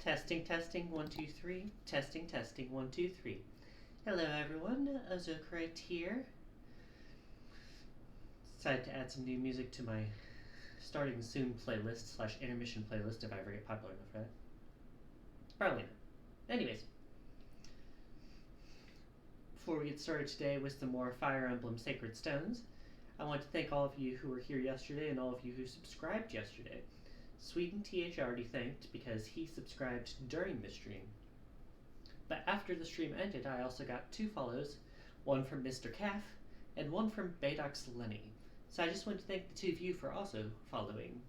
Testing, testing, 1, 2, 3. Testing, testing, 1, 2, 3. Hello everyone, Ozokrit here. Decided to add some new music to my starting soon playlist / intermission playlist if I ever get popular enough for that. Probably not. Anyways, before we get started today with some more Fire Emblem Sacred Stones, I want to thank all of you who were here yesterday and all of you who subscribed yesterday. Sweden TH I already thanked because he subscribed during the stream. But after the stream ended, I also got 2 follows, one from Mr. Calf and one from Badox Lenny. So I just want to thank the 2 of you for also following.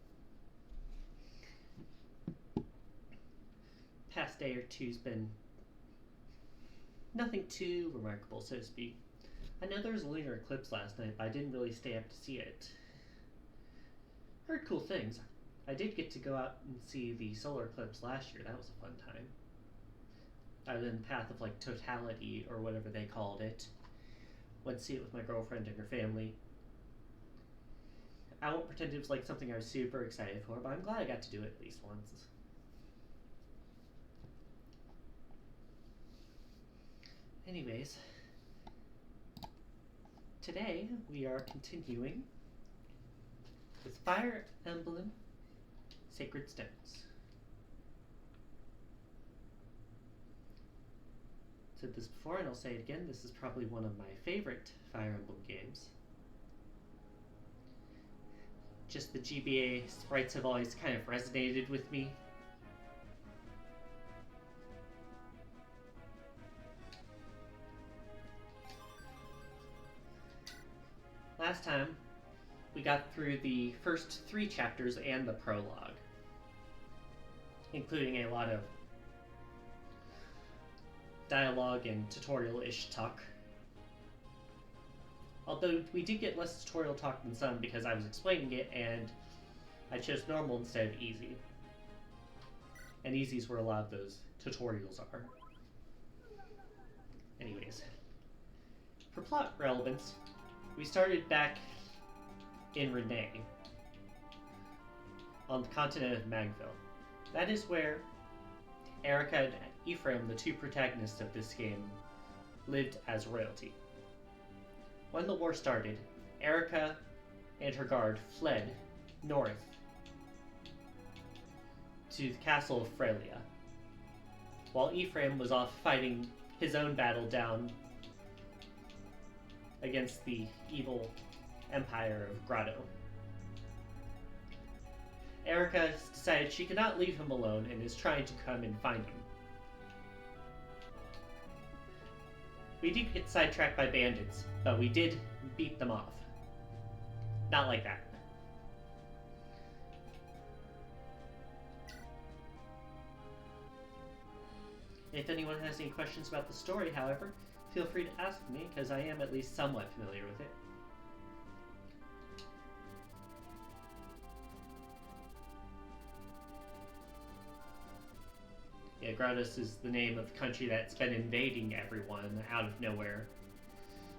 Past day or two's been nothing too remarkable, so to speak. I know there was a lunar eclipse last night, but I didn't really stay up to see it. Heard cool things. I did get to go out and see the solar eclipse last year. That was a fun time. I was in the path of totality or whatever they called it. Went to see it with my girlfriend and her family. I won't pretend it was something I was super excited for, but I'm glad I got to do it at least once. Anyways, today we are continuing with Fire Emblem Sacred Stones. Said this before and I'll say it again, this is probably one of my favorite Fire Emblem games. Just the GBA sprites have always kind of resonated with me. Last time, we got through the first 3 chapters and the prologue, including a lot of dialogue and tutorial-ish talk. Although we did get less tutorial talk than some because I was explaining it and I chose normal instead of easy. And easy's where a lot of those tutorials are. Anyways, for plot relevance, we started back in Renee, on the continent of Magville. That is where Erica and Ephraim, the 2 protagonists of this game, lived as royalty. When the war started, Erica and her guard fled north to the castle of Frelia, while Ephraim was off fighting his own battle down against the evil empire of Grotto. Erica decided she could not leave him alone and is trying to come and find him. We did get sidetracked by bandits, but we did beat them off. Not like that. If anyone has any questions about the story, however, feel free to ask me, because I am at least somewhat familiar with it. Yeah, Grottos is the name of the country that's been invading everyone out of nowhere.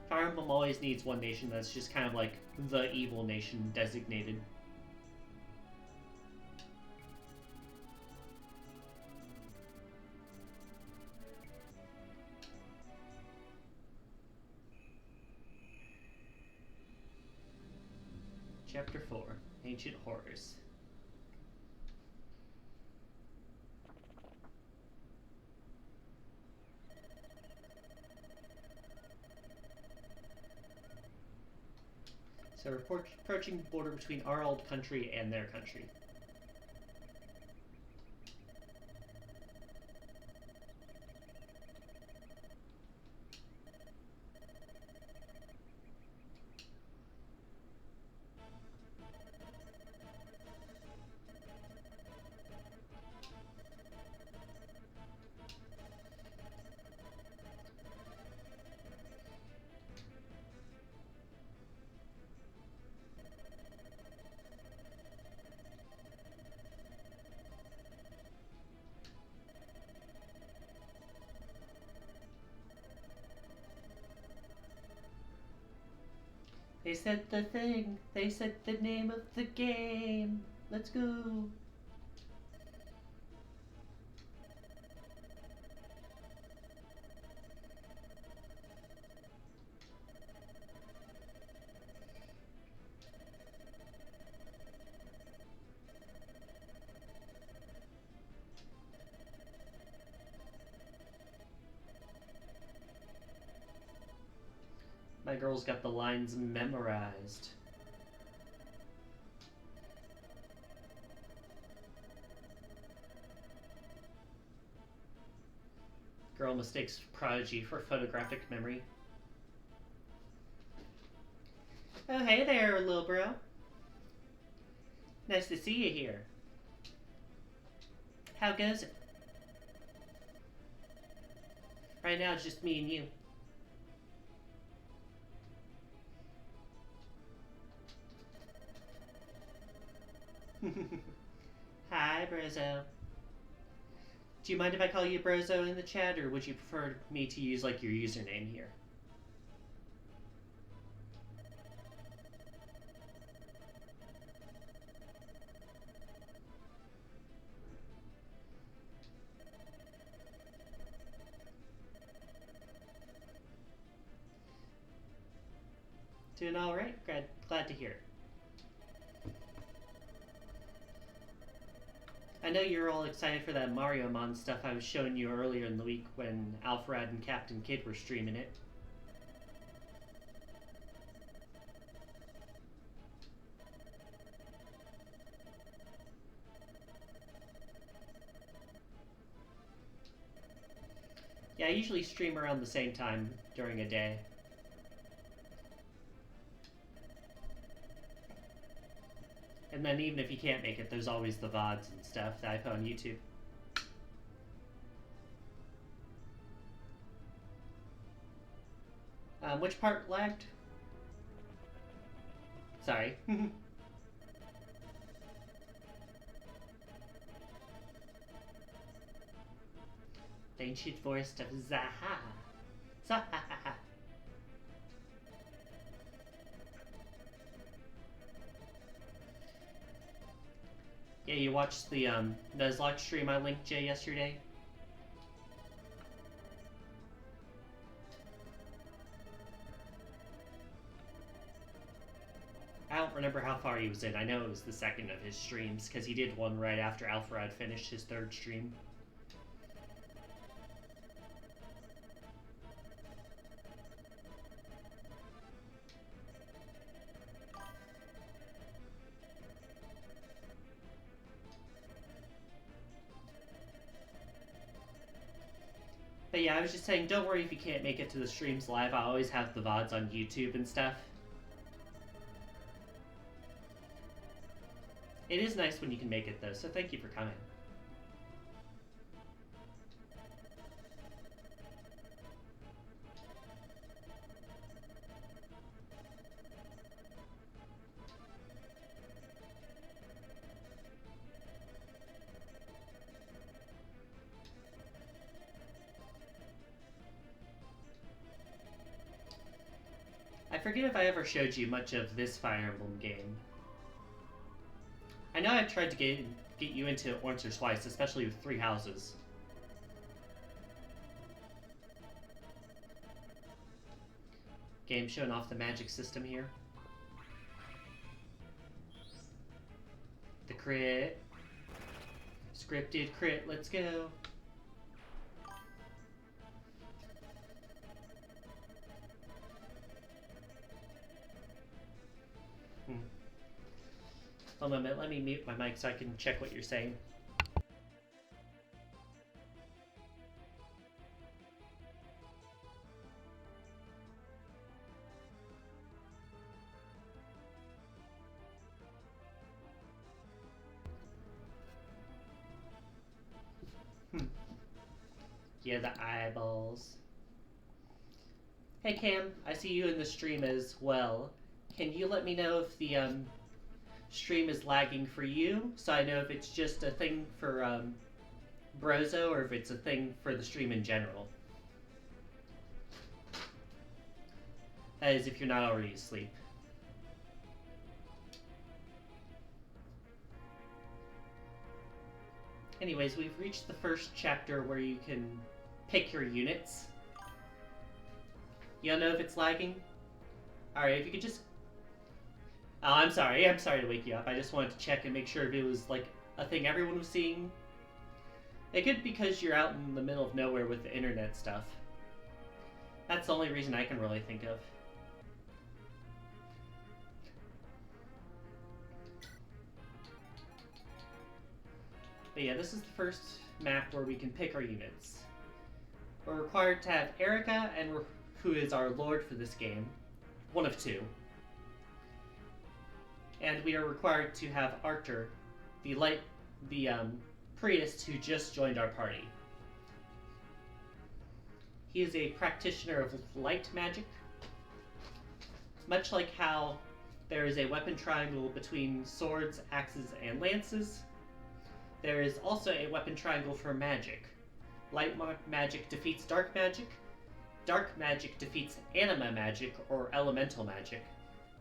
Fire Emblem always needs one nation that's just kind of like the evil nation designated. Chapter 4, Ancient Horrors. So we're approaching the border between our old country and their country. They said the thing. They said the name of the game. Let's go. My girl's got the lines memorized. Girl mistakes prodigy for photographic memory. Oh, hey there, little bro. Nice to see you here. How goes it? Right now it's just me and you. Hi, Brozo. Do you mind if I call you Brozo in the chat, or would you prefer me to use, like, your username here? Doing alright? Glad to hear it. I know you're all excited for that Mario Mon stuff I was showing you earlier in the week when Alfred and Captain Kid were streaming it. Yeah, I usually stream around the same time during a day. And then even if you can't make it, there's always the VODs and stuff that I put on YouTube. Which part lagged? Sorry. The ancient forest of Zaha. Zaha. Yeah, you watched the Nuzlocke stream I linked you yesterday? I don't remember how far he was in. I know it was the second of his streams, because he did one right after Alfred finished his third stream. But yeah, I was just saying, don't worry if you can't make it to the streams live. I always have the VODs on YouTube and stuff. It is nice when you can make it, though, so thank you for coming. I forget if I ever showed you much of this Fire Emblem game. I know I've tried to get you into it once or twice, especially with 3 houses. Game showing off the magic system here. The crit. Scripted crit, let's go. Hold on a minute, let me mute my mic so I can check what you're saying. Yeah, the eyeballs. Hey Cam, I see you in the stream as well. Can you let me know if the stream is lagging for you, so I know if it's just a thing for Brozo or if it's a thing for the stream in general? That is, if you're not already asleep. Anyways, we've reached the first chapter where you can pick your units. You don't know if it's lagging? Alright, if you could just... Oh, I'm sorry to wake you up. I just wanted to check and make sure if it was, like, a thing everyone was seeing. It could be because you're out in the middle of nowhere with the internet stuff. That's the only reason I can really think of. But yeah, this is the first map where we can pick our units. We're required to have Erica, who is our lord for this game, one of two. And we are required to have Archer, the priest who just joined our party. He is a practitioner of light magic, much like how there is a weapon triangle between swords, axes, and lances. There is also a weapon triangle for magic. Light magic defeats dark magic defeats anima magic or elemental magic,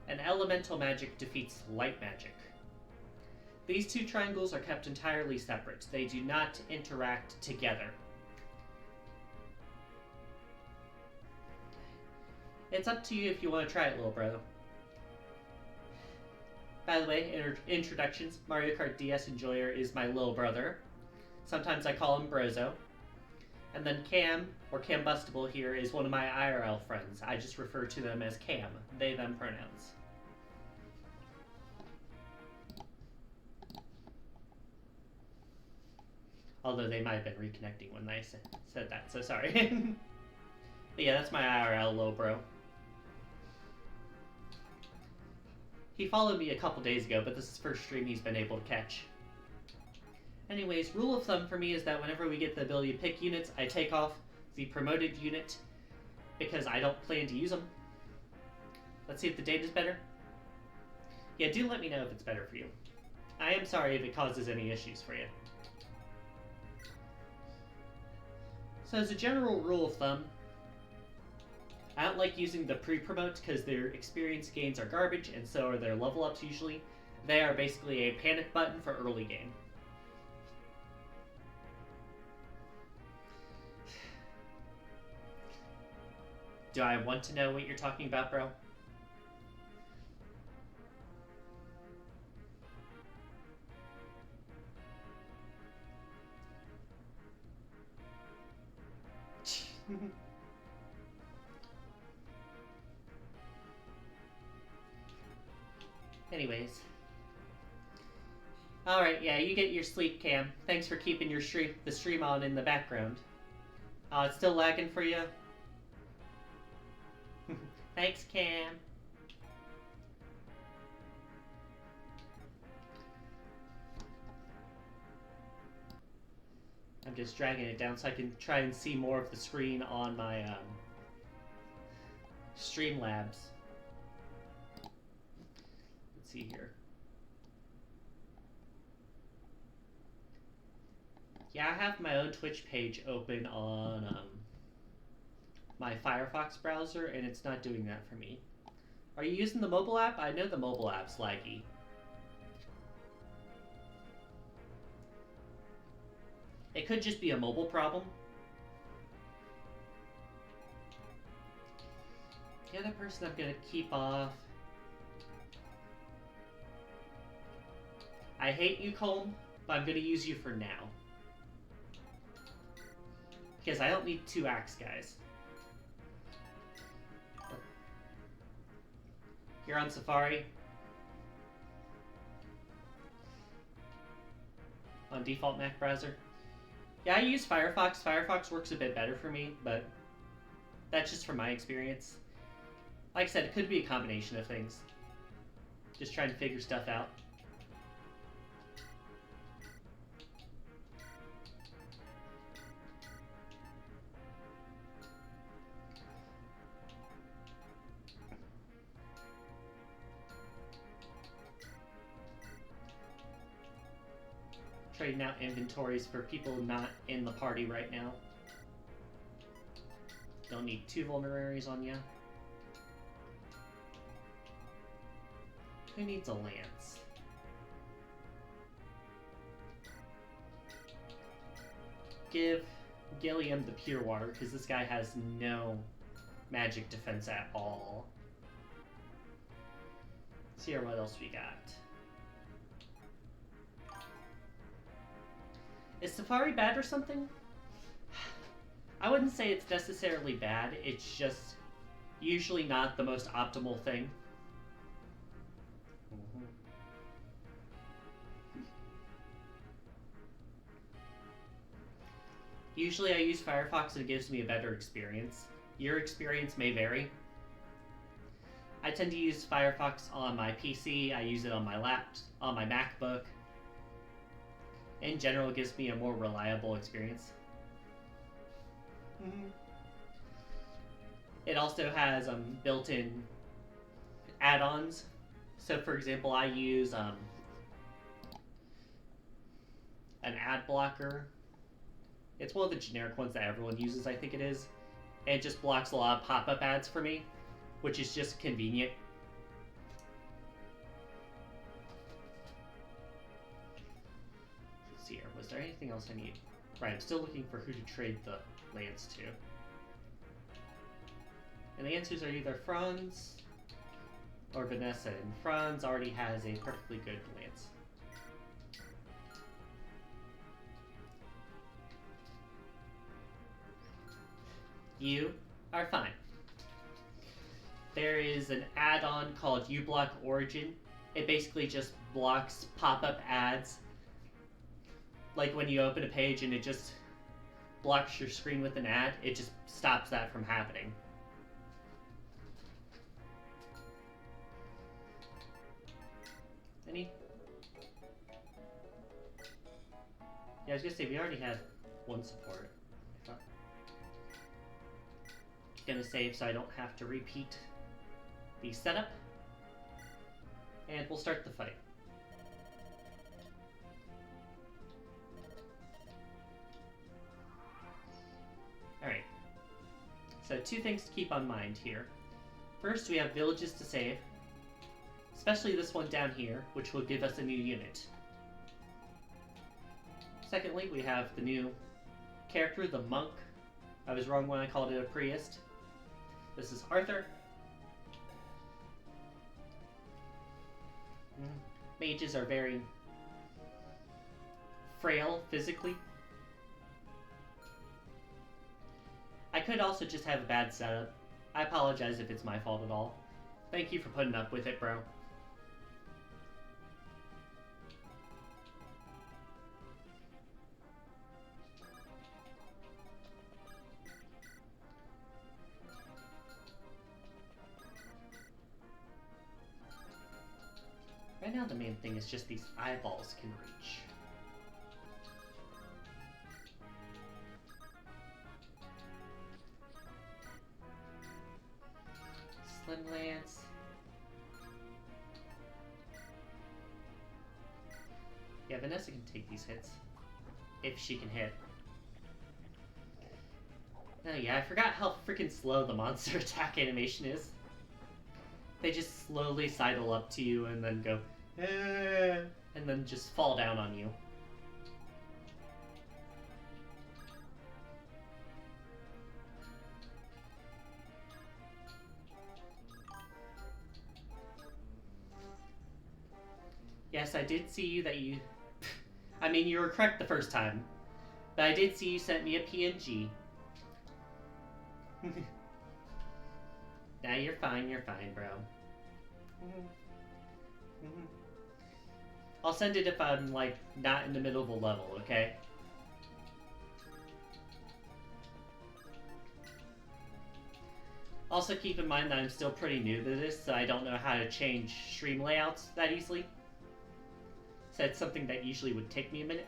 and elemental magic defeats light magic. These two triangles are kept entirely separate. They do not interact together. It's up to you if you want to try it, little bro. By the way, introductions, Mario Kart DS Enjoyer is my little brother. Sometimes I call him Brozo. And then Cam, or Cambustible here, is one of my IRL friends. I just refer to them as Cam, they, them pronouns. Although they might have been reconnecting when I said that, so sorry. But yeah, that's my IRL little bro. He followed me a couple days ago, but this is the first stream he's been able to catch. Anyways, rule of thumb for me is that whenever we get the ability to pick units, I take off the promoted unit because I don't plan to use them. Let's see if the data's better. Yeah, do let me know if it's better for you. I am sorry if it causes any issues for you. So as a general rule of thumb, I don't like using the pre-promote because their experience gains are garbage, and so are their level ups usually. They are basically a panic button for early game. Do I want to know what you're talking about, bro? Anyways. Alright, yeah, you get your sleep, Cam. Thanks for keeping the stream on in the background. It's still lagging for you? Thanks, Cam. I'm just dragging it down so I can try and see more of the screen on my Streamlabs. Let's see here. Yeah, I have my own Twitch page open on my Firefox browser, and it's not doing that for me. Are you using the mobile app? I know the mobile app's laggy. It could just be a mobile problem. The other person I'm gonna keep off... I hate you, Colm, but I'm gonna use you for now. Because I don't need two axe guys. You're on Safari. On default Mac browser. Yeah, I use Firefox. Firefox works a bit better for me, but that's just from my experience. Like I said, it could be a combination of things. Just trying to figure stuff out. Trading out inventories for people not in the party right now. Don't need two vulneraries on ya. Who needs a lance? Give Gilliam the pure water, because this guy has no magic defense at all. Let's see what else we got. Is Safari bad or something? I wouldn't say it's necessarily bad, it's just usually not the most optimal thing. Usually I use Firefox and it gives me a better experience. Your experience may vary. I tend to use Firefox on my PC, I use it on my on my MacBook. In general, it gives me a more reliable experience. It also has built-in add-ons. So for example, I use an ad blocker. It's one of the generic ones that everyone uses, I think it is. And it just blocks a lot of pop-up ads for me, which is just convenient. Let's see here, was there anything else I need? Right, I'm still looking for who to trade the lance to. And the answers are either Franz or Vanessa, and Franz already has a perfectly good lance. You are fine. There is an add-on called uBlock Origin. It basically just blocks pop-up ads. Like when you open a page and it just blocks your screen with an ad, it just stops that from happening. Any? Yeah, I was gonna say, we already had one support. Gonna save so I don't have to repeat the setup. And we'll start the fight. Alright. So 2 things to keep on mind here. First, we have villages to save. Especially this one down here, which will give us a new unit. Secondly, we have the new character, the monk. I was wrong when I called it a priest. This is Arthur. Mages are very frail physically. I could also just have a bad setup. I apologize if it's my fault at all. Thank you for putting up with it, bro. Right now the main thing is just these eyeballs can reach. Slim Lance. Yeah, Vanessa can take these hits. If she can hit. Oh yeah, I forgot how freaking slow the monster attack animation is. They just slowly sidle up to you and then go, and then just fall down on you. Yes, I did see that you... I mean, you were correct the first time. But I did see you sent me a PNG. Nah, you're fine, bro. I'll send it if I'm, like, not in the middle of a level, okay? Also keep in mind that I'm still pretty new to this, so I don't know how to change stream layouts that easily. So it's something that usually would take me a minute.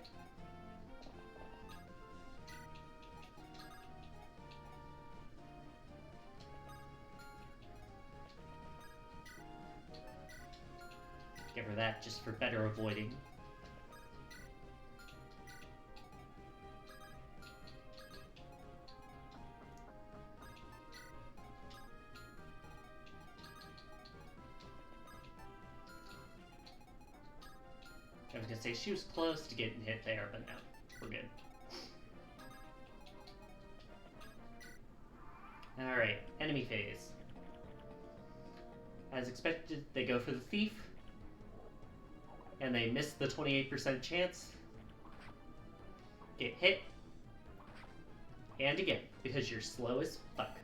Give her that just for better avoiding. I was gonna say she was close to getting hit there, but no, we're good. Alright, enemy phase. As expected, they go for the thief. And they miss the 28% chance. Get hit. And again, because you're slow as fuck.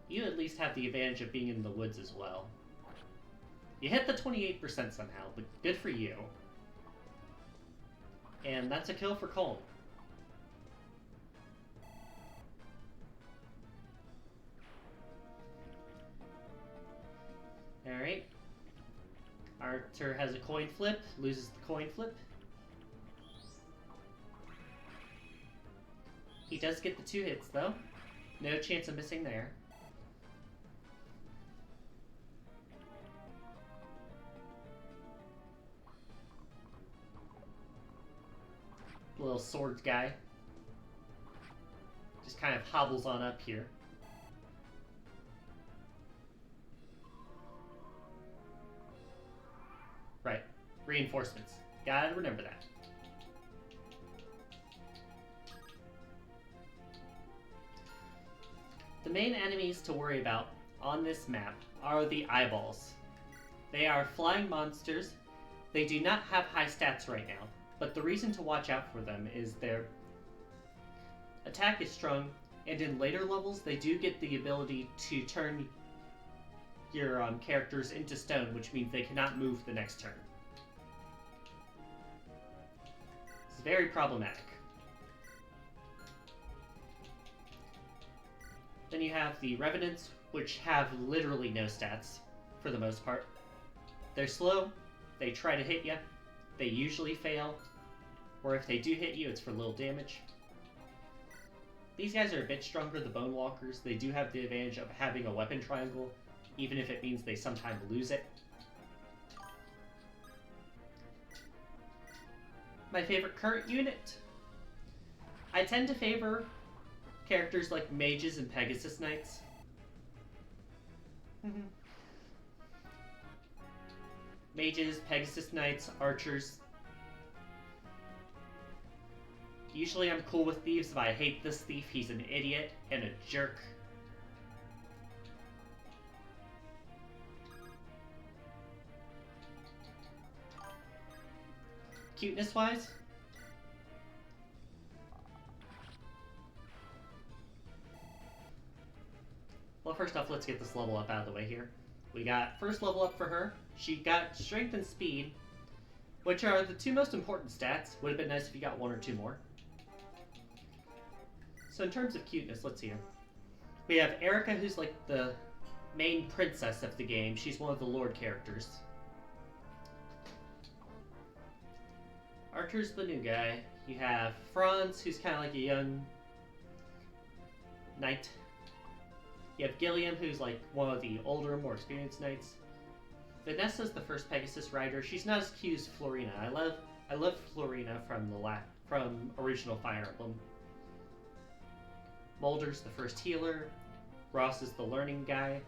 You at least have the advantage of being in the woods as well. You hit the 28% somehow, but good for you. And that's a kill for Colm. Alright. Archer has a coin flip, loses the coin flip. He does get the 2 hits though. No chance of missing there. Little swords guy. Just kind of hobbles on up here. Right. Reinforcements. Gotta remember that. The main enemies to worry about on this map are the eyeballs. They are flying monsters. They do not have high stats right now, but the reason to watch out for them is their attack is strong, and in later levels they do get the ability to turn your characters into stone, which means they cannot move the next turn. It's very problematic. Then you have the Revenants, which have literally no stats, for the most part. They're slow, they try to hit you, they usually fail, or if they do hit you, it's for little damage. These guys are a bit stronger, the Bone Walkers. They do have the advantage of having a weapon triangle, even if it means they sometimes lose it. My favorite current unit? I tend to favor characters like mages and Pegasus Knights. Mages, Pegasus Knights, archers. Usually I'm cool with thieves, but I hate this thief. He's an idiot and a jerk. Cuteness-wise, well, first off, let's get this level up out of the way here. We got first level up for her. She got strength and speed, which are the 2 most important stats. Would have been nice if you got 1 or 2 more. So in terms of cuteness, let's see here. We have Erica, who's like the main princess of the game. She's one of the Lord characters. Archer's the new guy. You have Franz, who's kind of like a young knight. You have Gilliam, who's like one of the older, more experienced knights. Vanessa's the first Pegasus rider. She's not as cute as Florina. I love Florina from original Fire Emblem. Mulder's the first healer. Ross is the learning guy.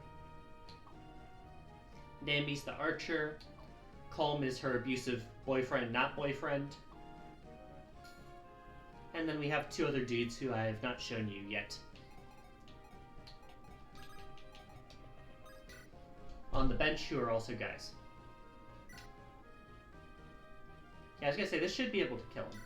Nambi's the archer. Colm is her abusive boyfriend, not boyfriend. And then we have 2 other dudes who I have not shown you yet. On the bench, who are also guys. Yeah, I was gonna say, this should be able to kill him.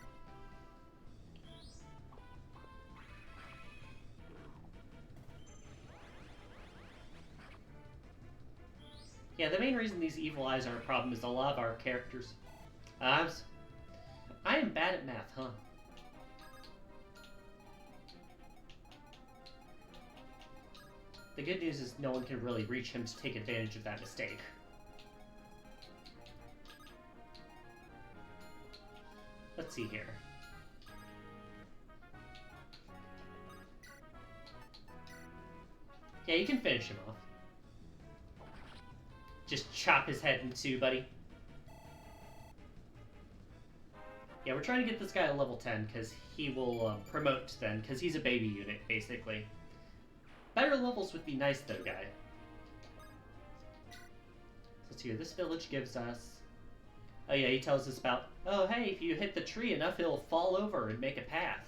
Yeah, the main reason these evil eyes are a problem is a lot of our characters. I am bad at math, huh? The good news is no one can really reach him to take advantage of that mistake. Let's see here. Yeah, you can finish him off. Just chop his head in 2, buddy. Yeah, we're trying to get this guy to level 10, because he will promote then, because he's a baby unit, basically. Better levels would be nice, though, guy. So let's see here. This village gives us... Oh, yeah, he tells us about... Oh, hey, if you hit the tree enough, it'll fall over and make a path.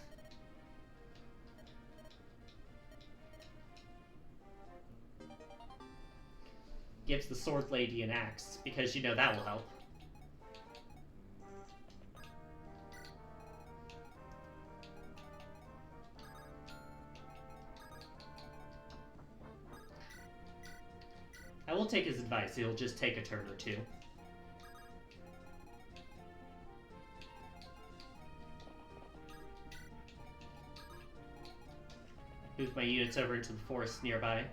Gives the sword lady an axe, because, you know, that will help. I will take his advice. He'll just take a turn or 2. Move my units over into the forest nearby.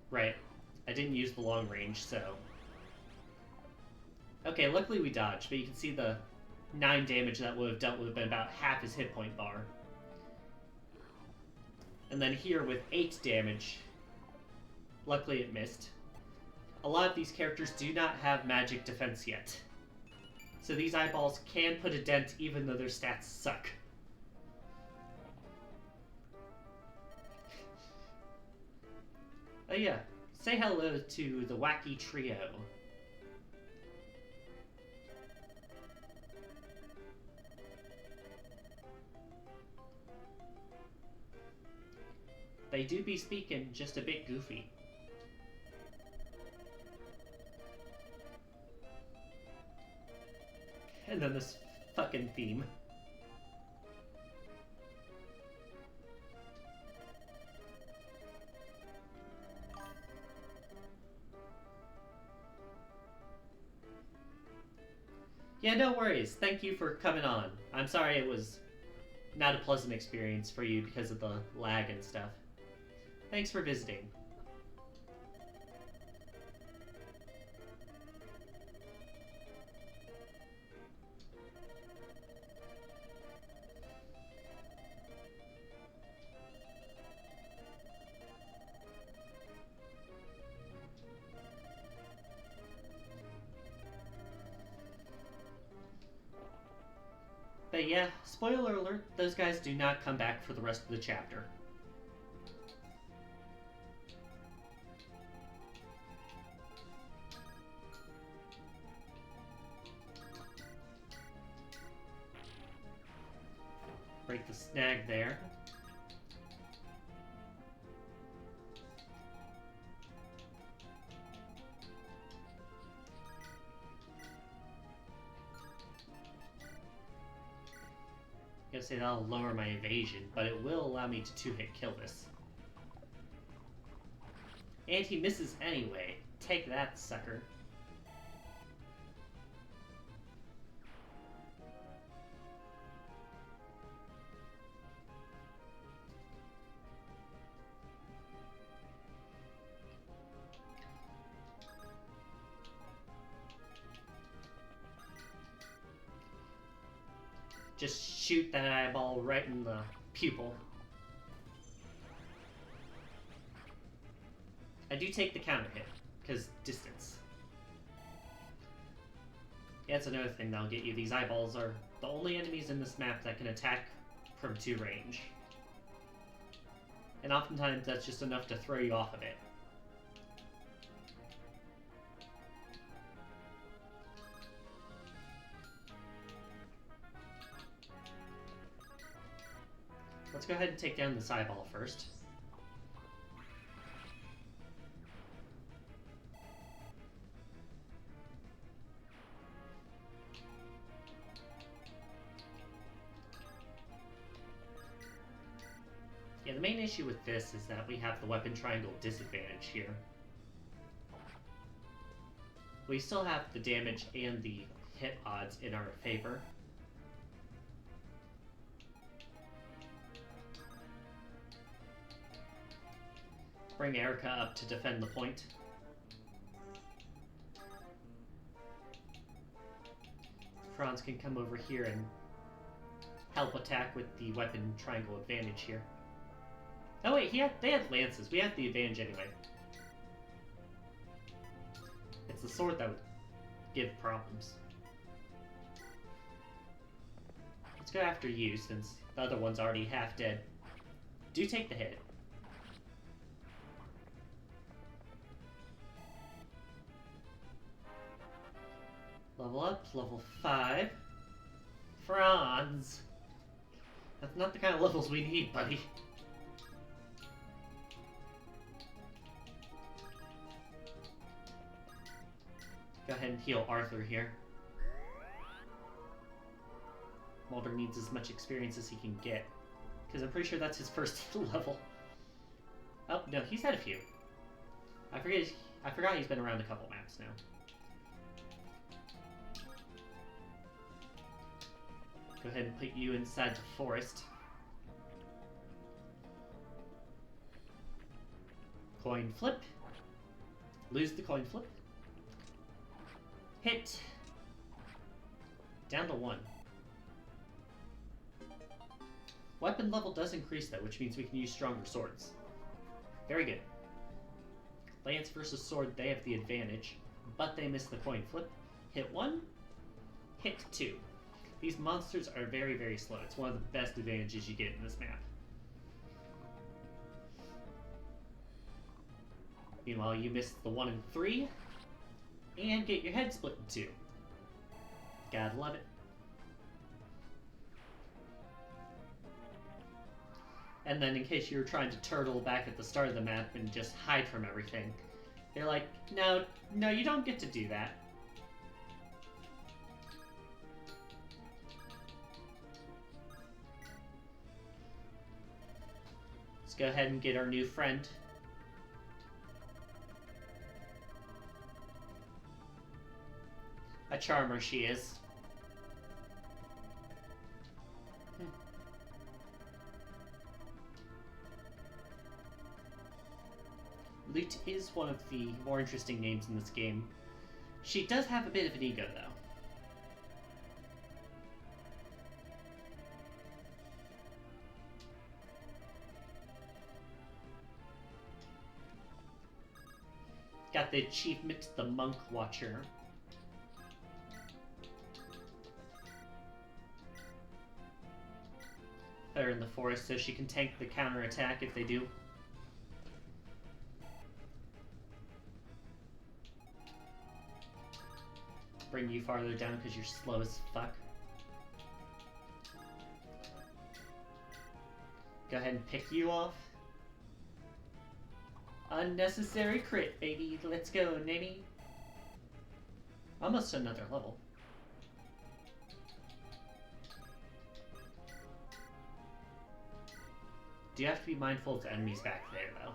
Right. I didn't use the long range, so... Okay, luckily we dodged, but you can see the 9 damage that would have dealt would have been about half his hit point bar. And then here with 8 damage, luckily it missed. A lot of these characters do not have magic defense yet. So these eyeballs can put a dent even though their stats suck. Oh yeah, say hello to the wacky trio. They do be speaking just a bit goofy. And then this fucking theme. Yeah, no worries. Thank you for coming on. I'm sorry it was not a pleasant experience for you because of the lag and stuff. Thanks for visiting. But yeah, spoiler alert, those guys do not come back for the rest of the chapter. Break the snag there. I'm gonna say that'll lower my evasion, but it will allow me to two-hit kill this. And he misses anyway. Take that, sucker. Just shoot that eyeball right in the pupil. I do take the counter hit, because distance. Yeah, that's another thing that'll get you. These eyeballs are the only enemies in this map that can attack from 2 range. And oftentimes that's just enough to throw you off of it. Let's go ahead and take down this eyeball first. Yeah, the main issue with this is that we have the weapon triangle disadvantage here. We still have the damage and the hit odds in our favor. Bring Erica up to defend the point. Franz can come over here and help attack with the weapon triangle advantage here. Oh wait, they had lances. We have the advantage anyway. It's the sword that would give problems. Let's go after you since the other one's already half dead. Do take the hit. Level up, level 5. Franz! That's not the kind of levels we need, buddy. Go ahead and heal Arthur here. Mulder needs as much experience as he can get. Because I'm pretty sure that's his first level. Oh, no, he's had a few. I forgot he's been around a couple maps now. Go ahead and put you inside the forest. Coin flip. Lose the coin flip. Hit. Down to 1. Weapon level does increase though, which means we can use stronger swords. Very good. Lance versus sword, they have the advantage, but they miss the coin flip. Hit 1. Hit 2. These monsters are very, very slow. It's one of the best advantages you get in this map. Meanwhile, you miss the 1 and 3, and get your head split in 2. Gotta love it. And then in case you were trying to turtle back at the start of the map and just hide from everything, they're like, no, you don't get to do that. Let's go ahead and get our new friend. A charmer she is. Lute is one of the more interesting names in this game. She does have a bit of an ego, though. Got the achievement, the Monk Watcher. Put her in the forest so she can tank the counterattack if they do. Bring you farther down because you're slow as fuck. Go ahead and pick you off. Unnecessary crit, baby. Let's go, Nini. Almost another level. Do you have to be mindful of the enemies back there, though?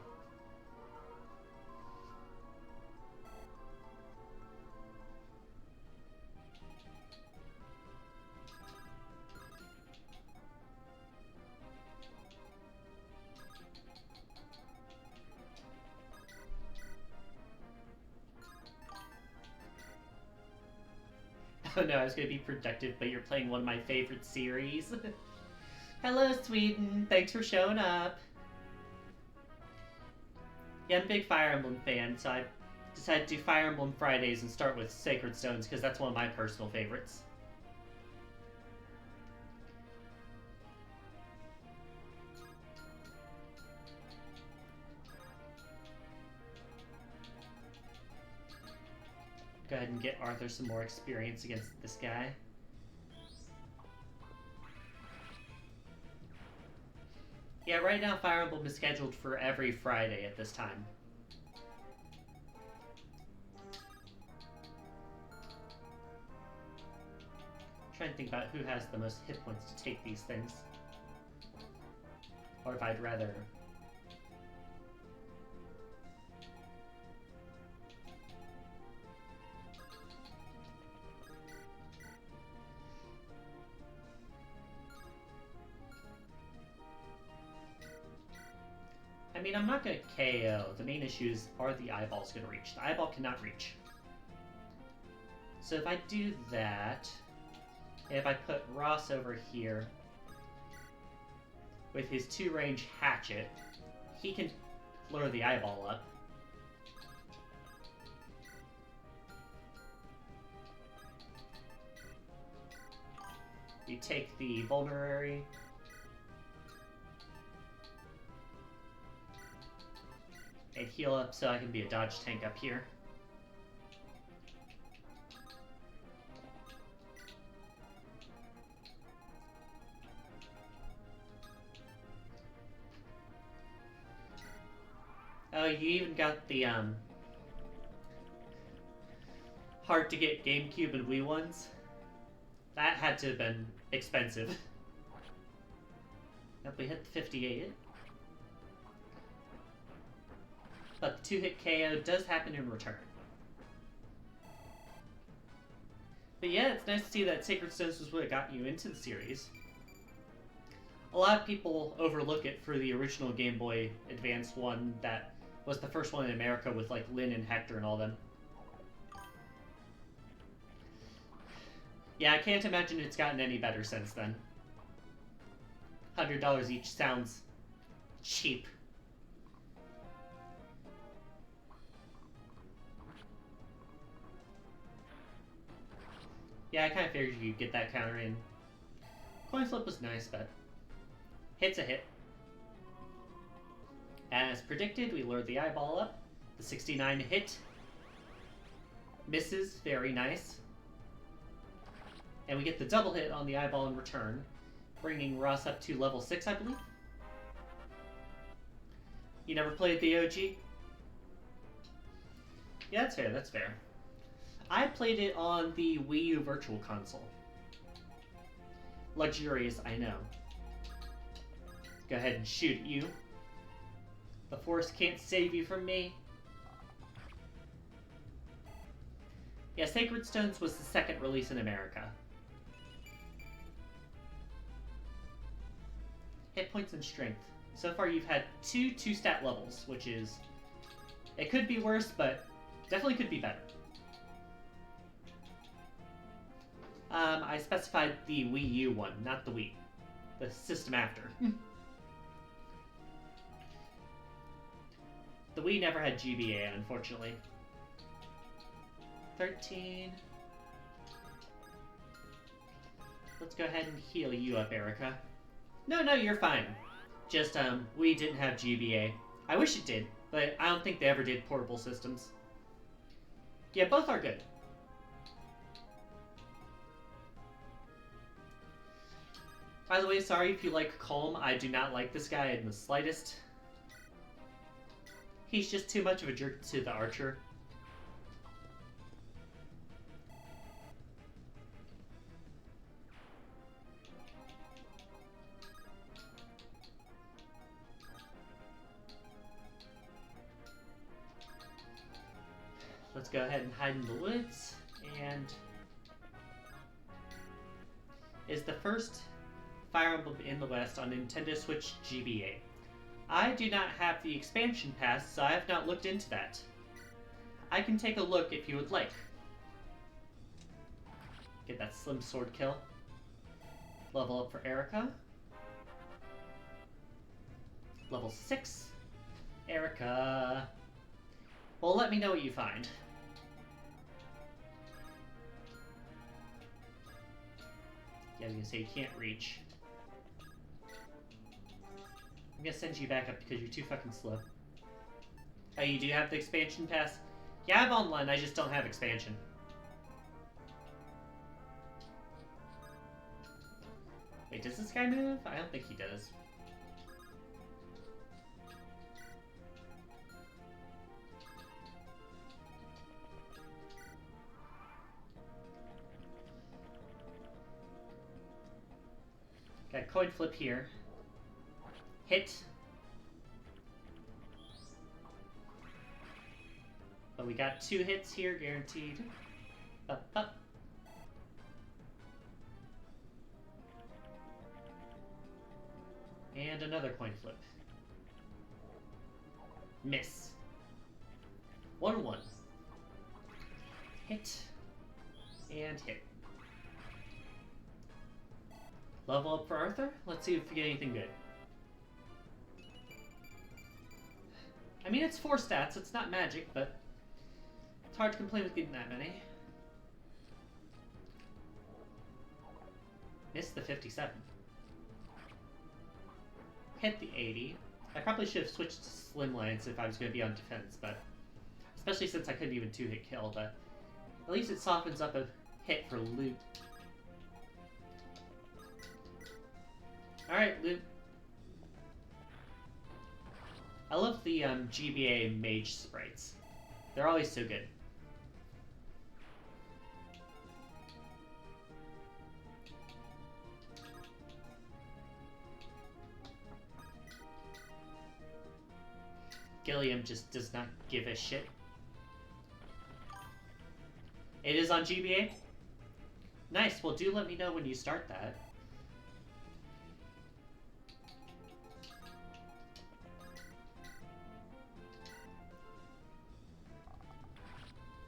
Oh no, I was gonna be productive, but you're playing one of my favorite series. Hello, Sweden. Thanks for showing up. Yeah, I'm a big Fire Emblem fan, so I decided to do Fire Emblem Fridays and start with Sacred Stones, because that's one of my personal favorites. Go ahead and get Arthur some more experience against this guy. Yeah, right now Fire Emblem is scheduled for every Friday at this time. I'm trying to think about who has the most hit points to take these things. Or if I'd rather... I mean, I'm not going to KO. The main issues are the eyeball's going to reach. The eyeball cannot reach. So if I do that, if I put Ross over here with his 2-range hatchet, he can lure the eyeball up. You take the vulnerary. And heal up so I can be a dodge tank up here. Oh, you even got the hard to get GameCube and Wii ones? That had to have been expensive. Yep, we hit the 58. But the 2-hit KO does happen in return. But yeah, it's nice to see that Sacred Stones was what got you into the series. A lot of people overlook it for the original Game Boy Advance one that was the first one in America with like Lynn and Hector and all them. Yeah, I can't imagine it's gotten any better since then. $100 each sounds cheap. Yeah, I kind of figured you'd get that counter in. Coin flip was nice, but hit's a hit. As predicted, we lured the eyeball up. The 69 hit. Misses, very nice. And we get the double hit on the eyeball in return, bringing Ross up to level 6, I believe. You never played the OG? Yeah, that's fair, that's fair. I played it on the Wii U Virtual Console. Luxurious, I know. Go ahead and shoot at you. The Force can't save you from me. Yeah, Sacred Stones was the second release in America. Hit points and strength. So far you've had two stat levels, which is... It could be worse, but definitely could be better. I specified the Wii U one, not the Wii. The system after. The Wii never had GBA, unfortunately. 13. Let's go ahead and heal you up, Erica. No, you're fine. Just, we didn't have GBA. I wish it did, but I don't think they ever did portable systems. Yeah, both are good. By the way, sorry if you like Calm. I do not like this guy in the slightest. He's just too much of a jerk to the archer. Let's go ahead and hide in the woods, and is the first Fire Emblem in the West on Nintendo Switch GBA. I do not have the expansion pass, so I have not looked into that. I can take a look if you would like. Get that slim sword kill. Level up for Erica. Level 6. Erica. Well, let me know what you find. Yeah, I was gonna say you can't reach. I'm gonna send you back up because you're too fucking slow. Oh, you do have the expansion pass? Yeah, I have online, I just don't have expansion. Wait, does this guy move? I don't think he does. Got coin flip here. Hit. But we got 2 hits here, guaranteed. Up, up. And another coin flip. Miss. 1-1. Hit. And hit. Level up for Arthur. Let's see if we get anything good. I mean, it's 4 stats. It's not magic, but it's hard to complain with getting that many. Missed the 57. Hit the 80. I probably should have switched to Slim Lance if I was going to be on defense, but especially since I couldn't even 2-hit kill, but at least it softens up a hit for loot. Alright, loot. I love the GBA mage sprites. They're always so good. Gilliam just does not give a shit. It is on GBA? Nice. Well, do let me know when you start that.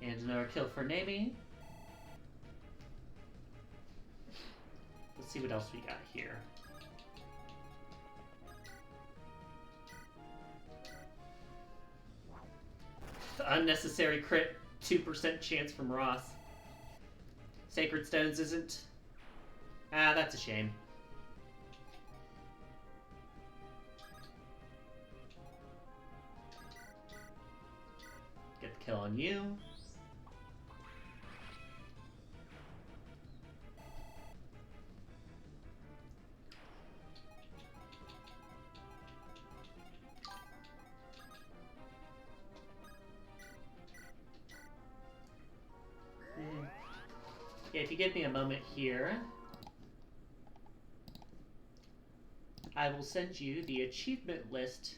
And another kill for Nami. Let's see what else we got here. Unnecessary crit, 2% chance from Ross. Sacred Stones isn't. Ah, that's a shame. Get the kill on you. Yeah, if you give me a moment here, I will send you the achievement list.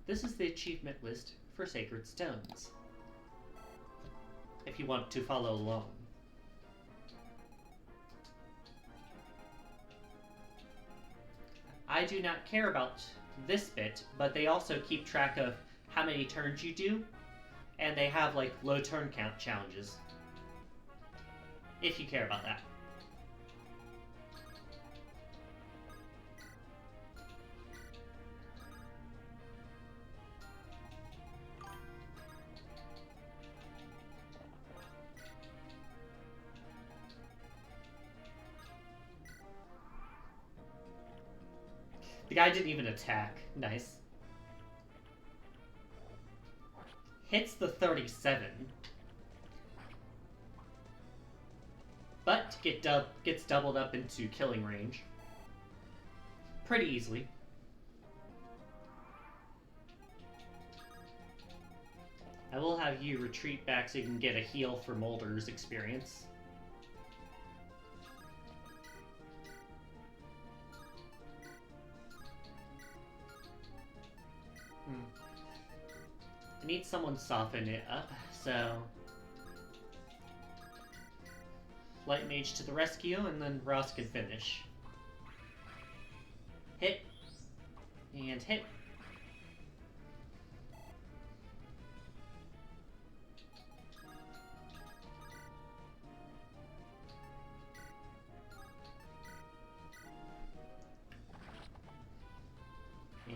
This is the achievement list for Sacred Stones, if you want to follow along. I do not care about this bit, but they also keep track of how many turns you do, and they have like low turn count challenges. If you care about that. The guy didn't even attack. Nice. Hits the 37. But gets doubled up into killing range. Pretty easily. I will have you retreat back so you can get a heal for Molder's experience. I need someone to soften it up, so... Light Mage to the rescue, and then Ross can finish. Hit. And hit.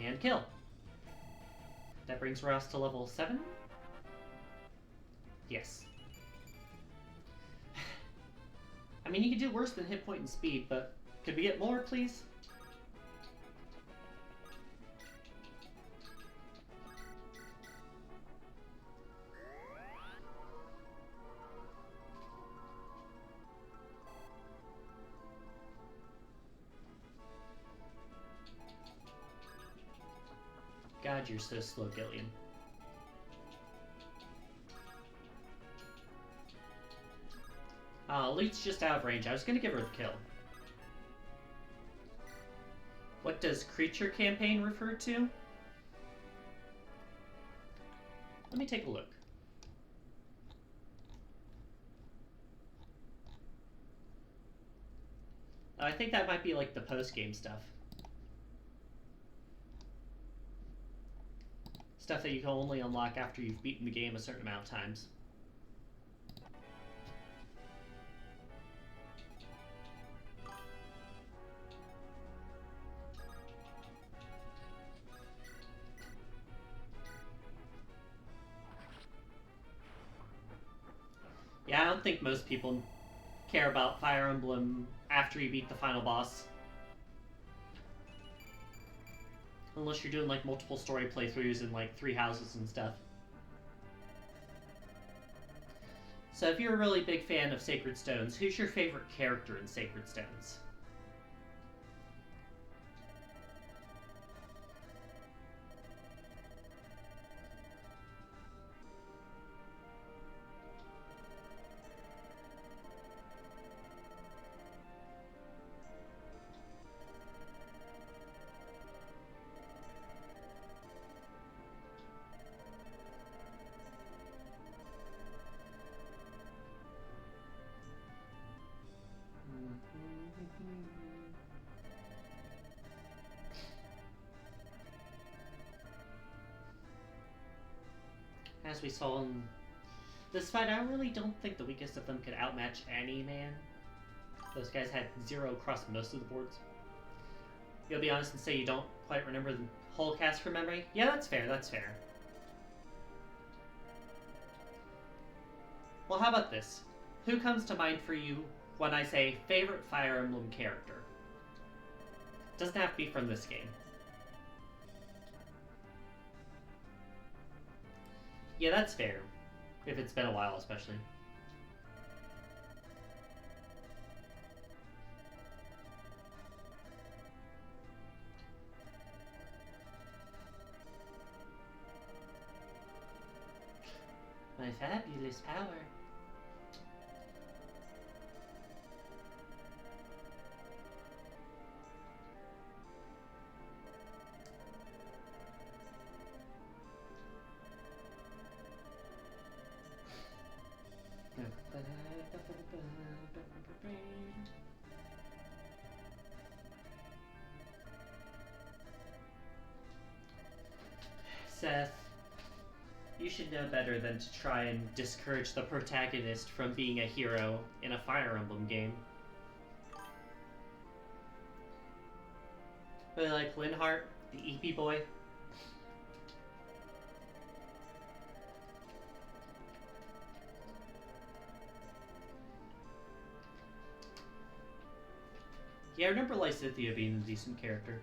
And kill. That brings Ross to level 7? Yes. I mean, you could do worse than hit point and speed, but could we get more, please? God, you're so slow, Gillian. Lute's just out of range. I was gonna give her the kill. What does creature campaign refer to? Let me take a look. I think that might be like the post-game stuff. Stuff that you can only unlock after you've beaten the game a certain amount of times. Yeah, I don't think most people care about Fire Emblem after you beat the final boss. Unless you're doing like multiple story playthroughs in like 3 houses and stuff. So if you're a really big fan of Sacred Stones, who's your favorite character in Sacred Stones? as we saw in this fight, I really don't think the weakest of them could outmatch any man. Those guys had 0 across most of the boards. You'll be honest and say you don't quite remember the whole cast from memory? Yeah, that's fair, that's fair. Well, how about this? Who comes to mind for you when I say favorite Fire Emblem character? Doesn't have to be from this game. Yeah, that's fair. If it's been a while, especially. My fabulous power. Seth, you should know better than to try and discourage the protagonist from being a hero in a Fire Emblem game. Really like Linhardt, the EP boy. Yeah, I remember Lysithea being a decent character.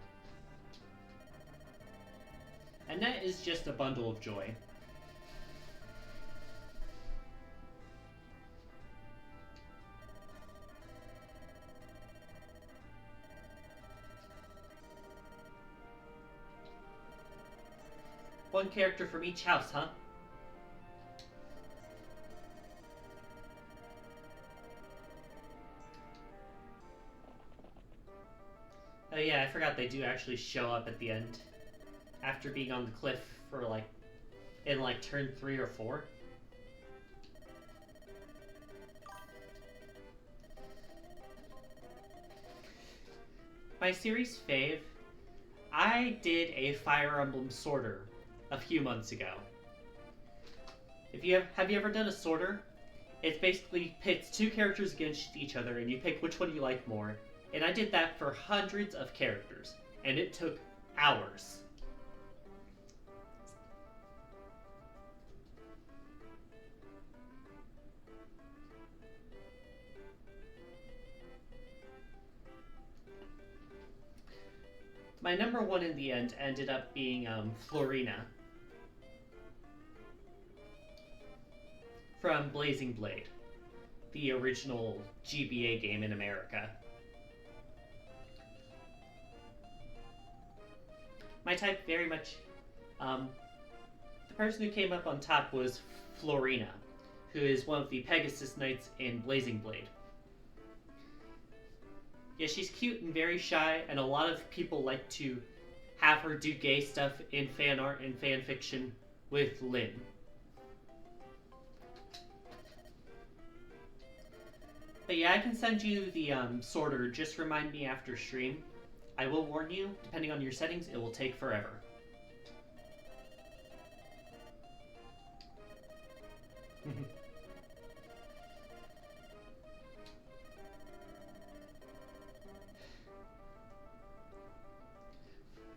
And that is just a bundle of joy. One character from each house, huh? Oh yeah, I forgot they do actually show up at the end. After being on the cliff for in turn 3 or 4. My series fave, I did a Fire Emblem sorter a few months ago. Have you ever done a sorter? It basically pits 2 characters against each other and you pick which one you like more. And I did that for hundreds of characters, and it took hours. My number 1 in the end ended up being Florina from Blazing Blade, the original GBA game in America. My type very much, the person who came up on top was Florina, who is one of the Pegasus Knights in Blazing Blade. Yeah, she's cute and very shy, and a lot of people like to have her do gay stuff in fan art and fan fiction with Lynn. But yeah, I can send you the sorter. Just remind me after stream. I will warn you, depending on your settings, it will take forever.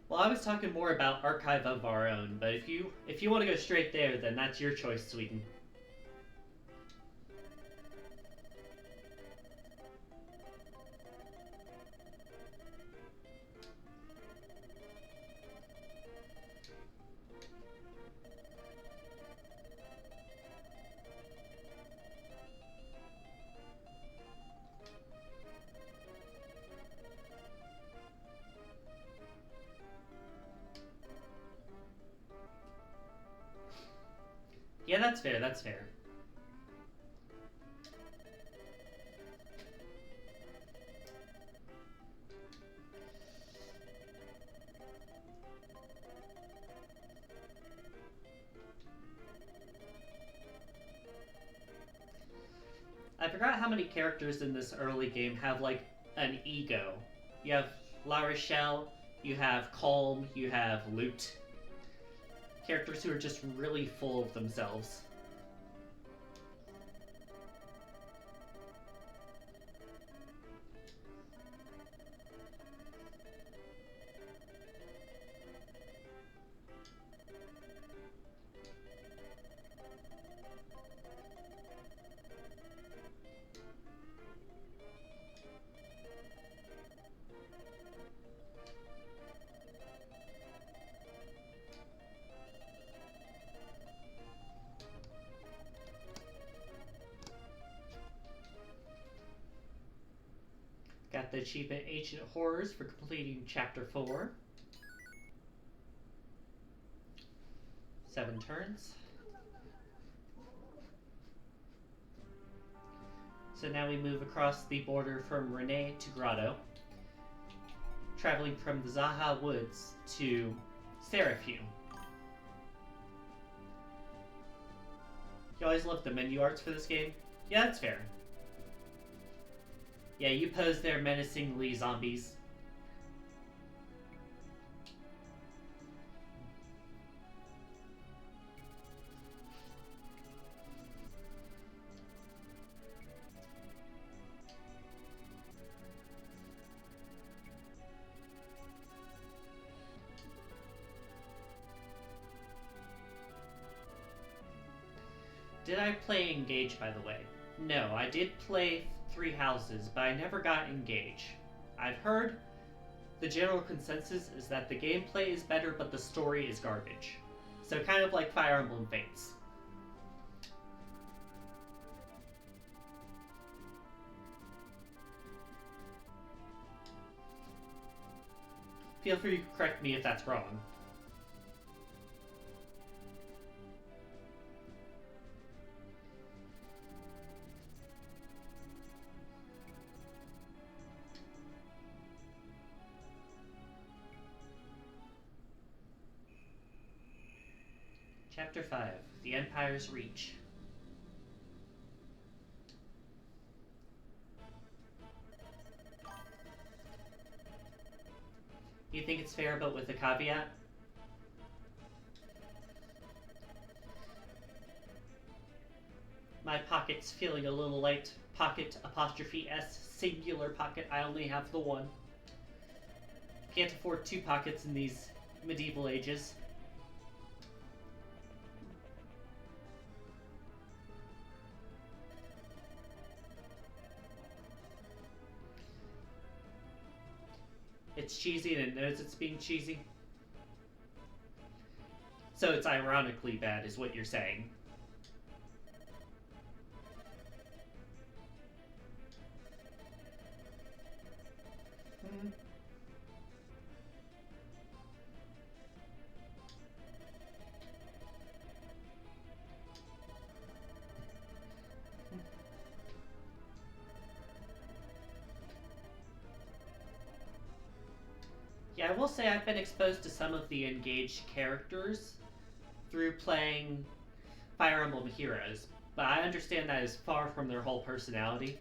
Well, I was talking more about Archive of Our Own, but if you want to go straight there, then that's your choice, Sweden. Yeah, that's fair, that's fair. I forgot how many characters in this early game have, like, an ego. You have La Rochelle, you have Calm, you have Lute. Characters who are just really full of themselves. Got the achievement Ancient Horrors for completing Chapter 4. 7 turns. So now we move across the border from Renee to Grotto, traveling from the Zaha Woods to Seraphim. You always loved the menu arts for this game? Yeah, that's fair. Yeah, you pose there menacingly, zombies. Did I play Engage, by the way? No, I did play Three Houses, but I never got Engage. I've heard the general consensus is that the gameplay is better, but the story is garbage. So kind of like Fire Emblem Fates. Feel free to correct me if that's wrong. Chapter 5, The Empire's Reach. You think it's fair, but with a caveat? My pocket's feeling a little light. Pocket apostrophe S, singular pocket. I only have the one. Can't afford 2 pockets in these medieval ages. It's cheesy and it knows it's being cheesy. So it's ironically bad, is what you're saying. Yeah, I will say I've been exposed to some of the engaged characters through playing Fire Emblem Heroes, but I understand that is far from their whole personality.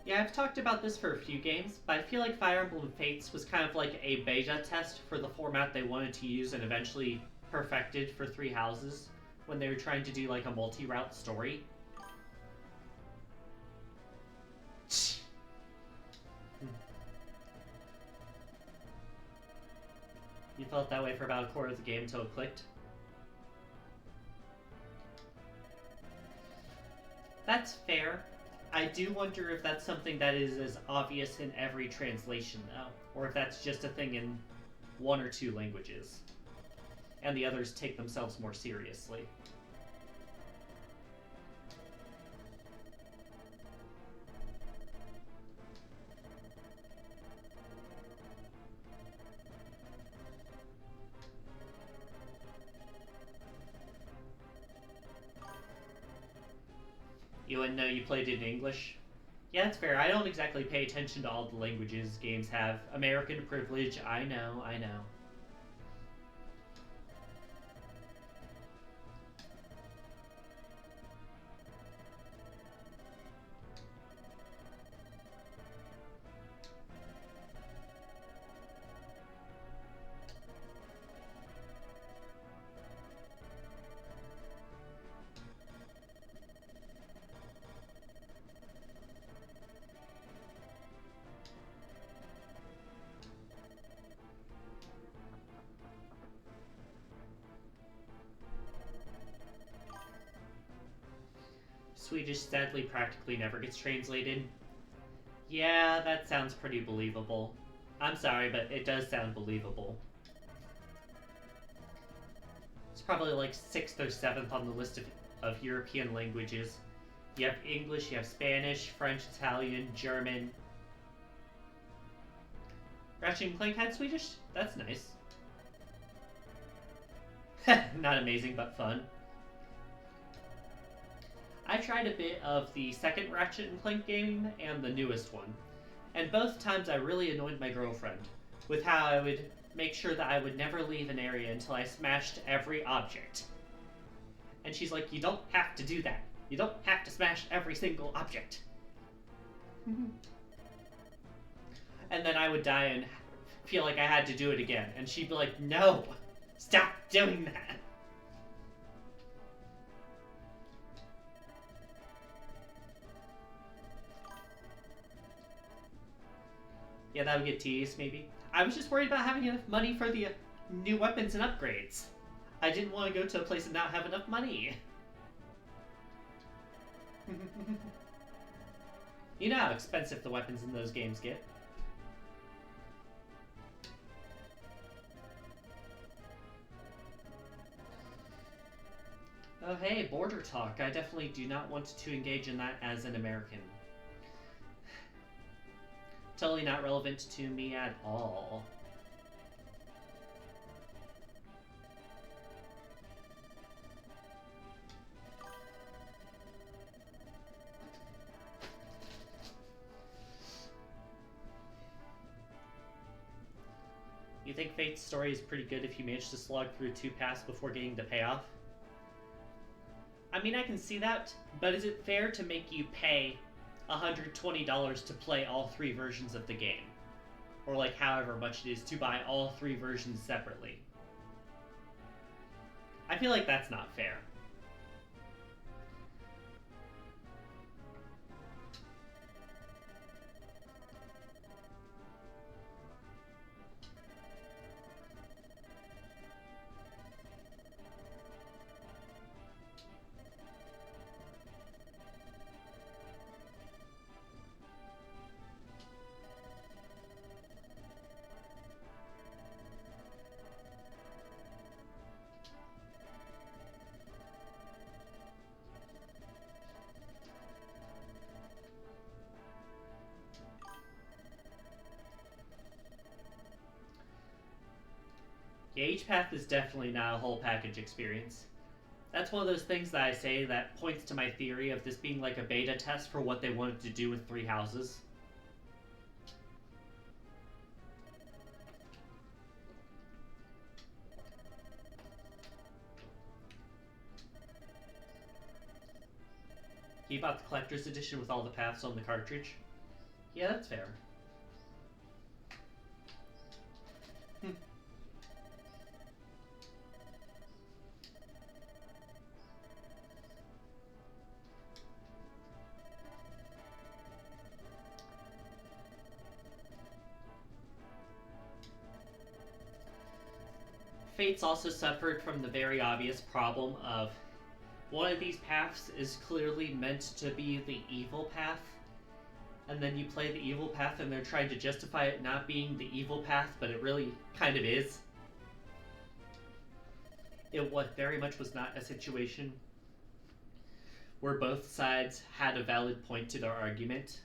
Yeah, I've talked about this for a few games, but I feel like Fire Emblem Fates was kind of like a beta test for the format they wanted to use and eventually perfected for Three Houses when they were trying to do like a multi-route story. You felt that way for about a quarter of the game until it clicked? That's fair. I do wonder if that's something that is as obvious in every translation, though, or if that's just a thing in 1 or 2 languages, and the others take themselves more seriously. You wouldn't know you played it in English? Yeah, that's fair. I don't exactly pay attention to all the languages games have. American privilege, I know, I know. Swedish sadly practically never gets translated. Yeah, that sounds pretty believable. I'm sorry, but it does sound believable. It's probably like 6th or 7th on the list of European languages. You have English, you have Spanish, French, Italian, German. Ratchet and Clank had Swedish? That's nice. Not amazing, but fun. I tried a bit of the second Ratchet and Clank game and the newest one, and both times I really annoyed my girlfriend with how I would make sure that I would never leave an area until I smashed every object. And she's like, you don't have to do that. You don't have to smash every single object. And then I would die and feel like I had to do it again, and she'd be like, no, stop doing that. Yeah, that would get tedious, maybe. I was just worried about having enough money for the new weapons and upgrades. I didn't want to go to a place and not have enough money. You know how expensive the weapons in those games get. Oh hey, border talk. I definitely do not want to engage in that as an American. Totally not relevant to me at all. You think Fate's story is pretty good if you manage to slog through 2 paths before getting the payoff? I mean, I can see that, but is it fair to make you pay $120 to play all 3 versions of the game? Or like however much it is to buy all 3 versions separately? I feel like that's not fair. Yeah, each path is definitely not a whole package experience. That's one of those things that I say that points to my theory of this being like a beta test for what they wanted to do with 3 houses. He bought the collector's edition with all the paths on the cartridge. Yeah, that's fair. Fates also suffered from the very obvious problem of one of these paths is clearly meant to be the evil path, and then you play the evil path and they're trying to justify it not being the evil path, but it really kind of is. It very much was not a situation where both sides had a valid point to their argument.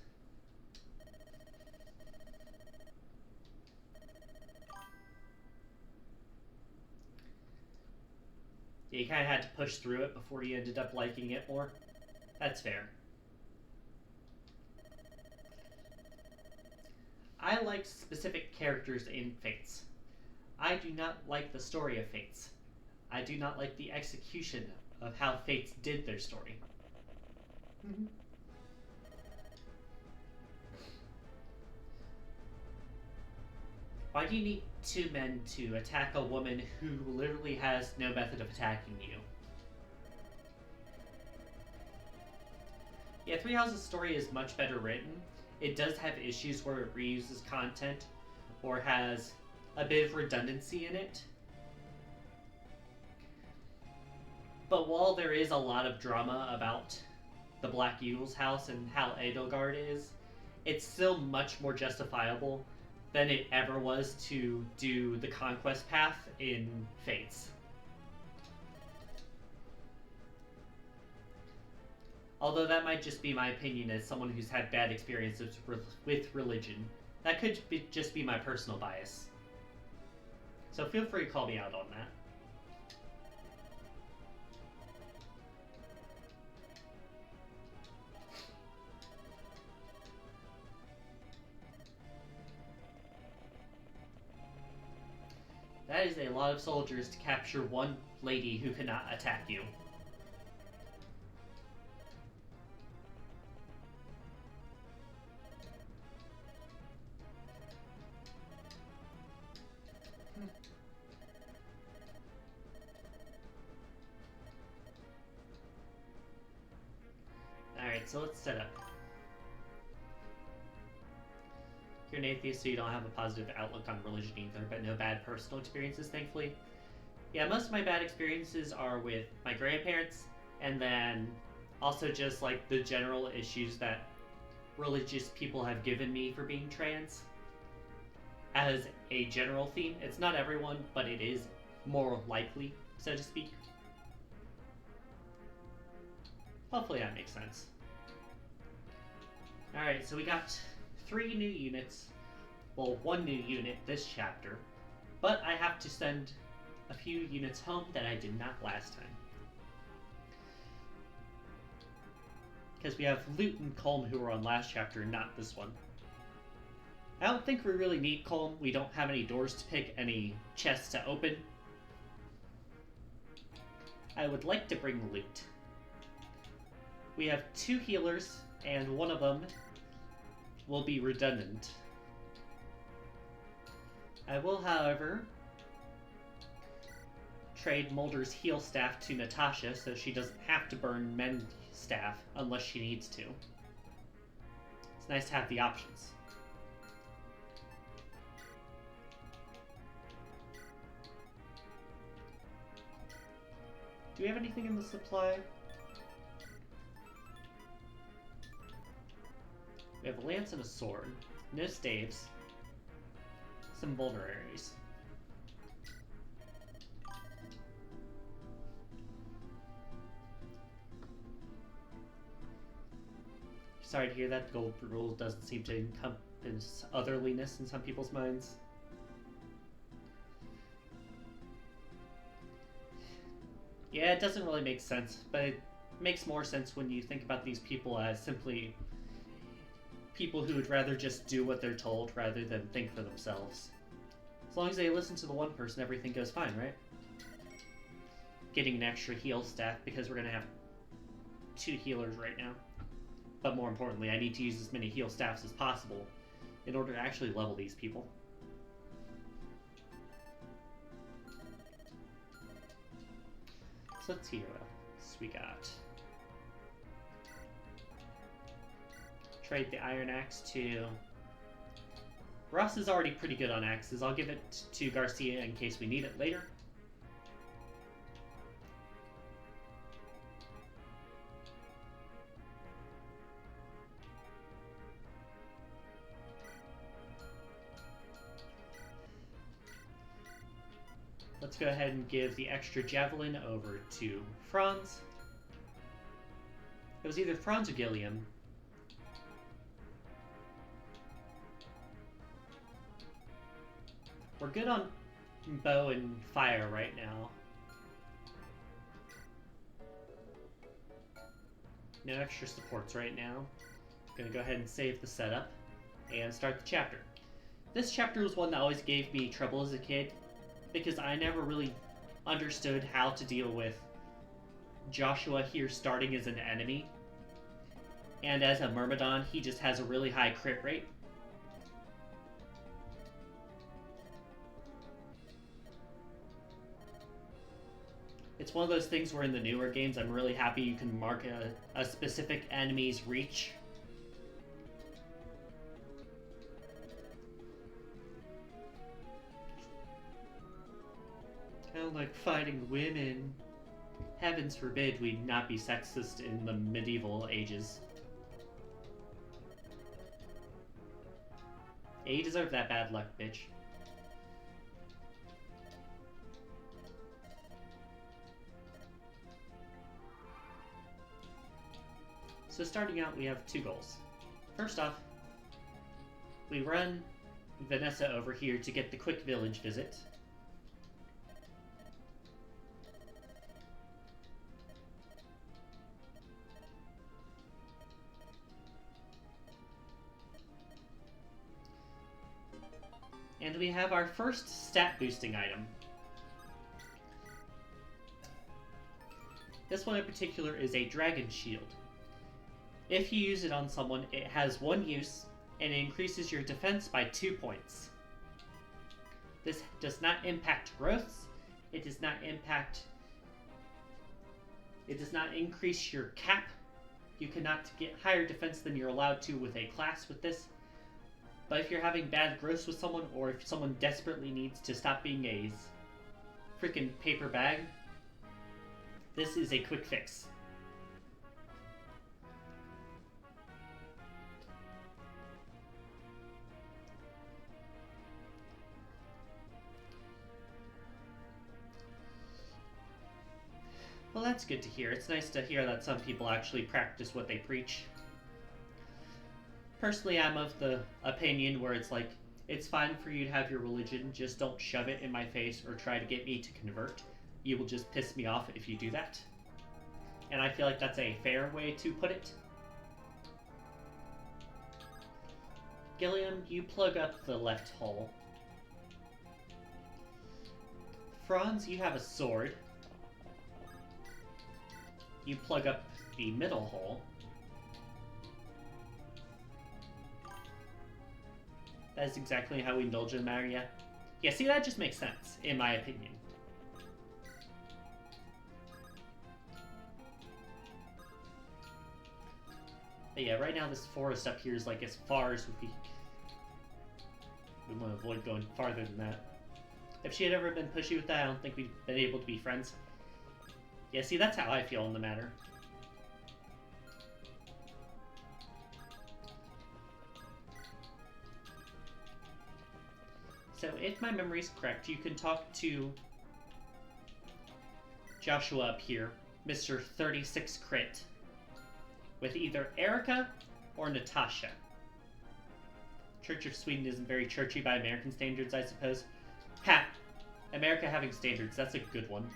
Yeah, you kind of had to push through it before you ended up liking it more. That's fair. I like specific characters in Fates. I do not like the story of Fates. I do not like the execution of how Fates did their story. Why do you need two men to attack a woman who literally has no method of attacking you? Yeah, Three Houses' story is much better written. It does have issues where it reuses content or has a bit of redundancy in it. But while there is a lot of drama about the Black Eagle's house and how Edelgard is, it's still much more justifiable than it ever was to do the conquest path in Fates. Although that might just be my opinion as someone who's had bad experiences with religion. That could just be my personal bias. So feel free to call me out on that. That is a lot of soldiers to capture one lady who cannot attack you. Alright, so let's set up. You're an atheist, so you don't have a positive outlook on religion either, but no bad personal experiences, thankfully. Yeah, most of my bad experiences are with my grandparents, and then also just like the general issues that religious people have given me for being trans. As a general theme, it's not everyone, but it is more likely, so to speak. Hopefully that makes sense. Alright, so we got 3 new units. Well, 1 new unit this chapter. But I have to send a few units home that I did not last time. Because we have Lute and Colm who were on last chapter, not this one. I don't think we really need Colm. We don't have any doors to pick, any chests to open. I would like to bring Lute. We have 2 healers, and one of them will be redundant. I will, however, trade Mulder's heal staff to Natasha so she doesn't have to burn mend staff unless she needs to. It's nice to have the options. Do we have anything in the supply? We have a lance and a sword, no staves, some vulneraries. Sorry to hear that. Gold rule doesn't seem to encompass otherliness in some people's minds. Yeah, it doesn't really make sense, but it makes more sense when you think about these people as simply people who would rather just do what they're told rather than think for themselves. As long as they listen to the one person, everything goes fine, right? Getting an extra heal staff because we're going to have 2 healers right now. But more importantly, I need to use as many heal staffs as possible in order to actually level these people. So let's see what else we got. Trade the iron axe to... Ross is already pretty good on axes. I'll give it to Garcia in case we need it later. Let's go ahead and give the extra javelin over to Franz. It was either Franz or Gilliam. We're good on bow and fire right now. No extra supports right now. I'm gonna go ahead and save the setup and start the chapter. This chapter was one that always gave me trouble as a kid, because I never really understood how to deal with Joshua here starting as an enemy. And as a Myrmidon, he just has a really high crit rate. It's one of those things where in the newer games, I'm really happy you can mark a specific enemy's reach. Kind of like fighting women. Heavens forbid we not be sexist in the medieval ages. Yeah, you deserve that bad luck, bitch. So starting out, we have 2 goals. First off, we run Vanessa over here to get the quick village visit. And we have our first stat boosting item. This one in particular is a dragon shield. If you use it on someone, it has 1 use, and it increases your defense by 2 points. This does not impact growths, it does not increase your cap. You cannot get higher defense than you're allowed to with a class with this. But if you're having bad growths with someone, or if someone desperately needs to stop being a freaking paper bag, this is a quick fix. Well, that's good to hear. It's nice to hear that some people actually practice what they preach. Personally, I'm of the opinion where it's like, it's fine for you to have your religion, just don't shove it in my face or try to get me to convert. You will just piss me off if you do that. And I feel like that's a fair way to put it. Gilliam, you plug up the left hole. Franz, you have a sword. You plug up the middle hole. That is exactly how we indulge in Maria. Yeah, see, that just makes sense, in my opinion. But yeah, right now this forest up here is like as far as we want to avoid going farther than that. If she had ever been pushy with that, I don't think we'd been able to be friends. Yeah, see, that's how I feel in the matter. So, if my memory is correct, you can talk to Joshua up here, Mr. 36 Crit, with either Erica or Natasha. Church of Sweden isn't very churchy by American standards, I suppose. Ha! America having standards, that's a good one.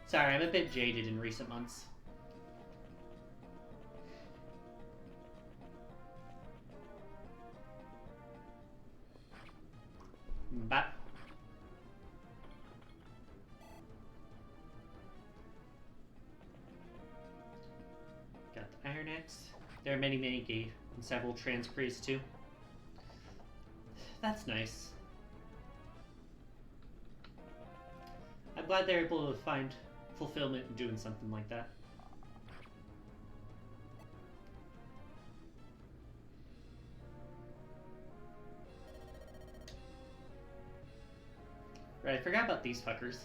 Sorry, I'm a bit jaded in recent months. Bop. Got the Iron Axe. There are many gate and several transprees too. That's nice. I'm glad they're able to find fulfillment in doing something like that. Right, I forgot about these fuckers.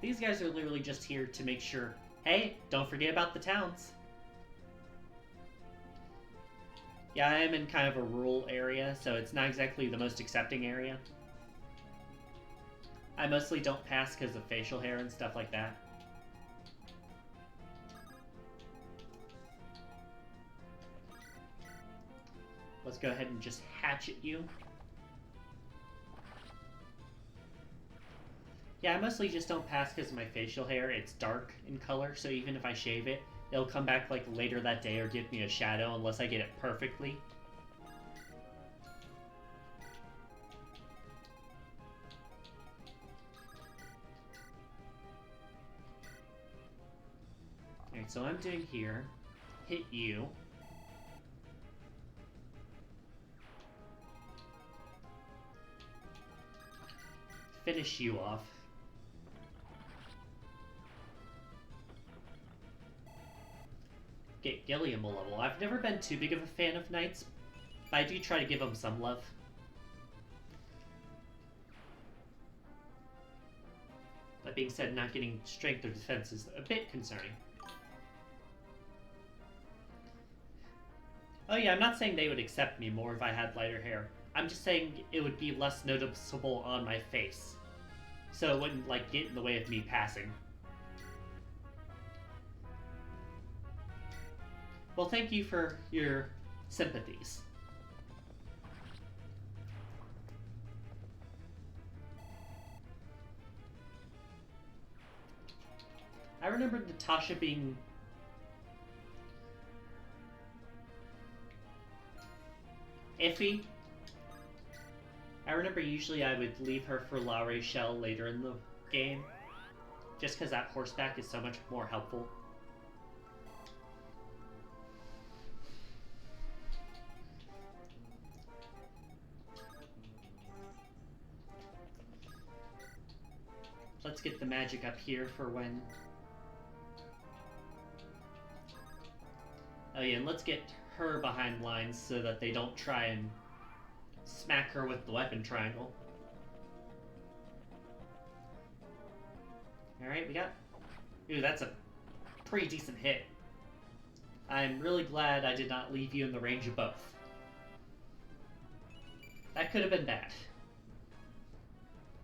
These guys are literally just here to make sure, hey, don't forget about the towns. Yeah, I am in kind of a rural area, so it's not exactly the most accepting area. I mostly don't pass because of facial hair and stuff like that. Let's go ahead and just hatchet you. Yeah, I mostly just don't pass because of my facial hair. It's dark in color, so even if I shave it, it'll come back like later that day or give me a shadow unless I get it perfectly. Alright, so I'm doing here. Hit you. Finish you off. Get Gilliam a level. I've never been too big of a fan of knights, but I do try to give them some love. That being said, not getting strength or defense is a bit concerning. Oh yeah, I'm not saying they would accept me more if I had lighter hair. I'm just saying it would be less noticeable on my face. So it wouldn't, like, get in the way of me passing. Well, thank you for your sympathies. I remember Natasha being iffy. I remember usually I would leave her for La Rachelle later in the game, just because that horseback is so much more helpful. Let's get the magic up here for when... Oh yeah, and let's get her behind lines so that they don't try and smack her with the weapon triangle. Alright, we got... Ooh, that's a pretty decent hit. I'm really glad I did not leave you in the range of both. That could have been bad.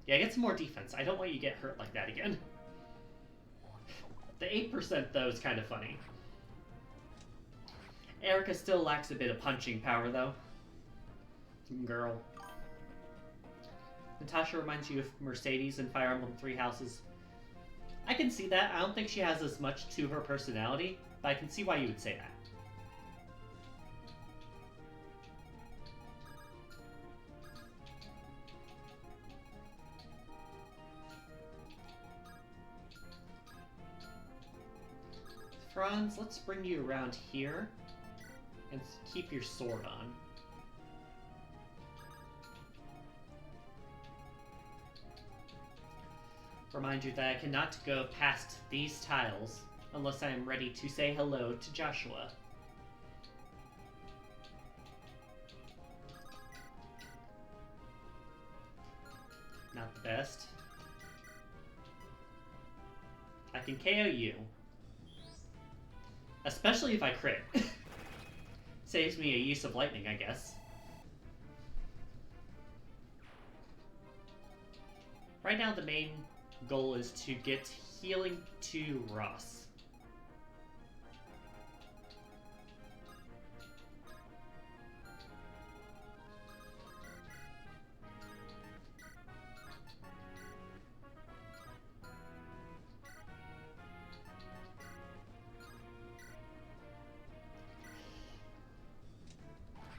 Yeah, get some more defense. I don't want you to get hurt like that again. The 8% though is kind of funny. Erica still lacks a bit of punching power though. Girl. Natasha reminds you of Mercedes in Fire Emblem Three Houses. I can see that. I don't think she has as much to her personality, but I can see why you would say that. Franz, let's bring you around here and keep your sword on. Remind you that I cannot go past these tiles unless I am ready to say hello to Joshua. Not the best. I can KO you. Especially if I crit. Saves me a use of lightning, I guess. Right now the main goal is to get healing to Ross.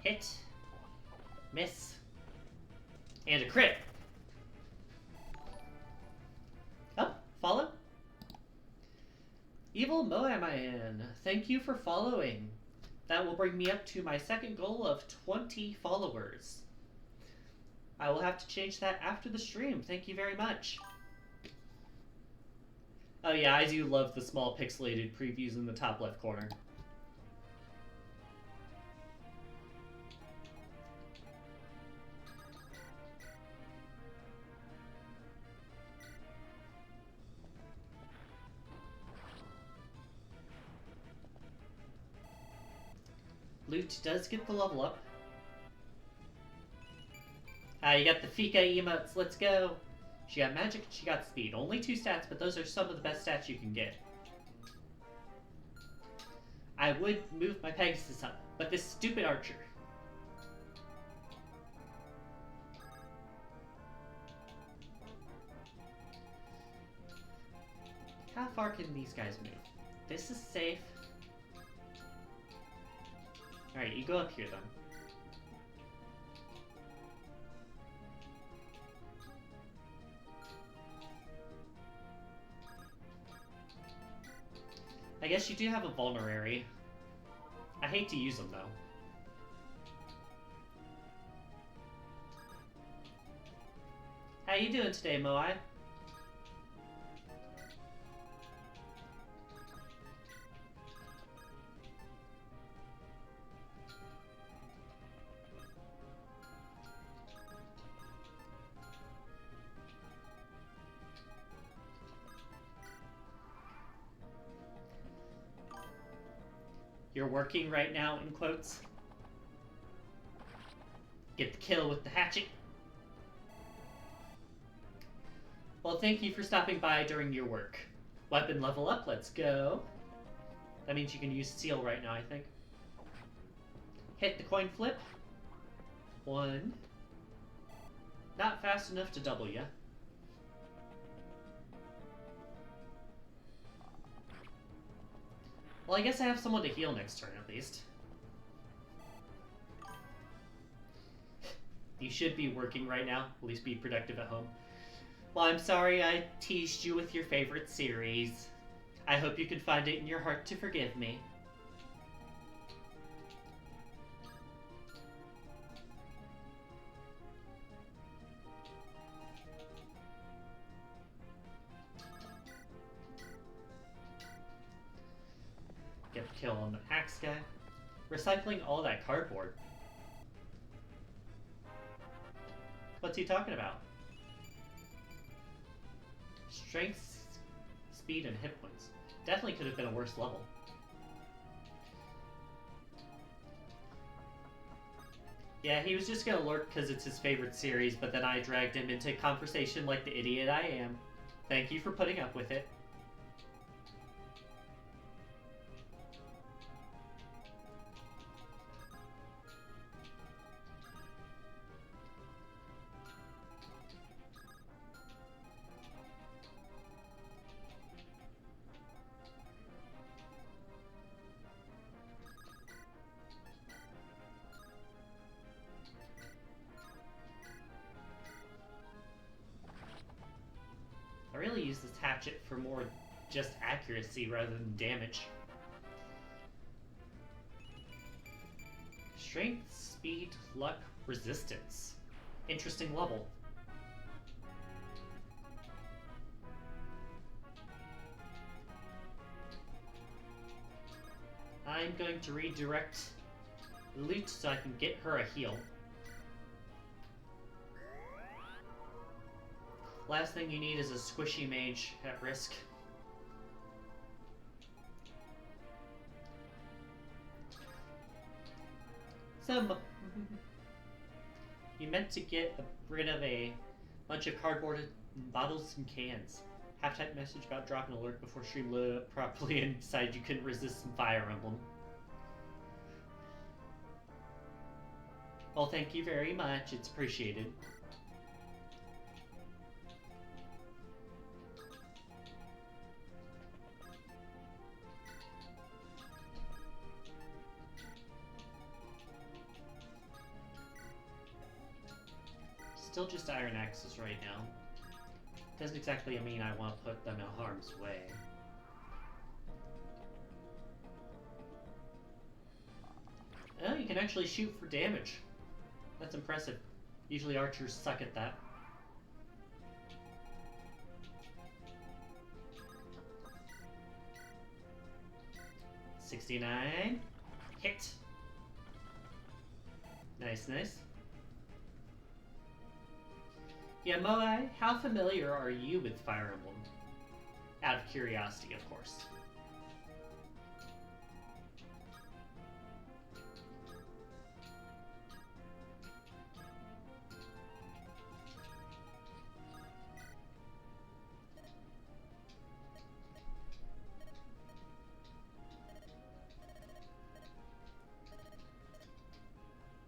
Hit. Miss. And a crit. Oh, follow. Evil Moamayan, thank you for following. That will bring me up to my second goal of 20 followers. I will have to change that after the stream. Thank you very much. Oh yeah, I do love the small pixelated previews in the top left corner. Loot does get the level up. You got the Fika emotes, let's go. She got magic, she got speed. Only 2 stats, but those are some of the best stats you can get. I would move my Pegasus up, but this stupid archer. How far can these guys move? This is safe. Alright, you go up here then. I guess you do have a vulnerary. I hate to use them though. How you doing today, Moai? You're working right now, in quotes. Get the kill with the hatchet. Well, thank you for stopping by during your work. Weapon level up, let's go. That means you can use seal right now, I think. Hit the coin flip. 1. Not fast enough to double ya. Well, I guess I have someone to heal next turn, at least. You should be working right now. At least be productive at home. Well, I'm sorry I teased you with your favorite series. I hope you can find it in your heart to forgive me. Get the kill on the axe guy. Recycling all that cardboard. What's he talking about? Strength, speed, and hit points. Definitely could have been a worse level. Yeah, he was just gonna lurk because it's his favorite series, but then I dragged him into conversation like the idiot I am. Thank you for putting up with it. I really use this hatchet for more just accuracy rather than damage. Strength, speed, luck, resistance. Interesting level. I'm going to redirect loot so I can get her a heal. Last thing you need is a squishy mage at risk. So, you meant to get rid of a bunch of cardboard bottles and cans. Half-type message about dropping alert before stream loaded up properly and decided you couldn't resist some Fire Emblem. Well, thank you very much. It's appreciated. Still just Iron Axes right now. Doesn't exactly mean I want to put them in harm's way. Oh, you can actually shoot for damage. That's impressive. Usually archers suck at that. $69. Hit. Nice, nice. Yeah, Moai, how familiar are you with Fire Emblem? Out of curiosity, of course.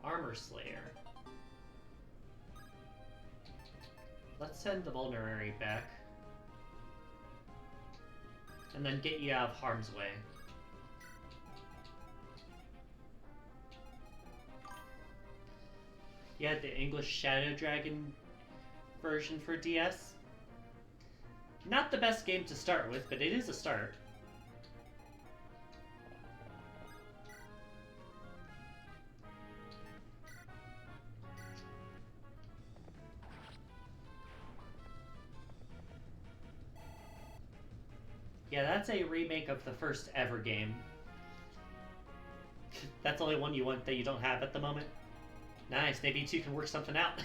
Armor Slayer. Let's send the Vulnerary back. And then get you out of harm's way. You had the English Shadow Dragon version for DS. Not the best game to start with, but it is a start. Yeah, that's a remake of the first ever game. That's the only one you want that you don't have at the moment. Nice, maybe you two can work something out.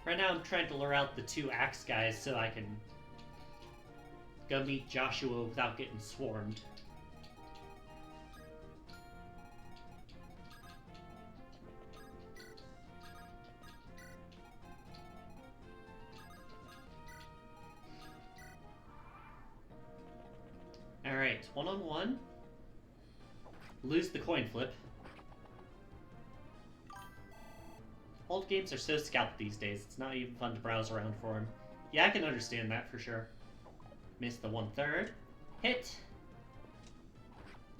Right now I'm trying to lure out the two axe guys so I can go meet Joshua without getting swarmed. Alright, one-on-one. Lose the coin flip. Old games are so scalped these days, it's not even fun to browse around for them. Yeah, I can understand that for sure. Miss the 1/3. Hit.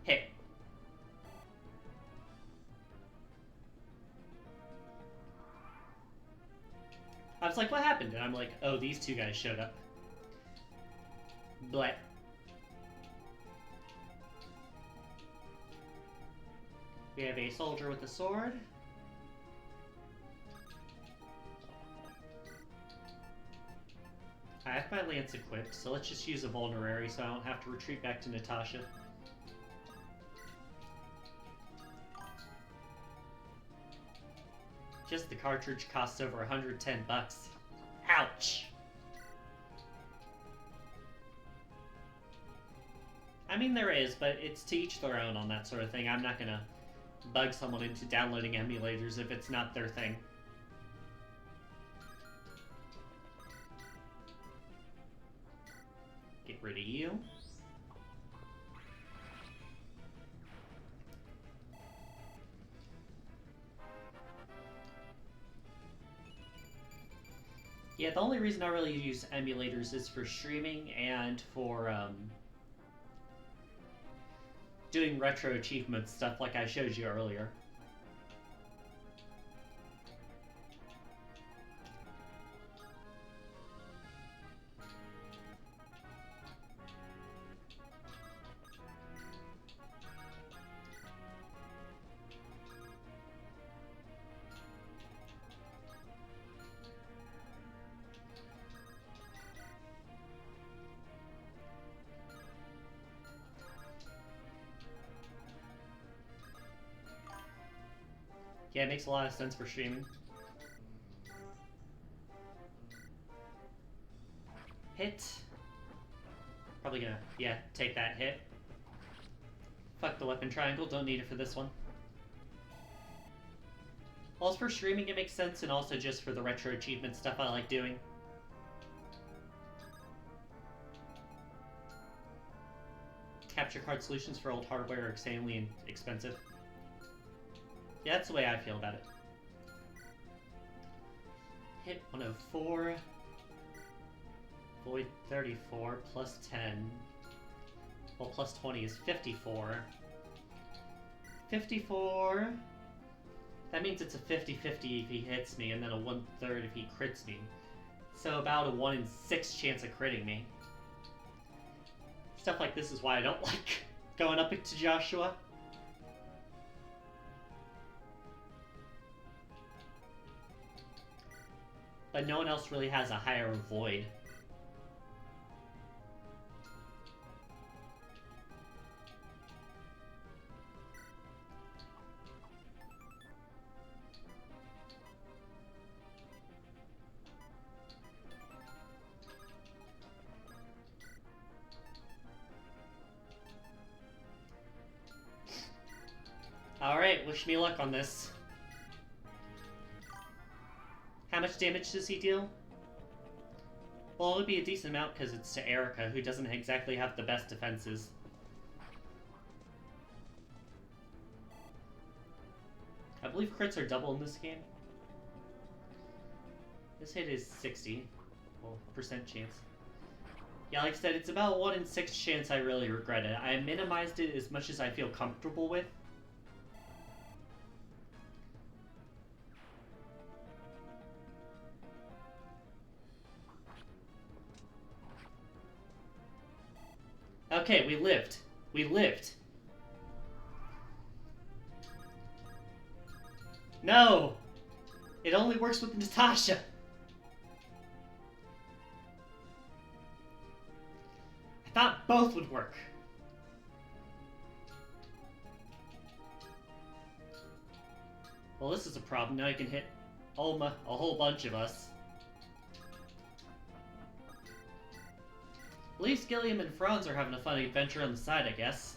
Hit. I was like, what happened? And I'm like, oh, these two guys showed up. Bleh. We have a soldier with a sword. I have my lance equipped, so let's just use a vulnerary so I don't have to retreat back to Natasha. Just the cartridge costs over 110 bucks. Ouch! I mean, there is, but it's to each their own on that sort of thing. I'm not gonna bug someone into downloading emulators if it's not their thing. Get rid of you. Yeah, the only reason I really use emulators is for streaming and for doing retro achievement stuff like I showed you earlier. Yeah, it makes a lot of sense for streaming. Hit. Probably gonna, yeah, take that hit. Fuck the weapon triangle, don't need it for this one. Also for streaming it makes sense, and also just for the retro achievement stuff I like doing. Capture card solutions for old hardware are insanely expensive. Yeah, that's the way I feel about it. Hit 104. Void 34 plus 10. Well, plus 20 is 54. 54. That means it's a 50-50 if he hits me, and then a 1/3 if he crits me. So about a 1 in 6 chance of critting me. Stuff like this is why I don't like going up into Joshua. But no one else really has a higher void. wish me luck on this. How much damage does he deal? Well, it would be a decent amount because it's to Erica, who doesn't exactly have the best defenses. I believe crits are double in this game. This hit is 60% chance. Yeah, like I said, it's about 1 in 6 chance I really regret it. I minimized it as much as I feel comfortable with. Okay, we lived. We lived. No! It only works with Natasha. I thought both would work. Well, this is a problem. Now you can hit a whole bunch of us. At least Gilliam and Franz are having a fun adventure on the side, I guess.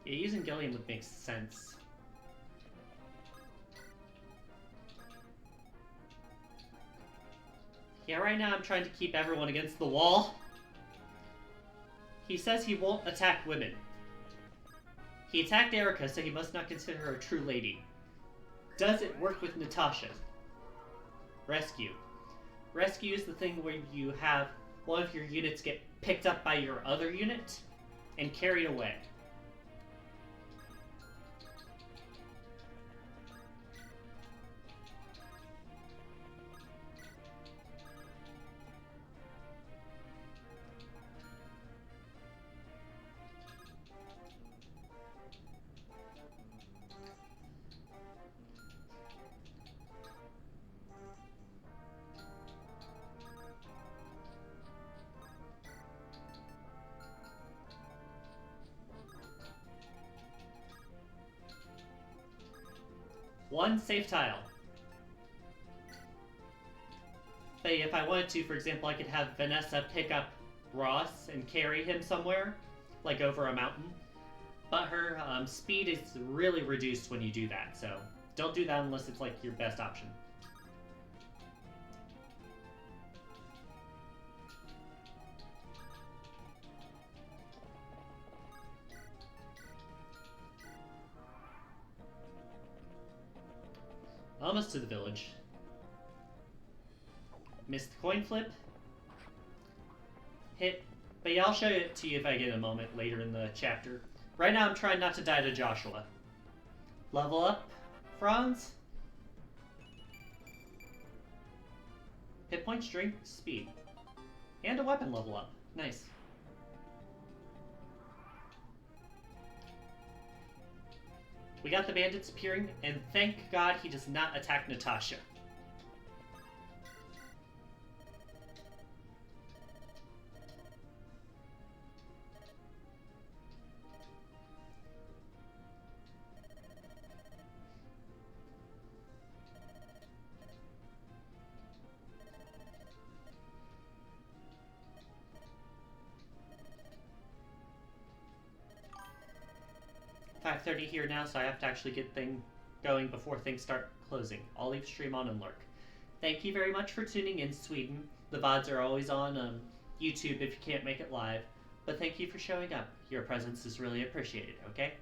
Yeah, using Gilliam would make sense. Yeah, right now I'm trying to keep everyone against the wall. He says he won't attack women. He attacked Erica, so he must not consider her a true lady. Does it work with Natasha? Rescue. Rescue is the thing where you have one of your units get picked up by your other unit and carried away. One safe tile. But if I wanted to, for example, I could have Vanessa pick up Ross and carry him somewhere, like over a mountain. But her speed is really reduced when you do that, so don't do that unless it's like your best option. Almost to the village. Missed the coin flip. Hit. But yeah, I'll show it to you if I get a moment later in the chapter. Right now I'm trying not to die to Joshua. Level up, Franz. Hit point, strength, speed. And a weapon level up. Nice. We got the bandits appearing, and thank God he does not attack Natasha. .30 here now, so I have to actually get things going before things start closing. I'll leave stream on and lurk. Thank you very much for tuning in, Sweden. The VODs are always on YouTube if you can't make it live. But thank you for showing up. Your presence is really appreciated, okay?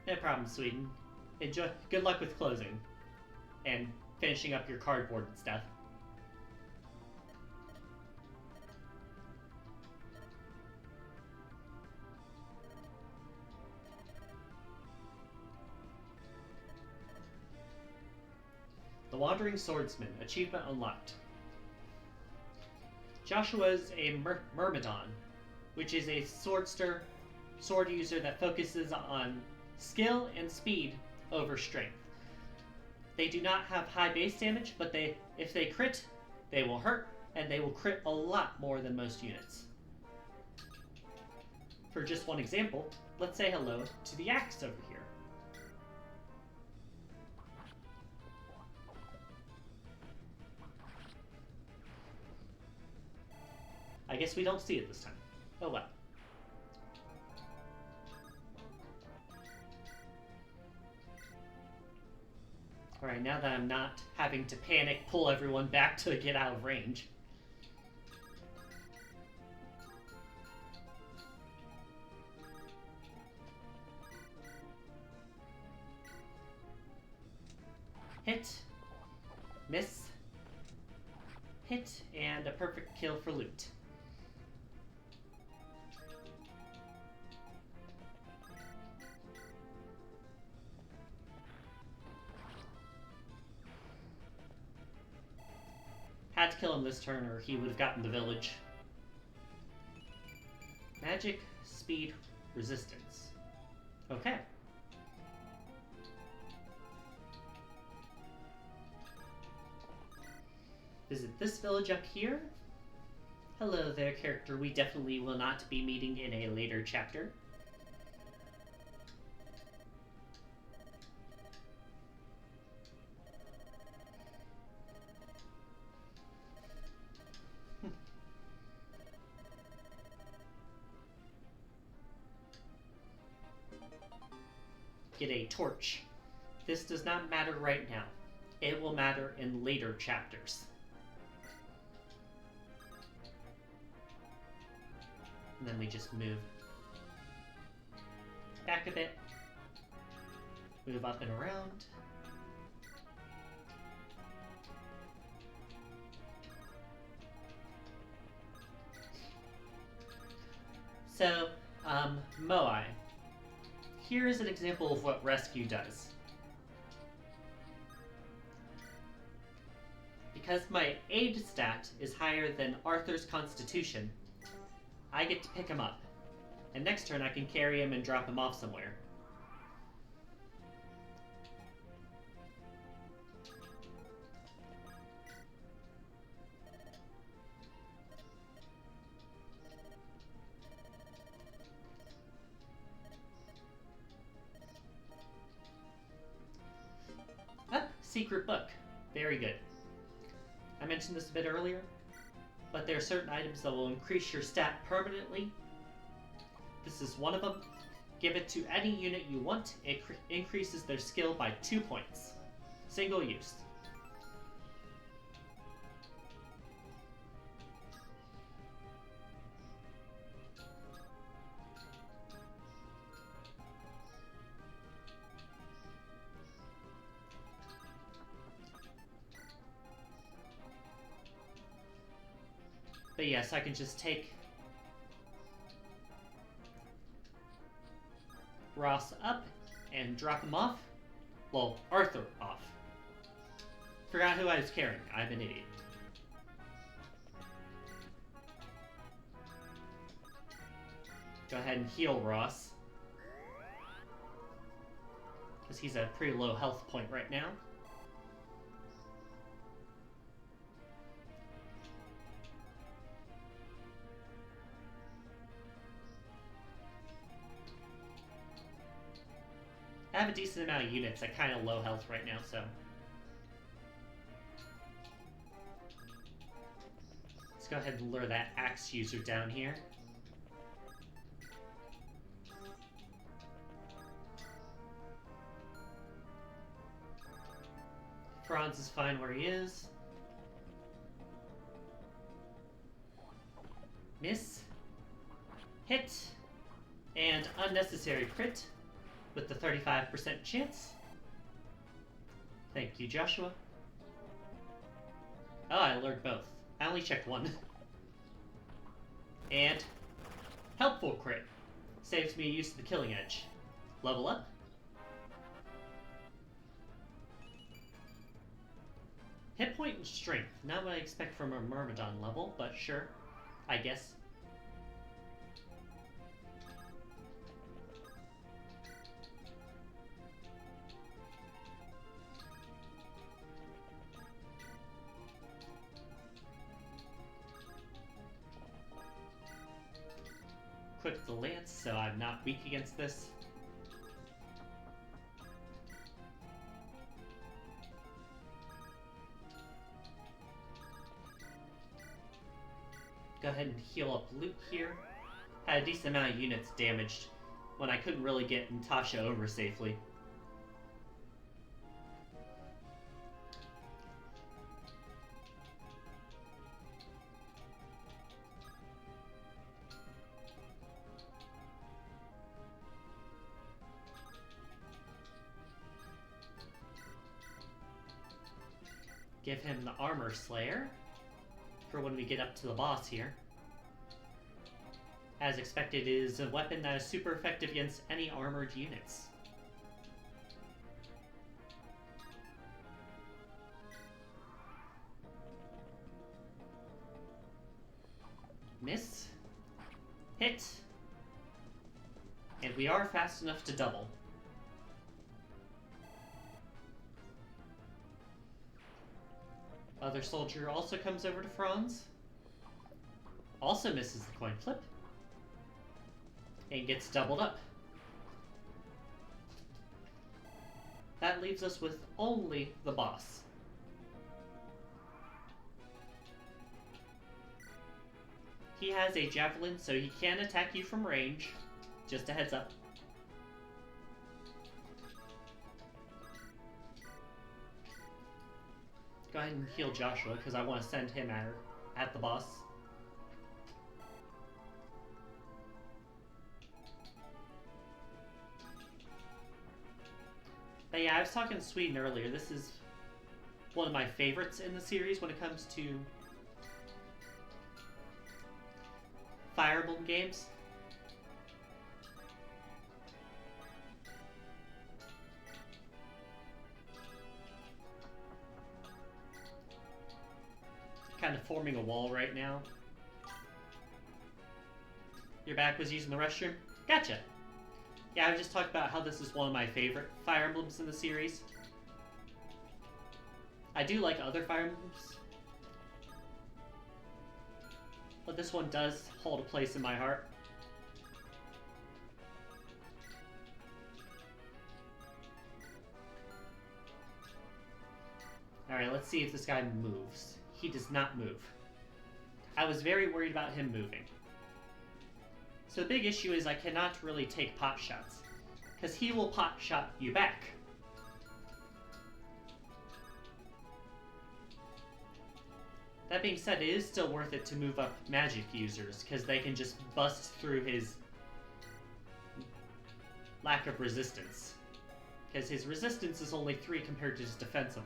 No problem, Sweden. Enjoy. Good luck with closing and finishing up your cardboard and stuff. The Wandering Swordsman. Achievement unlocked. Joshua's a Myrmidon, which is a sword user that focuses on skill and speed over strength. They do not have high base damage, but if they crit, they will hurt, and they will crit a lot more than most units. For just one example, let's say hello to the axe over here. I guess we don't see it this time. Oh well. Alright, now that I'm not having to panic, pull everyone back to get out of range. Hit. Miss. Hit, and a perfect kill for loot. Had to kill him this turn or he would have gotten the village. Magic, speed, resistance. Okay. Visit this village up here. Hello there, character we definitely will not be meeting in a later chapter. Get a torch. This does not matter right now. It will matter in later chapters. And then we just move back a bit. Move up and around. So, Moai. Here is an example of what rescue does. Because my aid stat is higher than Arthur's constitution, I get to pick him up. And next turn I can carry him and drop him off somewhere. Secret book. Very good. I mentioned this a bit earlier, but there are certain items that will increase your stat permanently. This is one of them. Give it to any unit you want. It increases their skill by 2 points. Single use. But yes, I can just take Ross up and drop him off. Well, Arthur off. Forgot who I was carrying. I'm an idiot. Go ahead and heal Ross, because he's at a pretty low health point right now. I have a decent amount of units at kind of low health right now, so let's go ahead and lure that axe user down here. Franz is fine where he is. Miss. Hit. And unnecessary crit with the 35% chance. Thank you, Joshua. Oh, I learned both. I only checked one. And helpful crit. Saves me use of the killing edge. Level up. Hit point and strength. Not what I expect from a Myrmidon level, but sure. I guess. Equip the lance so I'm not weak against this. Go ahead and heal up Luke here. Had a decent amount of units damaged when I couldn't really get Natasha over safely. Give him the Armor Slayer for when we get up to the boss here. As expected, it is a weapon that is super effective against any armored units. Miss. Hit. And we are fast enough to double. Other soldier also comes over to Franz. Also misses the coin flip. And gets doubled up. That leaves us with only the boss. He has a javelin, so he can attack you from range. Just a heads up. Go ahead and heal Joshua, because I want to send him at the boss. But yeah, I was talking to Sweden earlier. This is one of my favorites in the series when it comes to Fire Emblem games. Kind of forming a wall right now. Your back was using the restroom? Gotcha. Yeah, I was just talking about how this is one of my favorite Fire Emblems in the series. I do like other Fire Emblems, but this one does hold a place in my heart. Alright, let's see if this guy moves. He does not move. I was very worried about him moving. So the big issue is I cannot really take pot shots, because he will pot shot you back. That being said, it is still worth it to move up magic users, because they can just bust through his lack of resistance. Because his resistance is only 3 compared to his defense of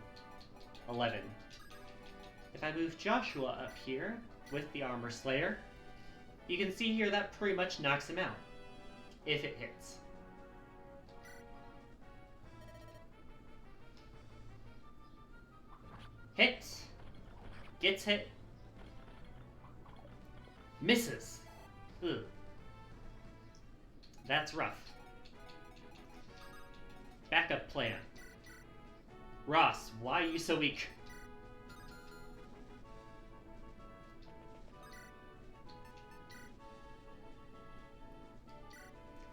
11. If I move Joshua up here with the Armor Slayer, you can see here that pretty much knocks him out, if it hits. Hit. Gets hit. Misses. Ugh. That's rough. Backup plan. Ross, why are you so weak?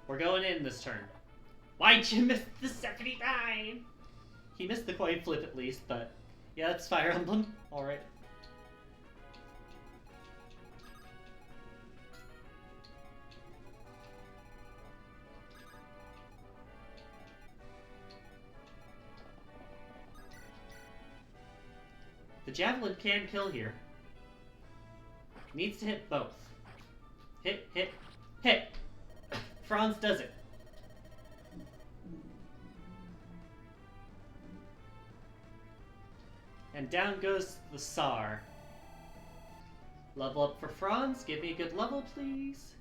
We're going in this turn. Why'd you miss the second time? He missed the coin flip at least, but yeah, that's Fire Emblem. Alright. The javelin can kill here. Needs to hit both. Hit, hit, hit! Franz does it. And down goes the Tsar. Level up for Franz. Give me a good level, please.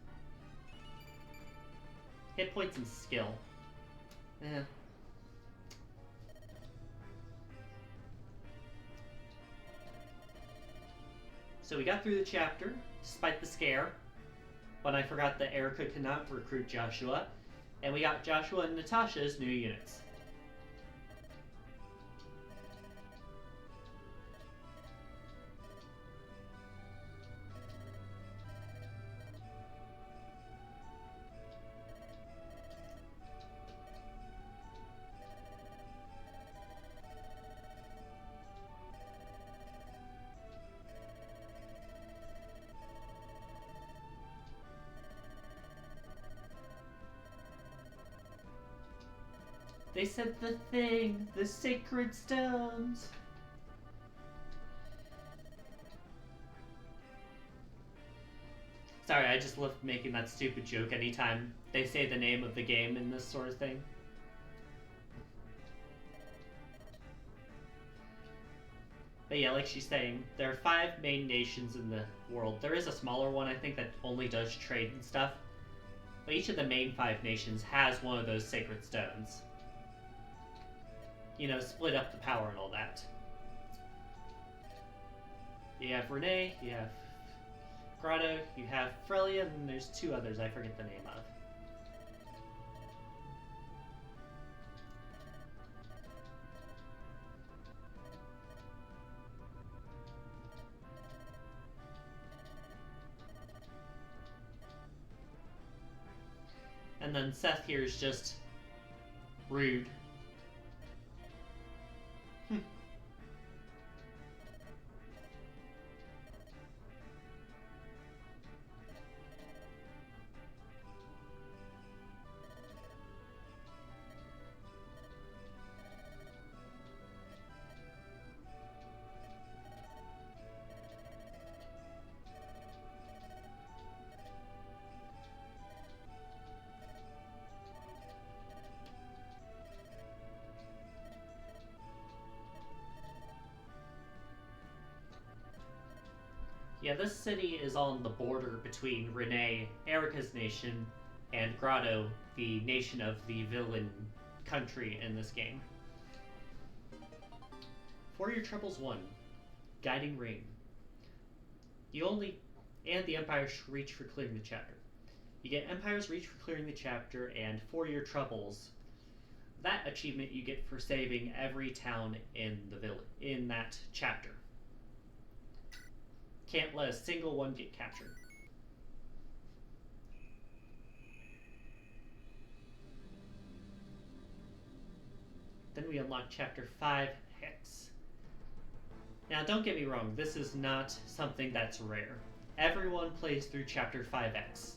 Hit points and skill. Eh. So we got through the chapter, despite the scare, when I forgot that Erica could not recruit Joshua, and we got Joshua and Natasha's new units. They said the thing, the sacred stones. Sorry, I just love making that stupid joke anytime they say the name of the game in this sort of thing. But yeah, like she's saying, there are 5 main nations in the world. There is a smaller one, I think, that only does trade and stuff. But each of the main 5 nations has one of those sacred stones. You know, split up the power and all that. You have Renee, you have Grotto, you have Frelia, and there's 2 others I forget the name of. And then Seth here is just rude. Yeah, this city is on the border between Renee, Erica's nation, and Grotto, the nation of the villain country in this game. For your troubles 1, Guiding Rain. And the Empire's Reach for clearing the chapter. You get Empire's Reach for clearing the chapter, and For Your Troubles. That achievement you get for saving every town in that chapter. Can't let a single one get captured. Then we unlock Chapter 5, Hex. Now, don't get me wrong, this is not something that's rare. Everyone plays through Chapter 5X.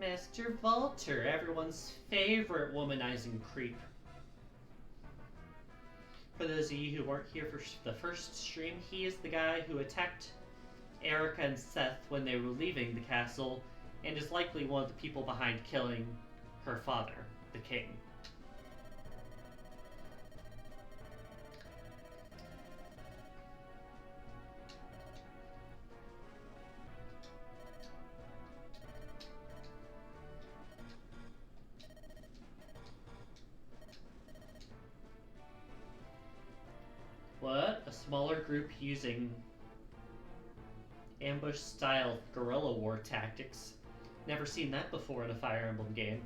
Mr. Volter, everyone's favorite womanizing creep. For those of you who weren't here for the first stream, he is the guy who attacked Erica and Seth when they were leaving the castle, and is likely one of the people behind killing her father, the king. What? A smaller group using ambush-style guerrilla war tactics. Never seen that before in a Fire Emblem game.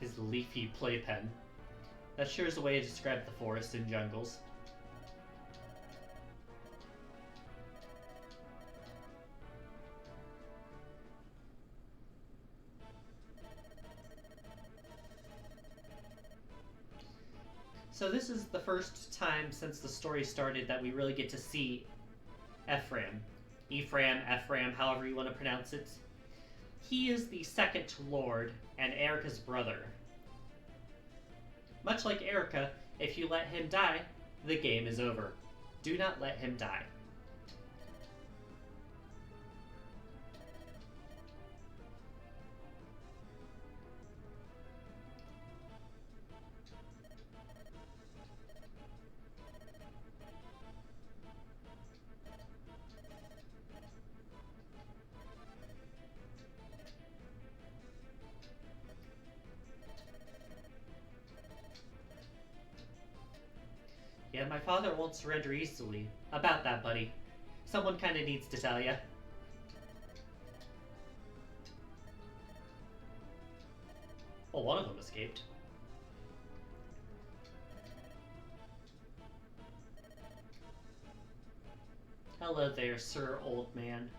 His leafy playpen. That sure is a way to describe the forests and jungles. So this is the first time since the story started that we really get to see Ephraim. Ephraim, however you want to pronounce it. He is the second Lord and Erica's brother. Much like Erica, if you let him die, the game is over. Do not let him die. Yeah, my father won't surrender easily. About that, buddy. Someone kinda needs to tell ya. Well, one of them escaped. Hello there, Sir Old Man.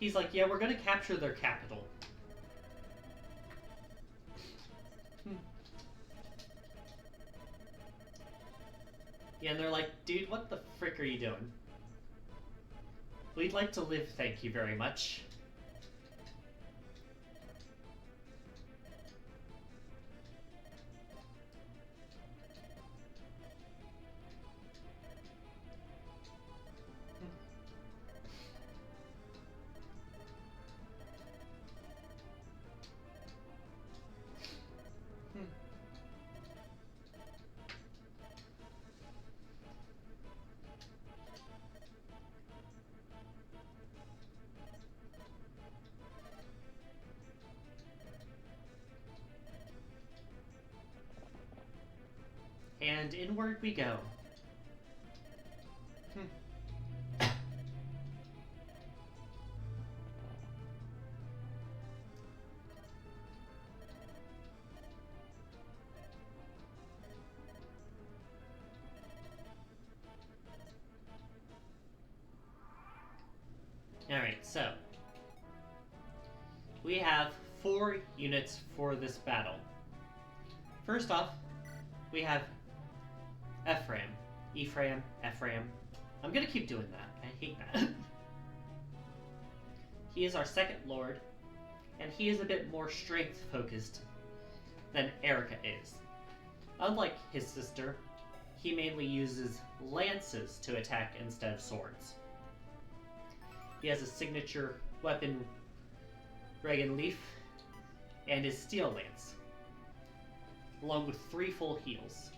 He's like, yeah, we're gonna capture their capital. Yeah, and they're like, dude, what the frick are you doing? We'd like to live, thank you very much. And inward we go. Alright, so we have 4 units for this battle. First off, we have Ephraim. I'm gonna keep doing that. I hate that. He is our second lord, and he is a bit more strength focused than Erica is. Unlike his sister, he mainly uses lances to attack instead of swords. He has a signature weapon, Dragon Leaf, and his steel lance, along with 3 full heals.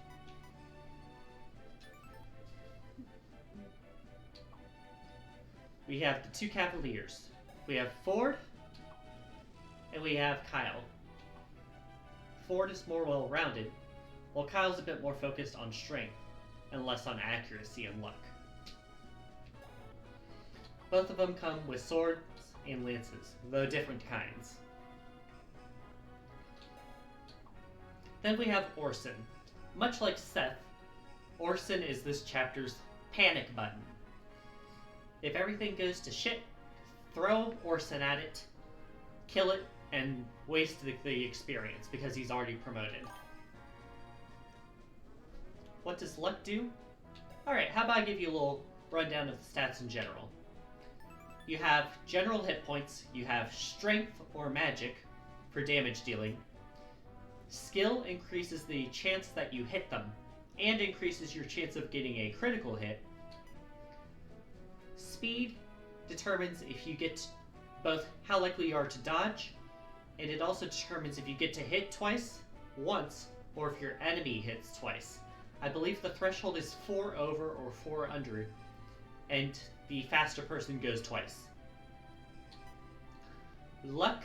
We have the 2 Cavaliers. We have Ford, and we have Kyle. Ford is more well-rounded, while Kyle's a bit more focused on strength, and less on accuracy and luck. Both of them come with swords and lances, though different kinds. Then we have Orson. Much like Seth, Orson is this chapter's panic button. If everything goes to shit, throw Orson at it, kill it, and waste the experience because he's already promoted. What does luck do? Alright, how about I give you a little rundown of the stats in general. You have general hit points, you have strength or magic for damage dealing. Skill increases the chance that you hit them, and increases your chance of getting a critical hit. Speed determines if you get both how likely you are to dodge, and it also determines if you get to hit twice, once, or if your enemy hits twice. I believe the threshold is 4 over or 4 under, and the faster person goes twice. Luck,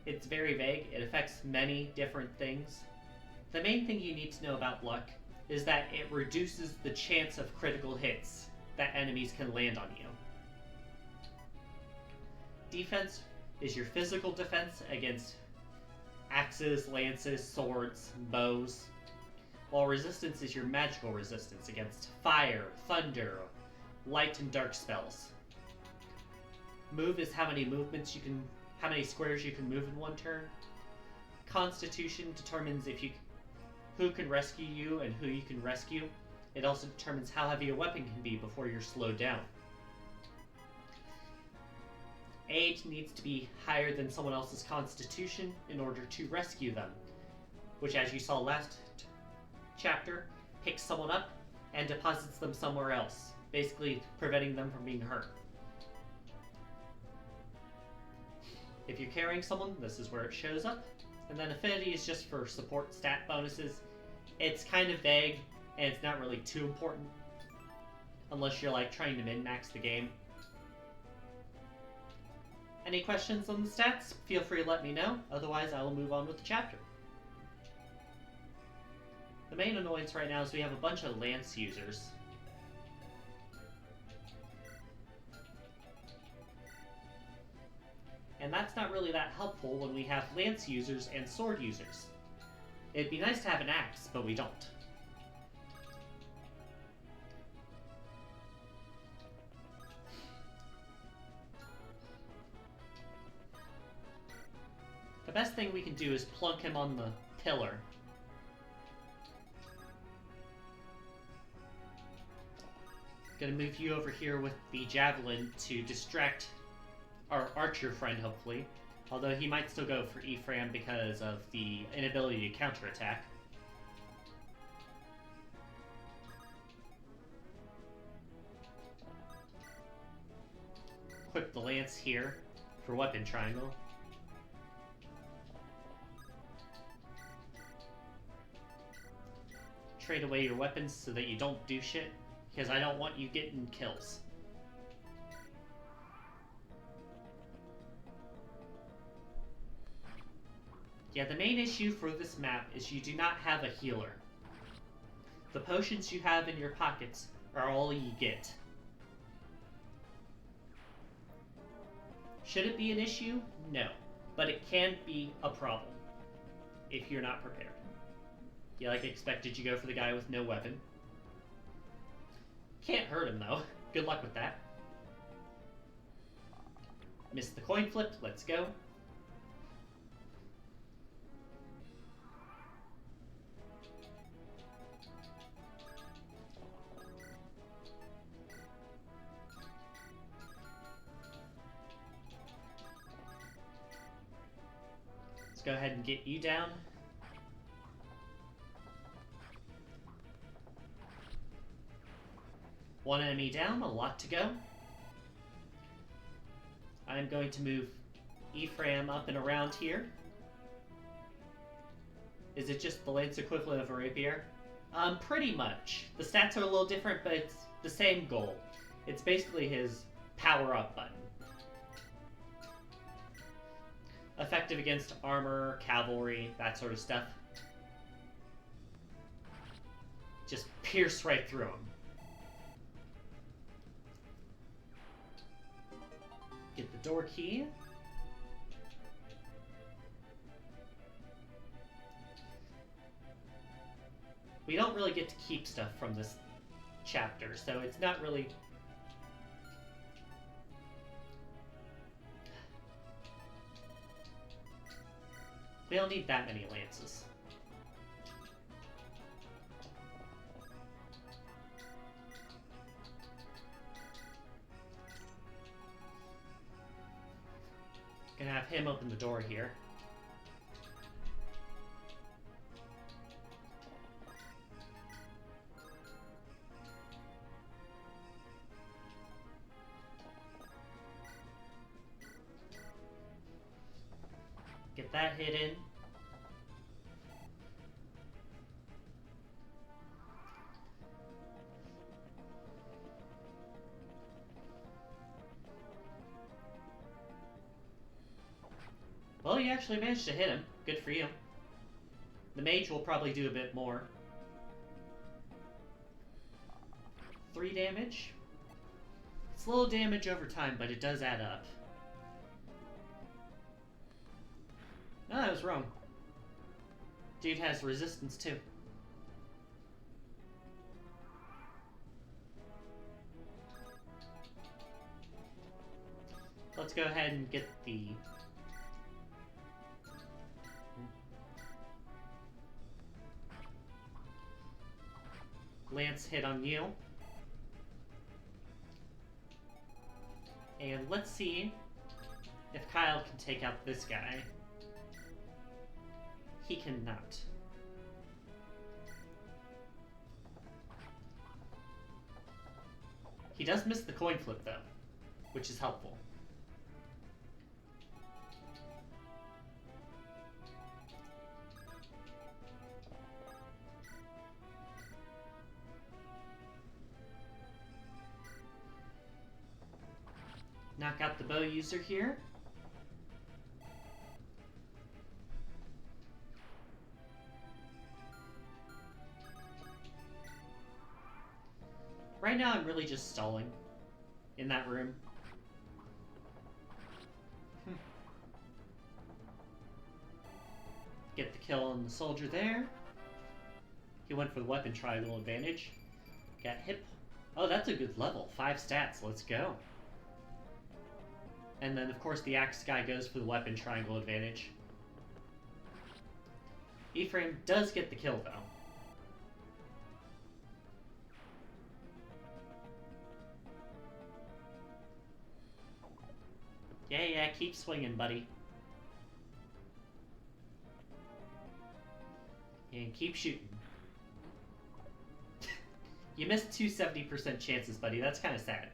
it's very vague. It affects many different things. The main thing you need to know about luck is that it reduces the chance of critical hits that enemies can land on you. Defense is your physical defense against axes, lances, swords, bows, while resistance is your magical resistance against fire, thunder, light, and dark spells. Move is how many squares you can move in one turn. Constitution determines who can rescue you and who you can rescue. It also determines how heavy a weapon can be before you're slowed down. Aid needs to be higher than someone else's constitution in order to rescue them, which, as you saw last chapter, picks someone up and deposits them somewhere else, basically preventing them from being hurt. If you're carrying someone, this is where it shows up. And then affinity is just for support stat bonuses. It's kind of vague, and it's not really too important, unless you're like trying to min-max the game. Any questions on the stats? Feel free to let me know, otherwise I will move on with the chapter. The main annoyance right now is we have a bunch of lance users. And that's not really that helpful when we have lance users and sword users. It'd be nice to have an axe, but we don't. The best thing we can do is plunk him on the pillar. Gonna move you over here with the javelin to distract our archer friend, hopefully. Although he might still go for Ephraim because of the inability to counterattack. Equip the lance here for weapon triangle. Trade away your weapons so that you don't do shit, because I don't want you getting kills. Yeah, the main issue for this map is you do not have a healer. The potions you have in your pockets are all you get. Should it be an issue? No. But it can be a problem if you're not prepared. Yeah, like I expected, you go for the guy with no weapon. Can't hurt him, though. Good luck with that. Missed the coin flip. Let's go. Let's go ahead and get you down. One enemy down, a lot to go. I'm going to move Ephraim up and around here. Is it just the lance equivalent of a rapier? Pretty much. The stats are a little different, but it's the same goal. It's basically his power-up button. Effective against armor, cavalry, that sort of stuff. Just pierce right through him. Get the door key. We don't really get to keep stuff from this chapter, so it's not really... We don't need that many lances. Gonna have him open the door here. Get that hidden. Well, you actually managed to hit him. Good for you. The mage will probably do a bit more. 3 damage. It's a little damage over time, but it does add up. No, I was wrong. Dude has resistance too. Let's go ahead and get the... Lance hit on you. And let's see if Kyle can take out this guy. He cannot. He does miss the coin flip though, which is helpful. Knock out the bow user here. Right now I'm really just stalling in that room. Get the kill on the soldier there. He went for the weapon triangle advantage. Got hip. Oh, that's a good level. 5 stats. Let's go. And then, of course, the axe guy goes for the weapon triangle advantage. Ephraim does get the kill, though. Yeah, keep swinging, buddy. And keep shooting. You missed 2 70% chances, buddy. That's kind of sad.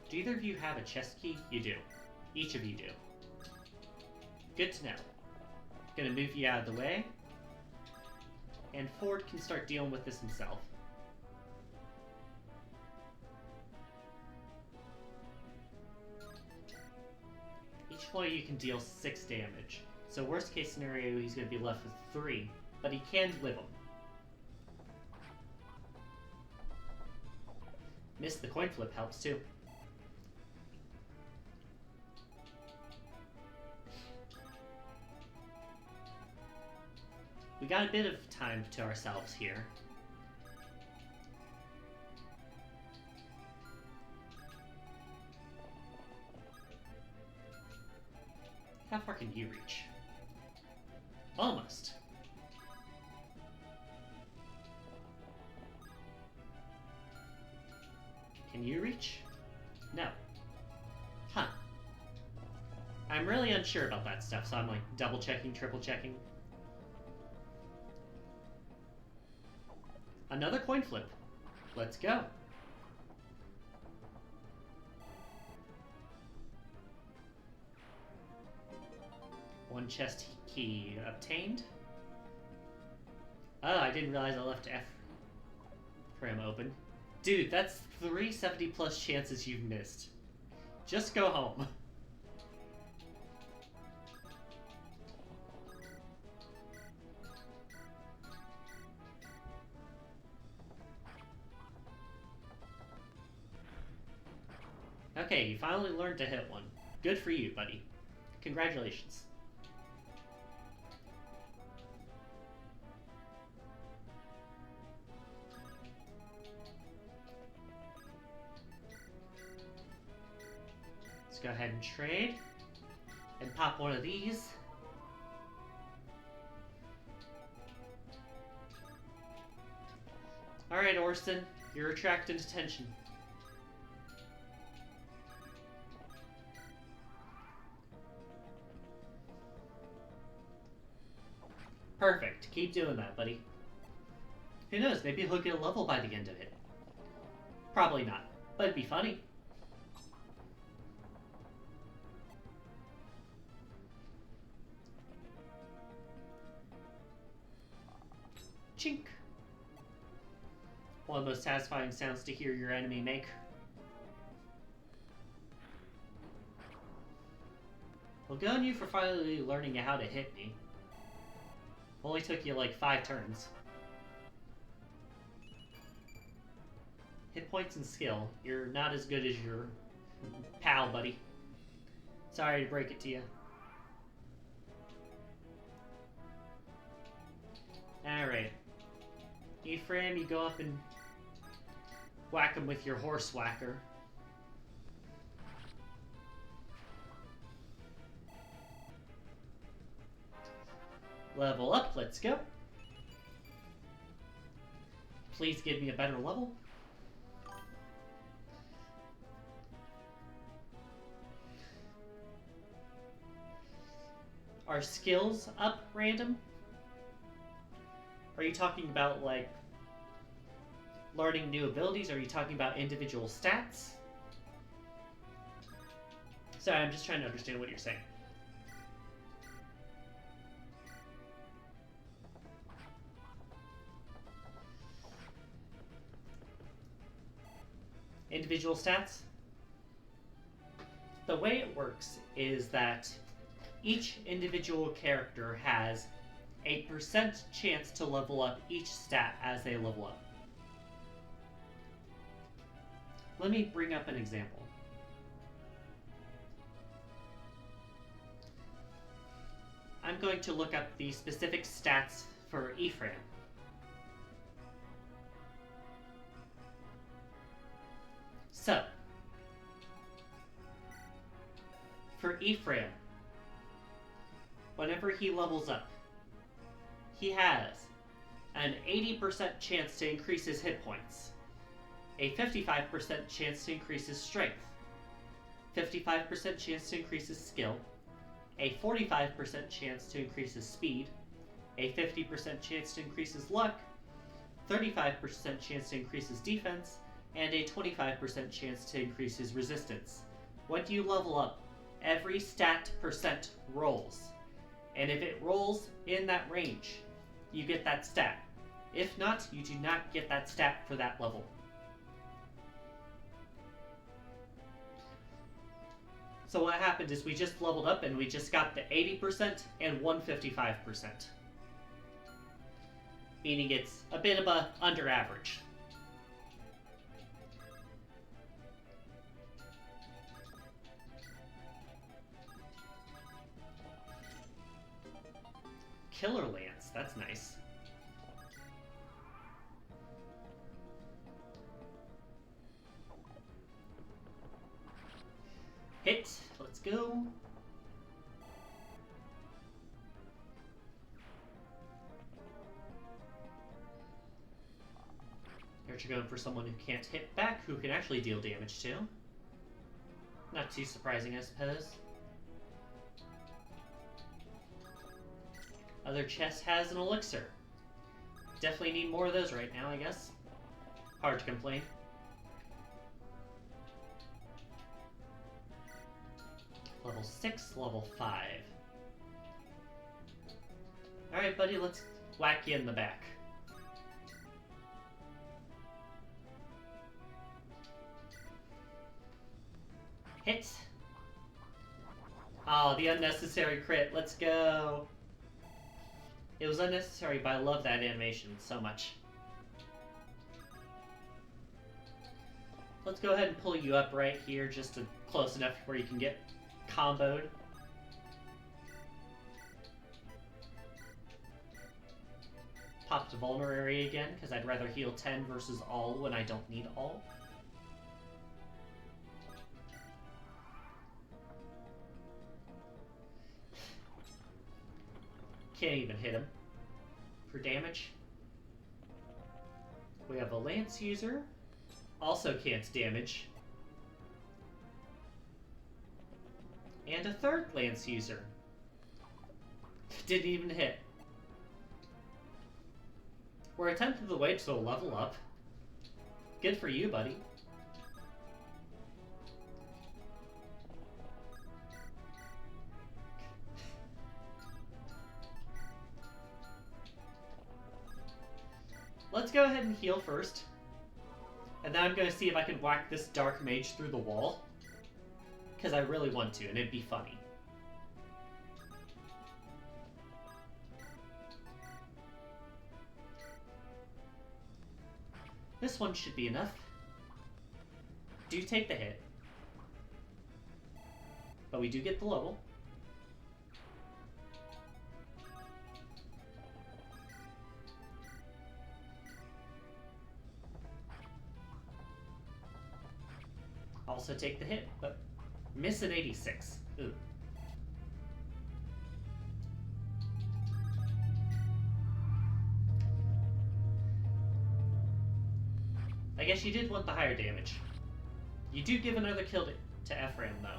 Do either of you have a chest key? You do. Each of you do. Good to know. Gonna move you out of the way. And Ford can start dealing with this himself. Each one of you can deal 6 damage. So worst case scenario, he's gonna be left with 3. But he can live them. Miss the coin flip helps too. We got a bit of time to ourselves here. How far can you reach? Almost. Can you reach? No. Huh. I'm really unsure about that stuff, so I'm like double checking, triple checking. Another coin flip. Let's go. One chest key obtained. Oh, I didn't realize I left Ephraim open. Dude, that's 3 70+ chances you've missed. Just go home. Okay, you finally learned to hit one. Good for you, buddy. Congratulations. Let's go ahead and trade. And pop one of these. Alright, Orson. You're attracting attention. Perfect. Keep doing that, buddy. Who knows, maybe he'll get a level by the end of it. Probably not, but it'd be funny. Chink. One of the most satisfying sounds to hear your enemy make. Well, good on you for finally learning how to hit me. Only took you like 5 turns. Hit points and skill. You're not as good as your pal, buddy. Sorry to break it to you. Ephraim, you go up and whack him with your horse whacker. Level up, let's go. Please give me a better level. Are skills up random? Are you talking about, like, learning new abilities? Are you talking about individual stats? Sorry, I'm just trying to understand what you're saying. Individual stats? The way it works is that each individual character has a % chance to level up each stat as they level up. Let me bring up an example. I'm going to look up the specific stats for Ephraim. So, for Ephraim, whenever he levels up, he has an 80% chance to increase his hit points, a 55% chance to increase his strength, 55% chance to increase his skill, a 45% chance to increase his speed, a 50% chance to increase his luck, 35% chance to increase his defense, and a 25% chance to increase his resistance. When you level up, every stat % rolls. And if it rolls in that range, you get that stat. If not, you do not get that stat for that level. So what happened is we just leveled up and we just got the 80% and 155%. Meaning it's a bit of a under average. Killer Lance, that's nice. Hit, let's go. You're going for someone who can't hit back, who can actually deal damage to. Not too surprising, I suppose. Other chest has an elixir. Definitely need more of those right now, I guess. Hard to complain. Level 6, level 5. Alright, buddy, let's whack you in the back. Hit. Oh, the unnecessary crit. Let's go. It was unnecessary, but I love that animation so much. Let's go ahead and pull you up right here, just to close enough where you can get comboed. Pop to vulnerary again, because I'd rather heal 10 versus all when I don't need all. Can't even hit him for damage. We have a lance user, also can't damage. And a third lance user. Didn't even hit. We're a tenth of the way to a level up. Good for you, buddy. Let's go ahead and heal first. And then I'm going to see if I can whack this dark mage through the wall. Because I really want to, and it'd be funny. This one should be enough. Do take the hit. But we do get the level. also take the hit, but miss an 86. Ooh. I guess you did want the higher damage. You do give another kill to Ephraim, though.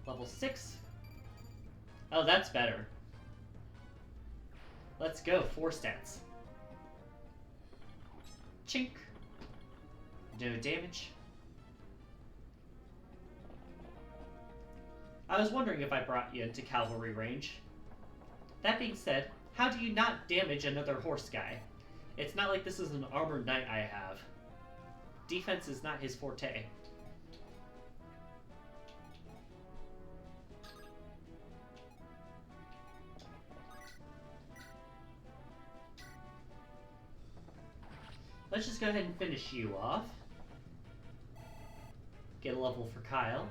Level 6. Oh, that's better. Let's go, 4 stats. Chink. No damage. I was wondering if I brought you into cavalry range. That being said, how do you not damage another horse guy? It's not like this is an armored knight I have. Defense is not his forte. Let's just go ahead and finish you off. Get a level for Kyle.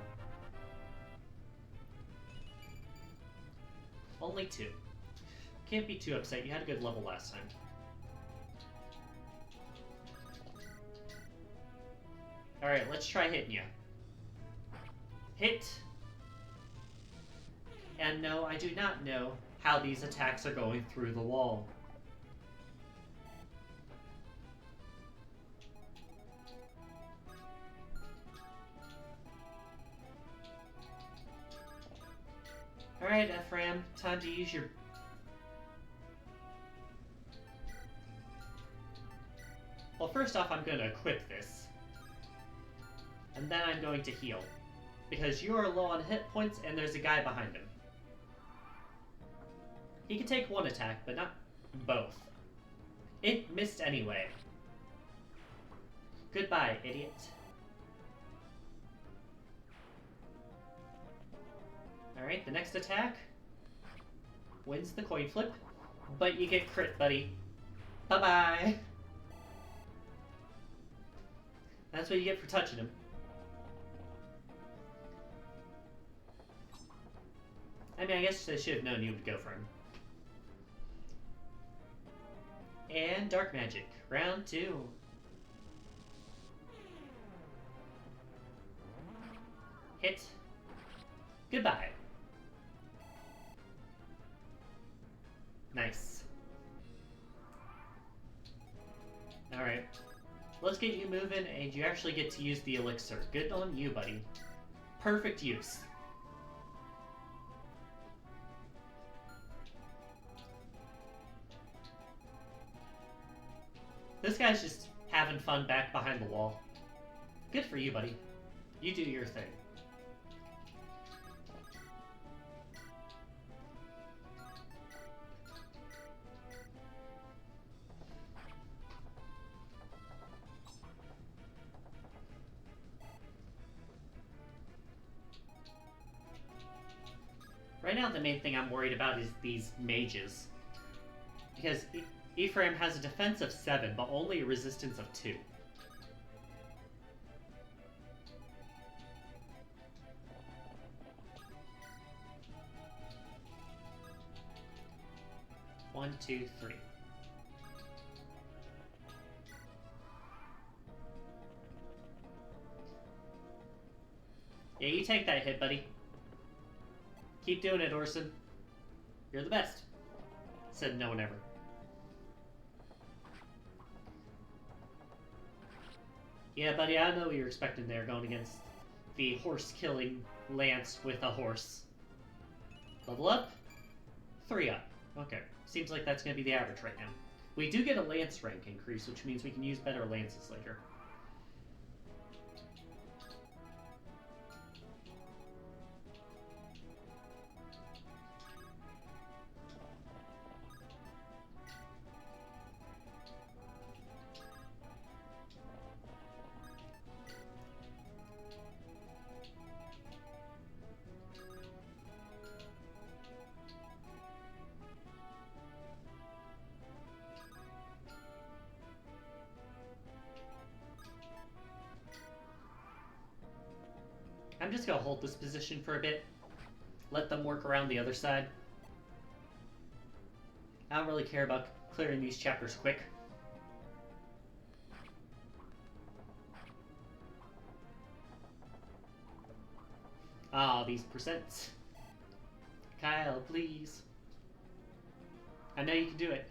Only 2. Can't be too upset, you had a good level last time. Alright, let's try hitting you. Hit. And no, I do not know how these attacks are going through the wall. Alright, Ephraim, time to use your... Well, first off, I'm going to equip this. And then I'm going to heal. Because you are low on hit points and there's a guy behind him. He can take 1 attack, but not both. It missed anyway. Goodbye, idiot. Alright, the next attack wins the coin flip, but you get crit, buddy. Bye-bye! That's what you get for touching him. I mean, I guess I should have known you would go for him. And Dark Magic, round 2. Hit. Goodbye. Nice. Alright. Let's get you moving, and you actually get to use the elixir. Good on you, buddy. Perfect use. This guy's just having fun back behind the wall. Good for you, buddy. You do your thing. Right now, the main thing I'm worried about is these mages. Because Ephraim has a defense of 7, but only a resistance of 2. One, two, three. Yeah, you take that hit, buddy. Keep doing it, Orson. You're the best. Said no one ever. Yeah, buddy, I know what you're expecting there, going against the horse-killing lance with a horse. Level up? 3 up. Okay. Seems like that's going to be the average right now. We do get a lance rank increase, which means we can use better lances later. I'm just going to hold this position for a bit. Let them work around the other side. I don't really care about clearing these chapters quick. Ah, these percents. Kyle, please. I know you can do it.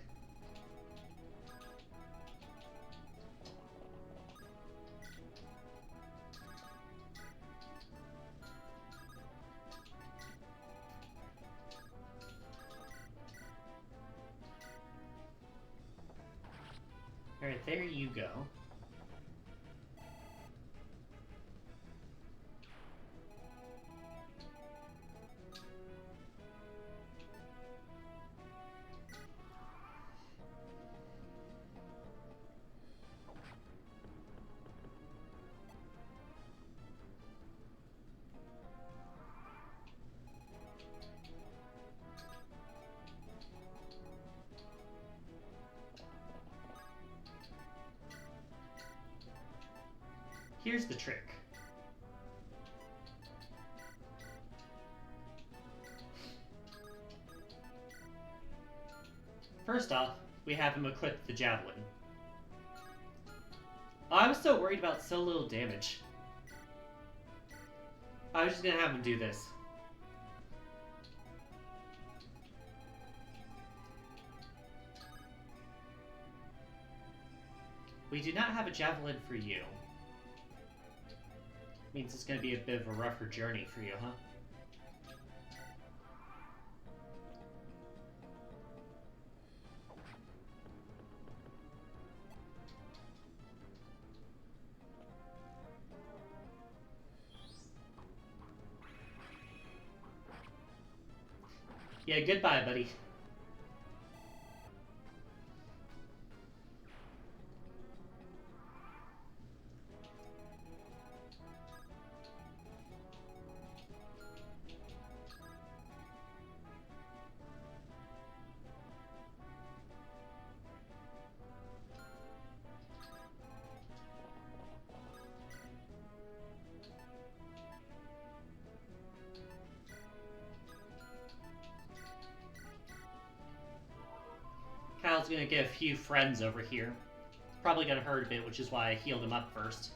Alright, there you go. Here's the trick. First off, we have him equip the javelin. Oh, I was so worried about so little damage. I was just gonna have him do this. We do not have a javelin for you. Means it's gonna be a bit of a rougher journey for you, huh? Yeah, goodbye, buddy. Kyle's gonna get a few friends over here. Probably gonna hurt a bit, which is why I healed him up first.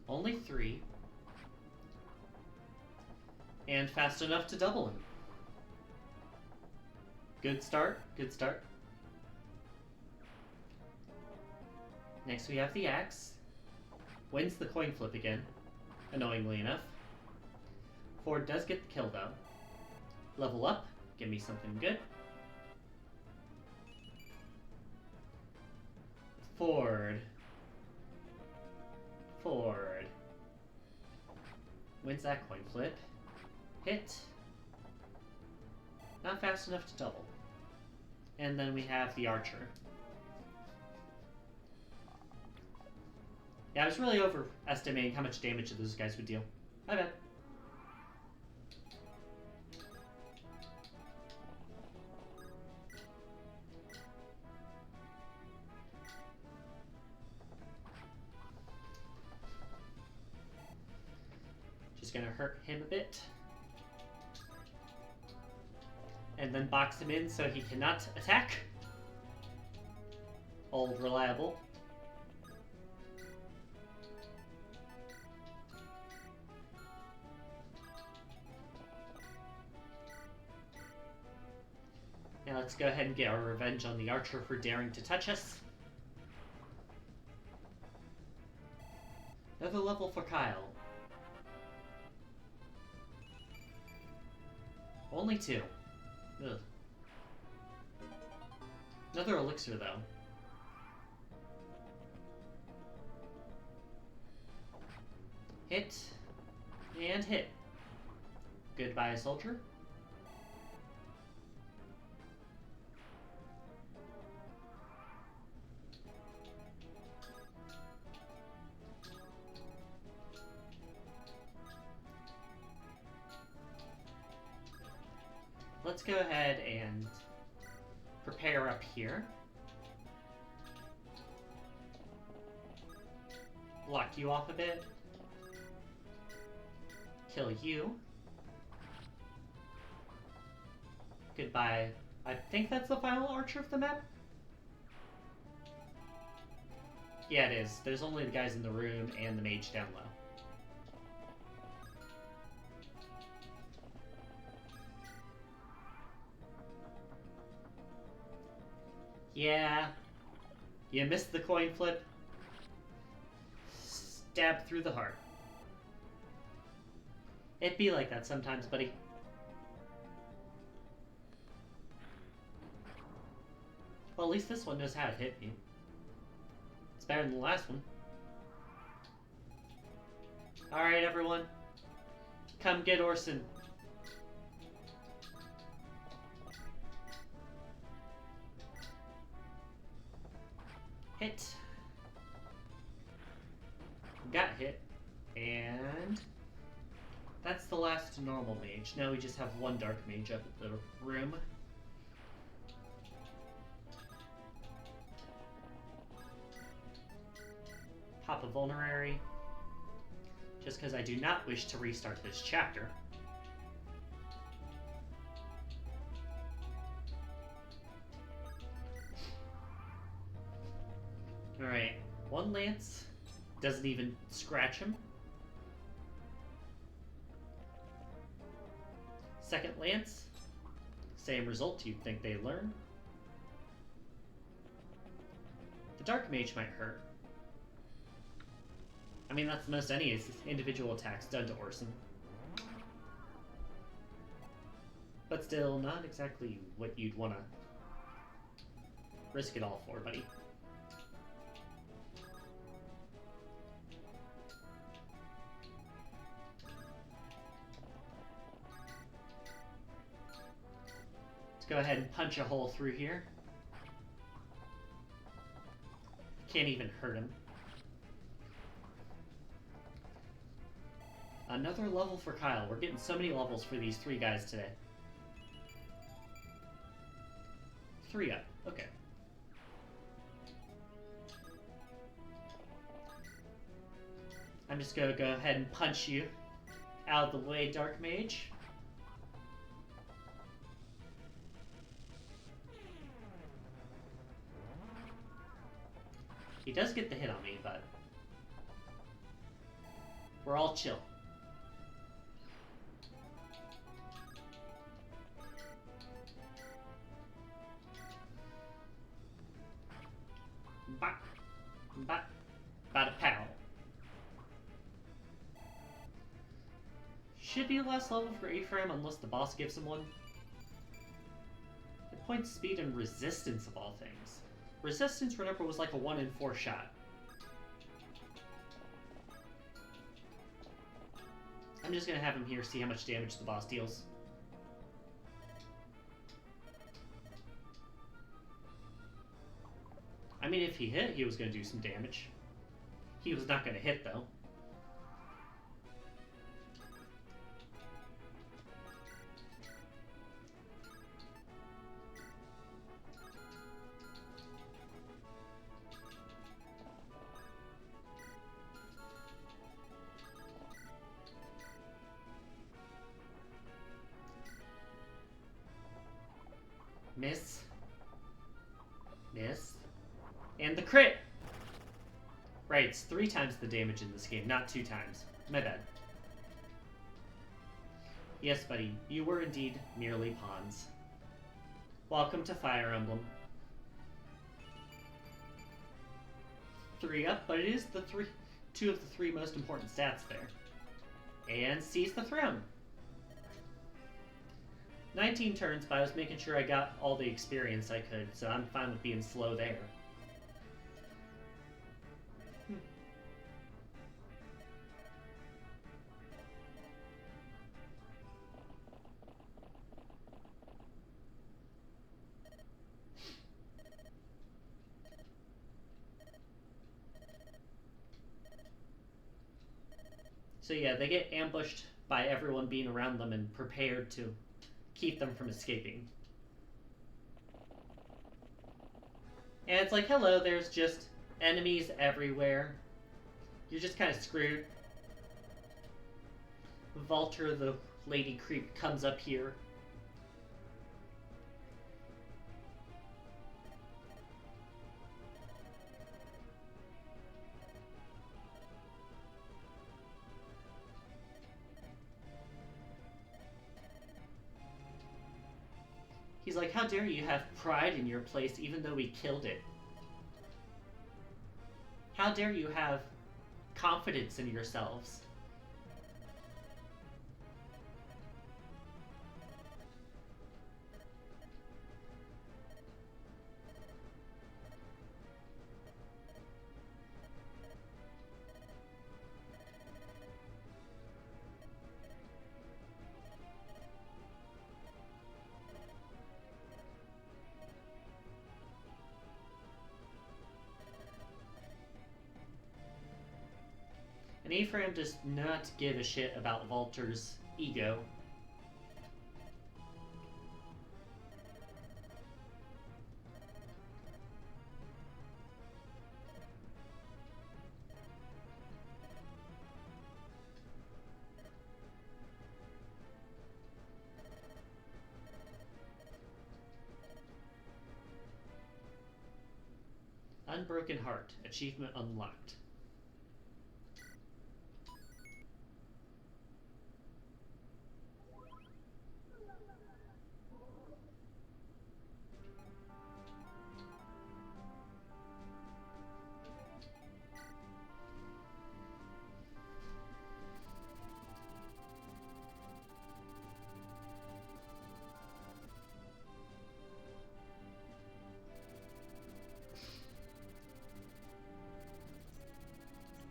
Only 3. And fast enough to double him. Good start, good start. Next we have the axe. Wins the coin flip again, annoyingly enough. Ford does get the kill though. Level up, give me something good. Ford. Wins that coin flip. Hit. Not fast enough to double. And then we have the archer. Yeah, I was really overestimating how much damage those guys would deal. My bad. Just gonna hurt him a bit. And then box him in so he cannot attack. Old reliable. Now let's go ahead and get our revenge on the archer for daring to touch us. Another level for Kyle. Only 2. Ugh. Another elixir, though. Hit. And hit. Goodbye, soldier. let's go ahead and prepare up here. Block you off a bit. Kill you. Goodbye. I think that's the final archer of the map? Yeah, it is. There's only the guys in the room and the mage down low. Yeah. You missed the coin flip. Stab through the heart. It be like that sometimes, buddy. Well, at least this one knows how to hit me. It's better than the last one. Alright, everyone. Come get Orson. Hit. Got hit. And that's the last normal mage. Now we just have one dark mage up at the room. Pop a vulnerary. Just because I do not wish to restart this chapter. Alright, one lance doesn't even scratch him. Second lance, same result, you'd think they'd learn. The dark mage might hurt. I mean, that's the most any individual attacks done to Orson. But still, not exactly what you'd want to risk it all for, buddy. Let's go ahead and punch a hole through here. Can't even hurt him. Another level for Kyle. We're getting so many levels for these three guys today. 3 up. Okay. I'm just gonna go ahead and punch you out of the way, Dark Mage. He does get the hit on me, but we're all chill. Bop, bop, bada pow. Should be the last level for Ephraim unless the boss gives him one. Hit point, speed, and resistance of all things. Resistance, remember, was like a 1 in 4 shot. I'm just gonna have him here see how much damage the boss deals. I mean, if he hit, he was gonna do some damage. He was not gonna hit, though. Miss. Miss. And the crit! Right, it's 3 times the damage in this game, not 2 times. My bad. Yes, buddy, you were indeed merely pawns. Welcome to Fire Emblem. 3 up, but it is the 2 of the 3 most important stats there. And seize the throne. 19 turns, but I was making sure I got all the experience I could, so I'm fine with being slow there. So yeah, they get ambushed by everyone being around them and prepared to keep them from escaping. And it's like, hello, there's just enemies everywhere. You're just kind of screwed. Valter, the lady creep, comes up here. He's like, how dare you have pride in your place even though we killed it? How dare you have confidence in yourselves? And Ephraim does not give a shit about Valter's ego. Unbroken Heart. Achievement unlocked.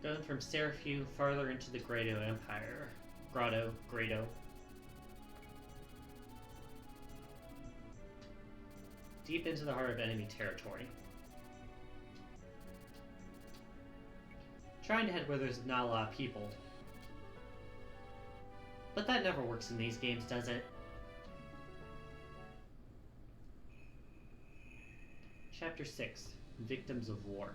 Going from Seraphu farther into the Grado Empire. Grado. Deep into the heart of enemy territory. Trying to head where there's not a lot of people. But that never works in these games, does it? Chapter 6. Victims of War.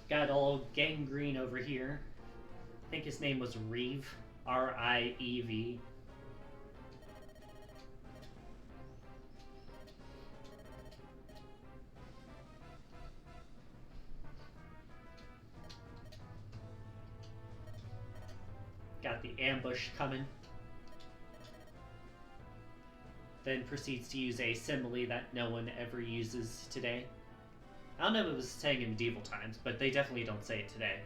Got old Gangrene over here. I think his name was Reeve. R-I-E-V. Got the ambush coming. Then proceeds to use a simile that no one ever uses today. I don't know if it was saying in medieval times, but they definitely don't say it today.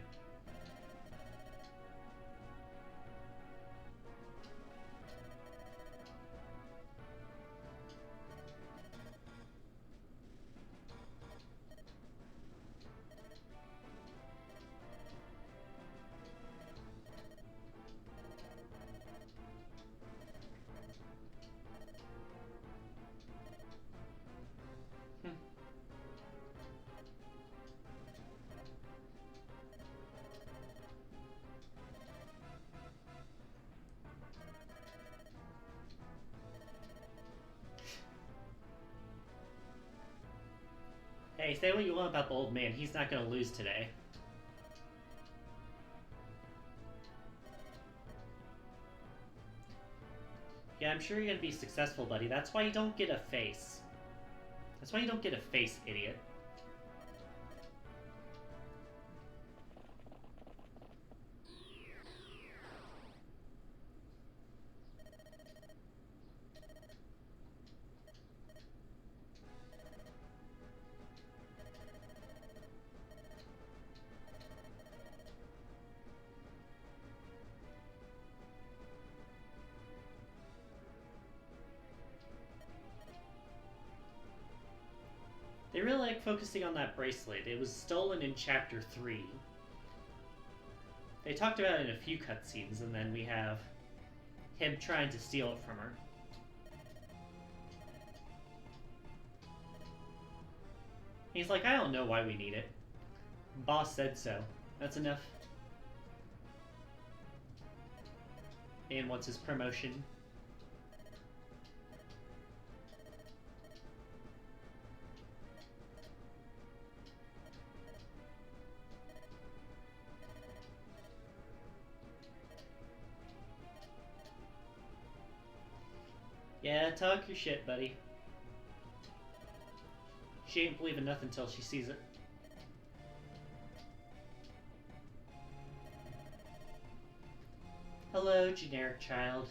Hey, say what you want about the old man. He's not going to lose today. Yeah, I'm sure you're going to be successful, buddy. That's why you don't get a face. That's why you don't get a face, idiot. They really like focusing on that bracelet. It was stolen in Chapter 3. They talked about it in a few cutscenes, and then we have him trying to steal it from her. He's like, I don't know why we need it. Boss said so. That's enough. And what's his promotion? Yeah, talk your shit, buddy. She ain't believing nothing till she sees it. Hello, generic child.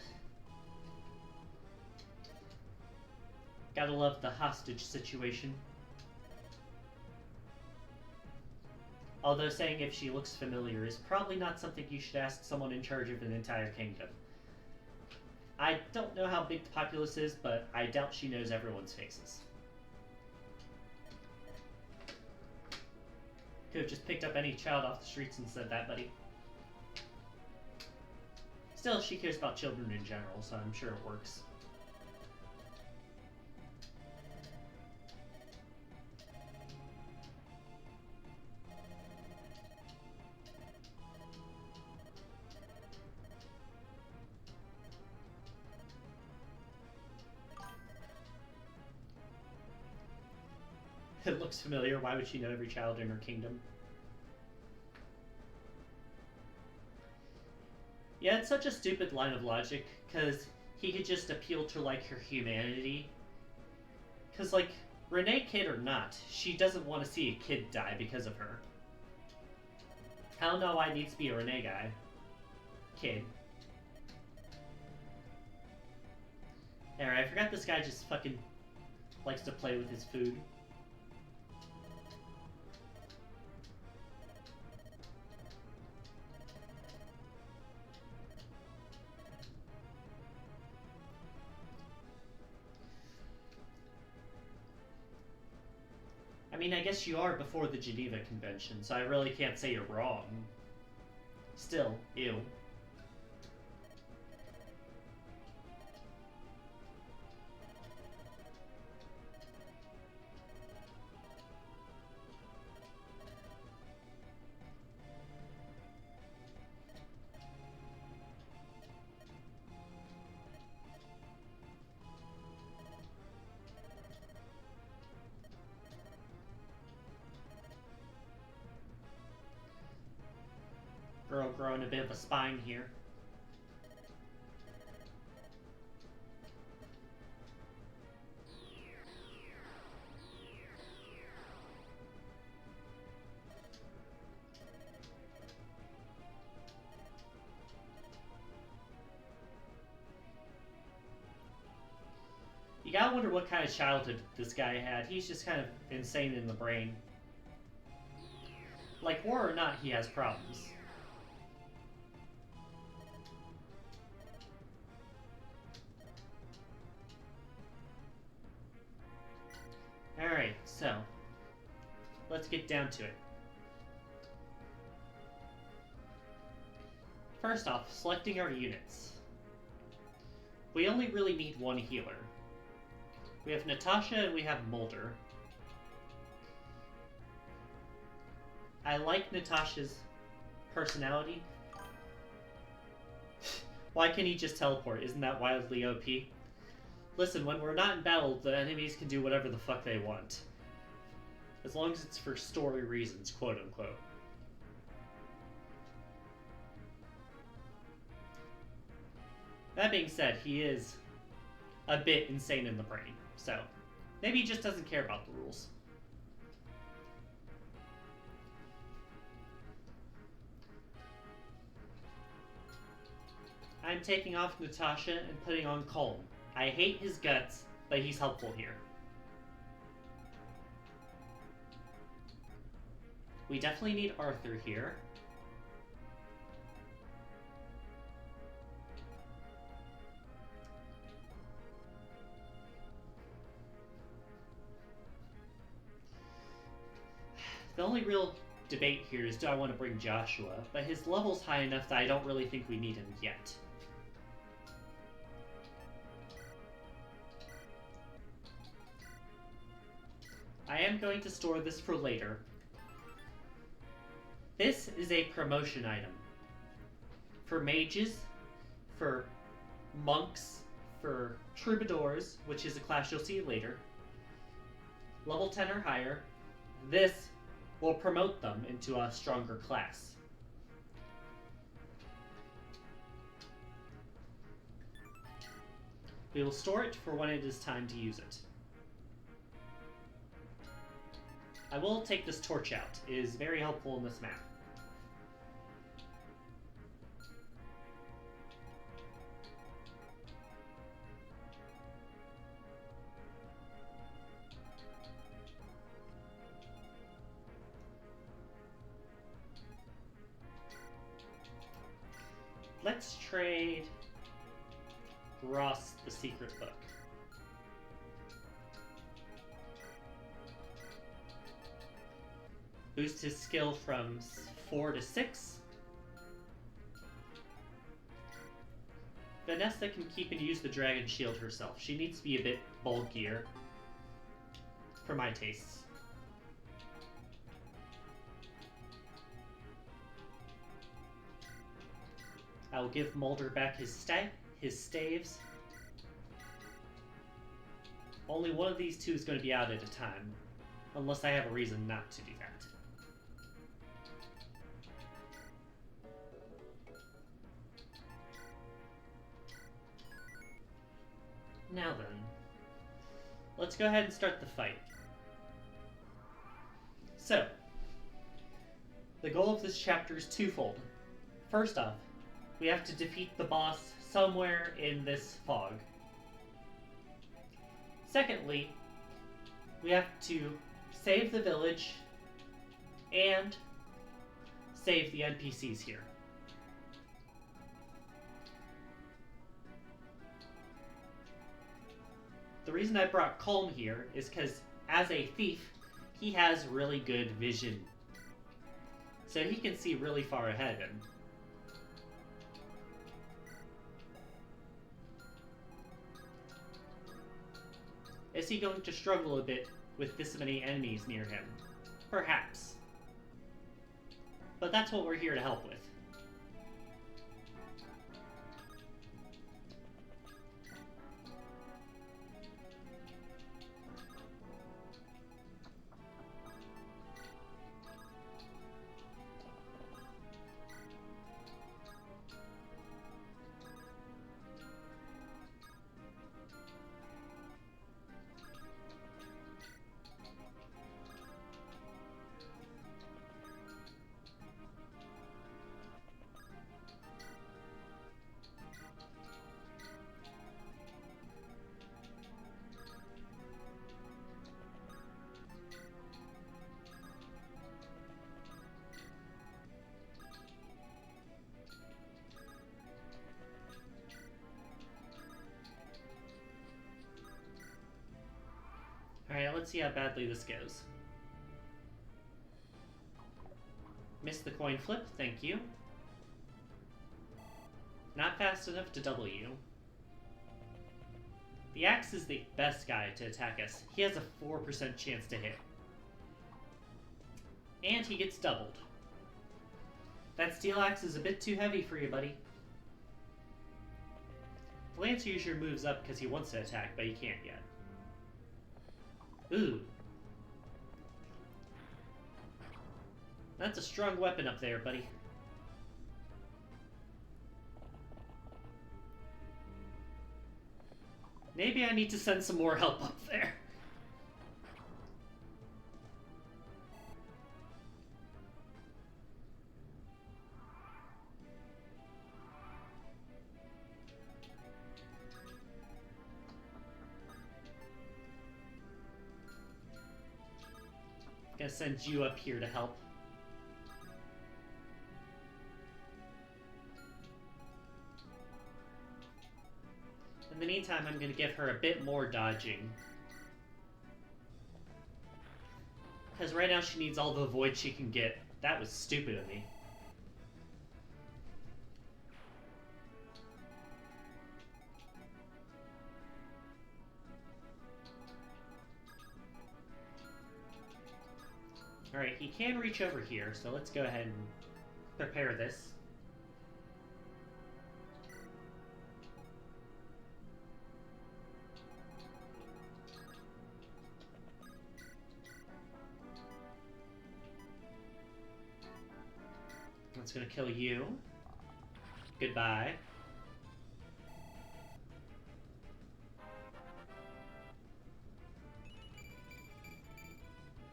Gotta love the hostage situation. Although saying if she looks familiar is probably not something you should ask someone in charge of an entire kingdom. I don't know how big the populace is, but I doubt she knows everyone's faces. Could have just picked up any child off the streets and said that, buddy. Still, she cares about children in general, so I'm sure it works. It looks familiar. Why would she know every child in her kingdom? Yeah, it's such a stupid line of logic, because he could just appeal to, like, her humanity. Because, like, Renee kid or not, she doesn't want to see a kid die because of her. I don't know why it needs to be a Renee guy. Kid. Alright, I forgot this guy just fucking likes to play with his food. I mean, I guess you are before the Geneva Convention, so I really can't say you're wrong. Still, ew. Girl growing a bit of a spine here. You gotta wonder what kind of childhood this guy had. He's just kind of insane in the brain. Like, war or not, he has problems. Alright, so let's get down to it. First off, selecting our units. We only really need one healer. We have Natasha and we have Mulder. I like Natasha's personality. Why can't he just teleport? Isn't that wildly OP? Listen, when we're not in battle, the enemies can do whatever the fuck they want. As long as it's for story reasons, quote unquote. That being said, he is a bit insane in the brain, so maybe he just doesn't care about the rules. I'm taking off Natasha and putting on Colm. I hate his guts, but he's helpful here. We definitely need Arthur here. The only real debate here is, do I want to bring Joshua? But his level's high enough that I don't really think we need him yet. I am going to store this for later. This is a promotion item for mages, for monks, for troubadours, which is a class you'll see later, level 10 or higher. This will promote them into a stronger class. We will store it for when it is time to use it. I will take this torch out. It is very helpful in this map. Let's trade Ross the secret book. Boost his skill from 4 to 6. Vanessa can keep and use the dragon shield herself. She needs to be a bit bulkier for my tastes. I will give Mulder back his staves. Only one of these two is going to be out at a time, unless I have a reason not to do that. Now then, let's go ahead and start the fight. So, the goal of this chapter is twofold. First off, we have to defeat the boss somewhere in this fog. Secondly, we have to save the village and save the NPCs here. The reason I brought Calm here is because as a thief, he has really good vision. So he can see really far ahead of him. Is he going to struggle a bit with this many enemies near him? Perhaps. But that's what we're here to help with. Alright, let's see how badly this goes. Missed the coin flip, thank you. Not fast enough to double you. The axe is the best guy to attack us. He has a 4% chance to hit. And he gets doubled. That steel axe is a bit too heavy for you, buddy. The Lance usually moves up because he wants to attack, but he can't yet. Ooh. That's a strong weapon up there, buddy. Maybe I need to send some more help up there. Gonna send you up here to help. In the meantime, I'm gonna give her a bit more dodging. Because right now she needs all the void she can get. That was stupid of me. Alright, he can reach over here, so let's go ahead and prepare this. That's gonna kill you. Goodbye.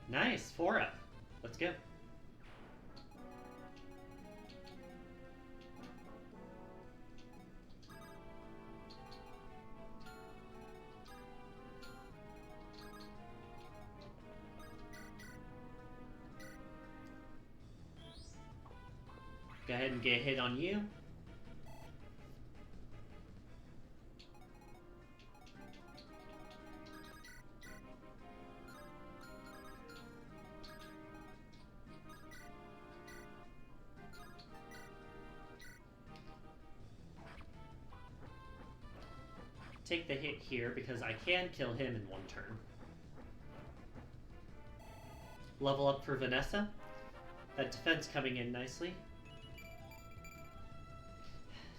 Nice, 4 up. Let's go. Go ahead and get a hit on you. Take the hit here because I can kill him in 1 turn. Level up for Vanessa. That defense coming in nicely.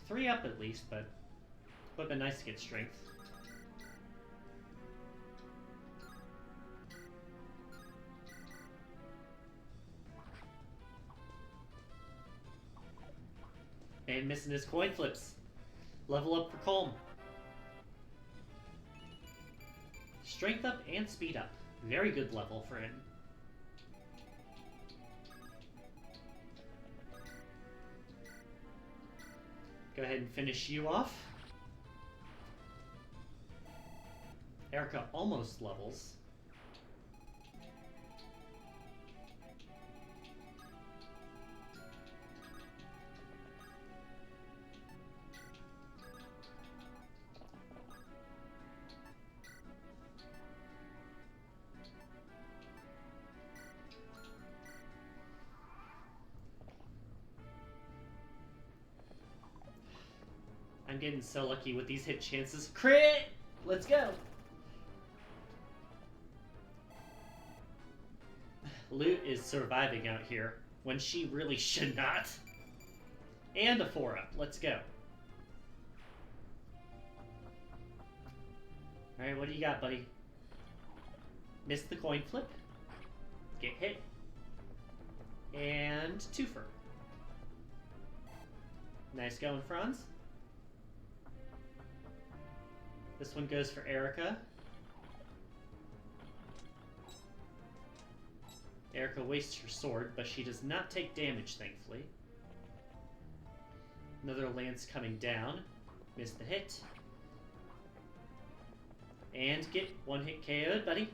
3 up at least, but would have been nice to get strength. And missing his coin flips. Level up for Colm. Strength up and speed up. Very good level for him. Go ahead and finish you off. Erica almost levels. I'm getting so lucky with these hit chances. Crit! Let's go! Loot is surviving out here when she really should not. And a 4 up. Let's go. Alright, what do you got, buddy? Miss the coin flip. Get hit. And twofer. Nice going, Franz. This one goes for Erica. Erica wastes her sword, but she does not take damage, thankfully. Another lance coming down. Miss the hit. And get 1 hit KO'd, buddy.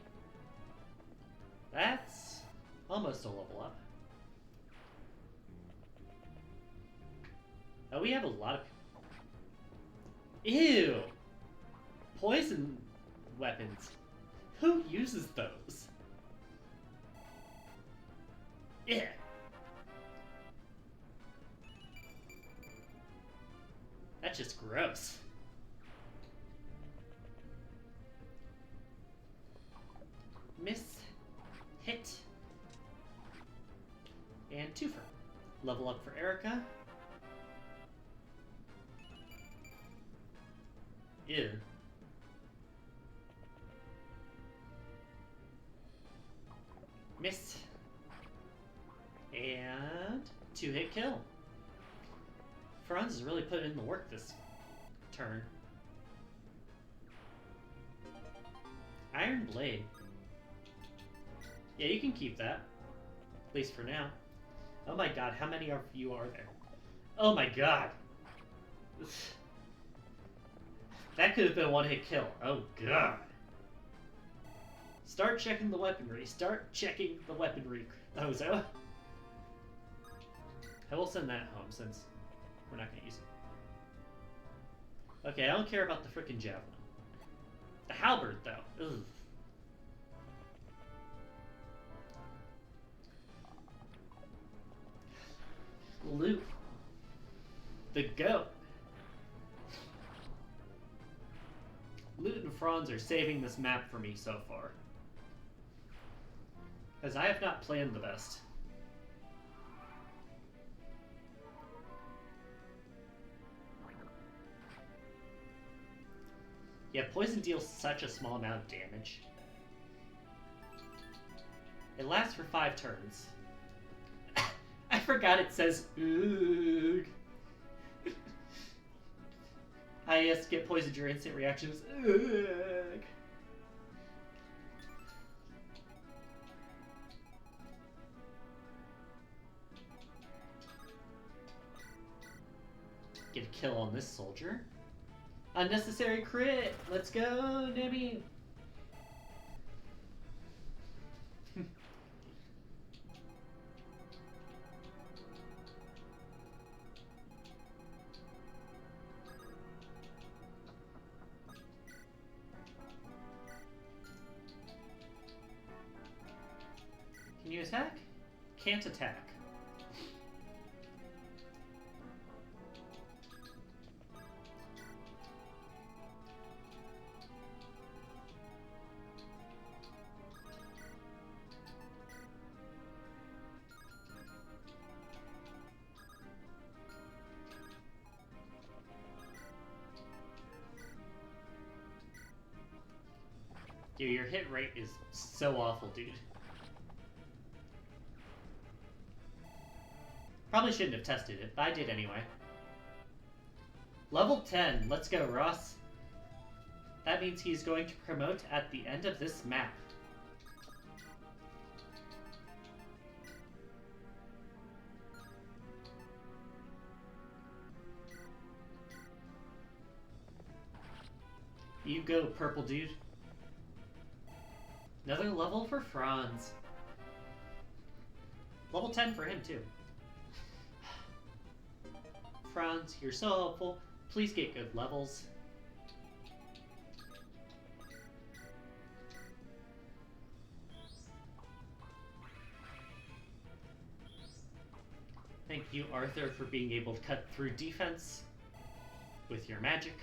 That's almost a level up. Oh, we have a lot of... Ew! Poison weapons. Who uses those? Yeah. That's just gross. Miss. Hit. And twofer. Level up for Erica. Ew. Miss. And 2-hit kill. Franz is really putting in the work this turn. Iron Blade. Yeah, you can keep that. At least for now. Oh my god, how many of you are there? Oh my god. That could have been a 1-hit kill. Oh god. Start checking the weaponry. Start checking the weaponry, Ozo. I will send that home since we're not going to use it. Okay, I don't care about the frickin' javelin. The halberd, though. Ugh. Loot. The goat. Loot and Franz are saving this map for me so far. as I have not planned the best. Yeah, poison deals such a small amount of damage. It lasts for 5 turns. I forgot it says oog. I just get poisoned, your instant reaction is oog. Get a kill on this soldier. Unnecessary crit! Let's go, Nibby! Can you attack? Can't attack. Dude, your hit rate is so awful, dude. Probably shouldn't have tested it, but I did anyway. Level 10. Let's go, Ross. That means he's going to promote at the end of this map. You go, purple dude. Another level for Franz. Level 10 for him, too. Franz, you're so helpful. Please get good levels. Thank you, Arthur, for being able to cut through defense with your magic.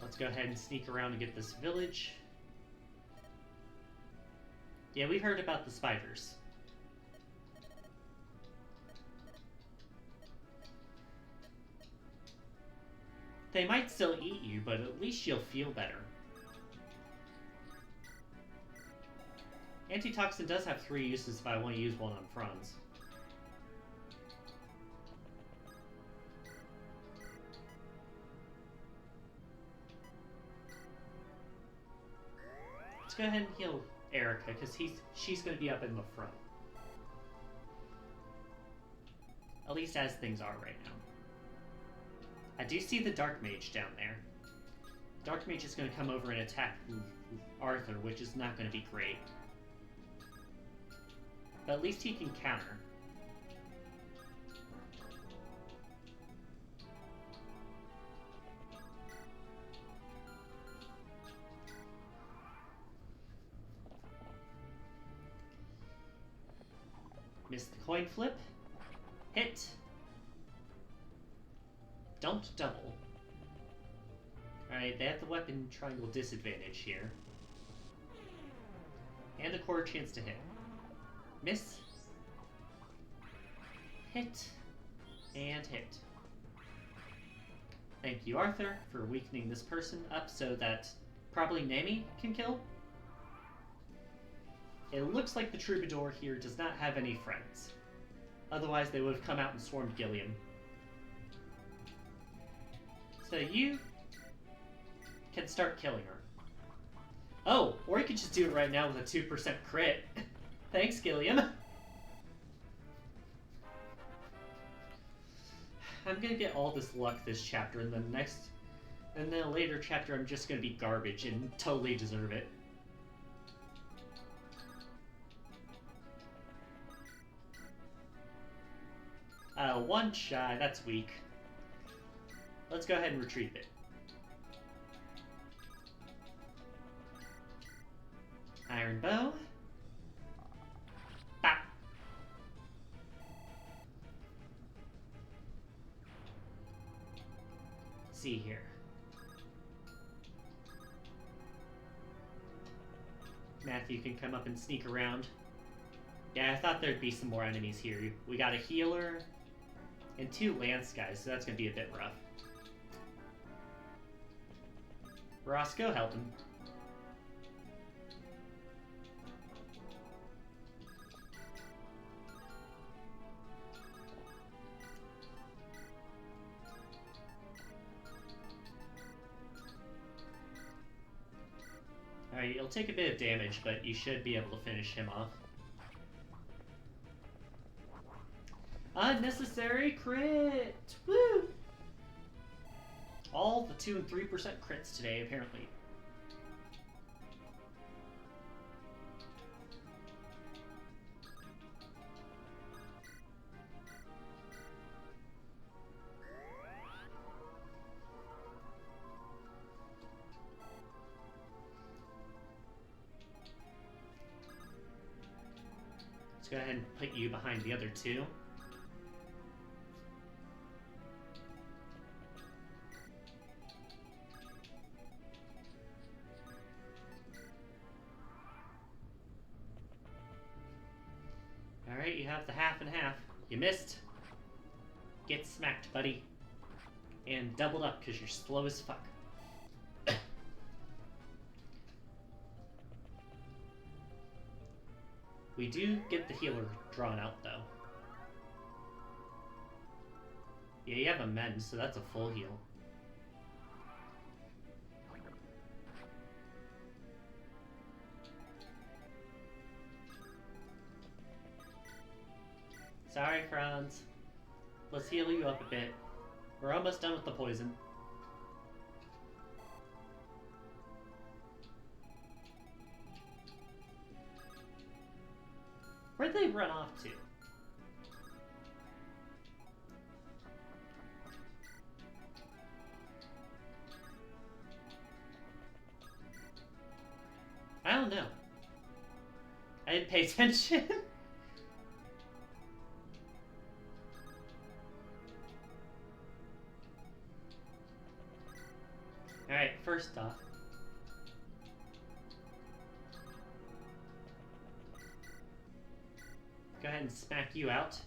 Let's go ahead and sneak around and get this village. Yeah, we heard about the spiders. They might still eat you, but at least you'll feel better. Antitoxin does have 3 uses if I want to use one on Franz. Let's go ahead and heal Erica, because she's going to be up in the front. At least as things are right now. I do see the Dark Mage down there. Dark Mage is going to come over and attack Arthur, which is not going to be great. But at least he can counter. Missed the coin flip. Hit. Don't double. Alright, they have the weapon triangle disadvantage here. And a quarter chance to hit. Miss. Hit. And hit. Thank you, Arthur, for weakening this person up so that probably Nami can kill. It looks like the Troubadour here does not have any friends. Otherwise, they would have come out and swarmed Gilliam. So you can start killing her. Oh, or you could just do it right now with a 2% crit. Thanks, Gilliam. I'm gonna get all this luck this chapter, and then a later chapter I'm just gonna be garbage and totally deserve it. One shy, that's weak. Let's go ahead and retrieve it. Iron bow. Bop. See here. Matthew can come up and sneak around. Yeah, I thought there'd be some more enemies here. We got a healer and 2 lance guys, so that's gonna be a bit rough. Ross, go help him. Alright, you'll take a bit of damage, but you should be able to finish him off. Unnecessary crit! Woo! All the 2 and 3% crits today, apparently. Let's go ahead and put you behind the other 2. Alright, you have the half and half. You missed. Get smacked, buddy. And doubled up, because you're slow as fuck. We do get the healer drawn out, though. Yeah, you have a mend, so that's a full heal. Sorry, Franz. Let's heal you up a bit. We're almost done with the poison. Where'd they run off to? I don't know. I didn't pay attention. Alright, first off. Go ahead and smack you out.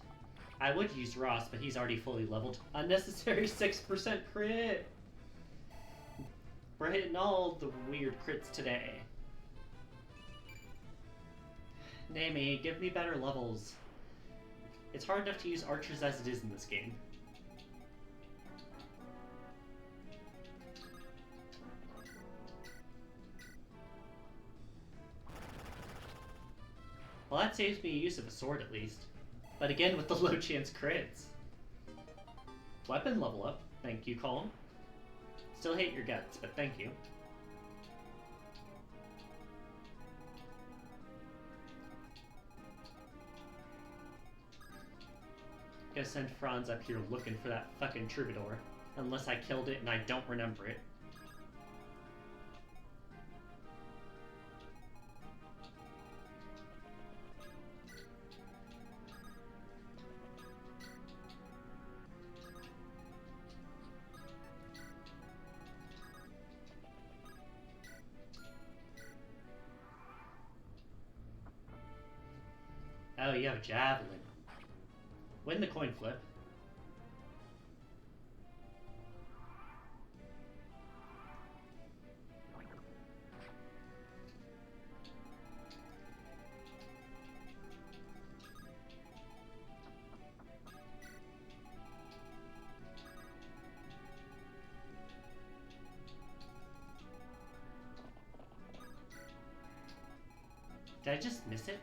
I would use Ross, but he's already fully leveled. Unnecessary 6% crit! We're hitting all the weird crits today. Nami, give me better levels. It's hard enough to use archers as it is in this game. Well, that saves me use of a sword at least. But again, with the low chance crits. Weapon level up. Thank you, Colin. Still hate your guts, but thank you. Gonna send Franz up here looking for that fucking troubadour. Unless I killed it and I don't remember it. Oh, you have a javelin. Win the coin flip. Did I just miss it?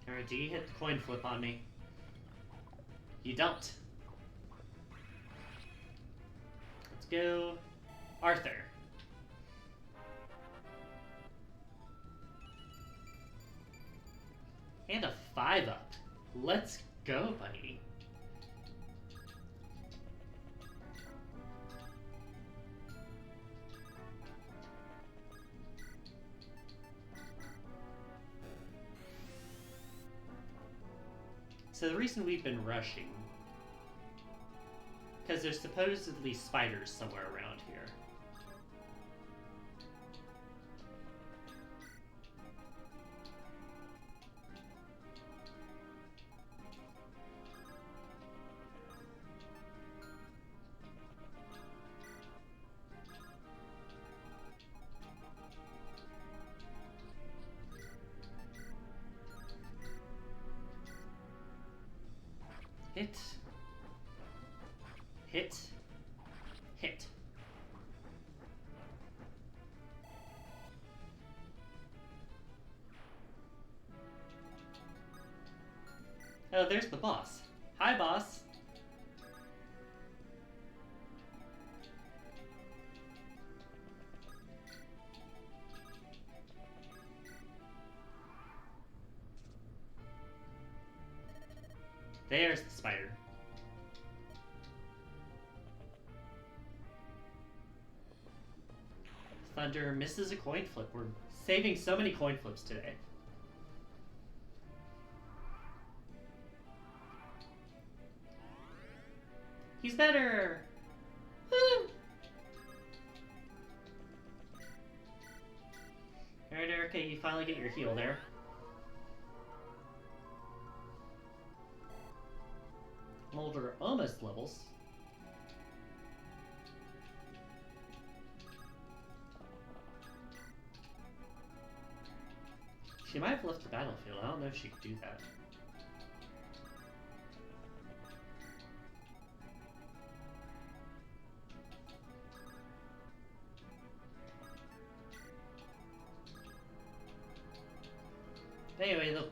Alright, do you hit the coin flip on me? You don't. Let's go Arthur. And a 5-up. Let's go, buddy. So the reason we've been rushing, because there's supposedly spiders somewhere around here. Hit. Hit. Hit. Oh, there's the boss. Hi, boss. There's the spider. Thunder misses a coin flip. We're saving so many coin flips today. He's better! Woo! Alright, Erica, you finally get your heal there. Mulder almost levels. She might have left the battlefield. I don't know if she could do that. Anyway, the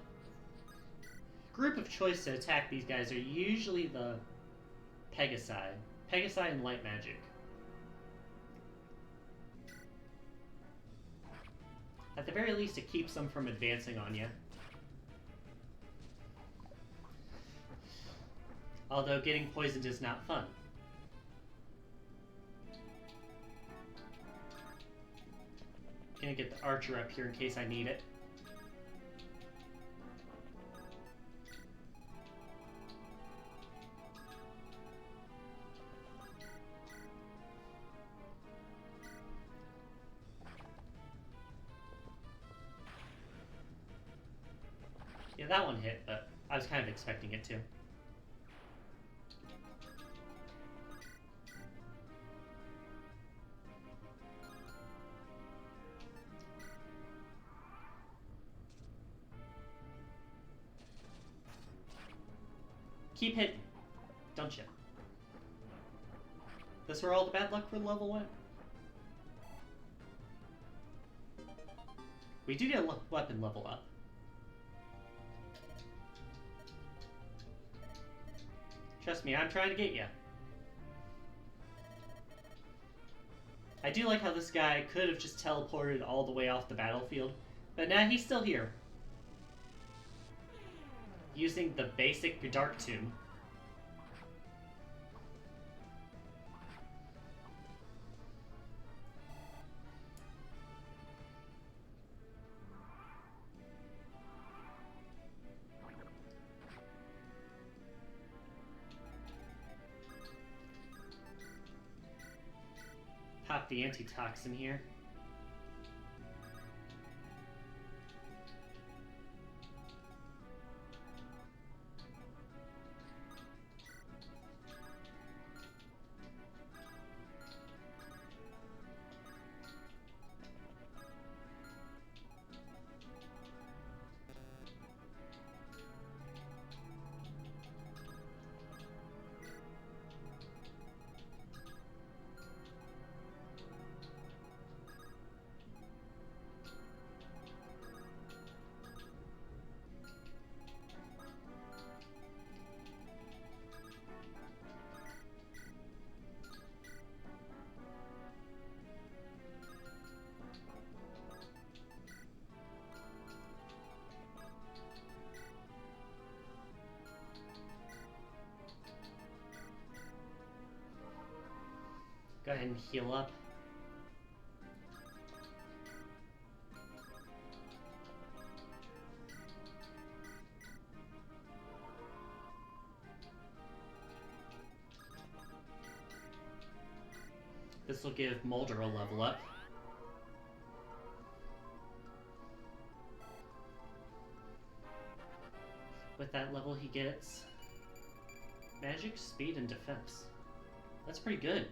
group of choice to attack these guys are usually the Pegasi. Pegasi and light magic. At the very least, it keeps them from advancing on you. Although getting poisoned is not fun. Gonna get the archer up here in case I need it. Yeah, that one hit, but I was kind of expecting it to. Keep hitting, don't you? This where all the bad luck for the level went? We do get a weapon level up. Trust me, I'm trying to get you. I do like how this guy could have just teleported all the way off the battlefield, but now he's still here. Using the basic Dark Tomb. Pop the antitoxin here. Go ahead and heal up. This will give Mulder a level up. With that level, he gets magic, speed, and defense. That's pretty good.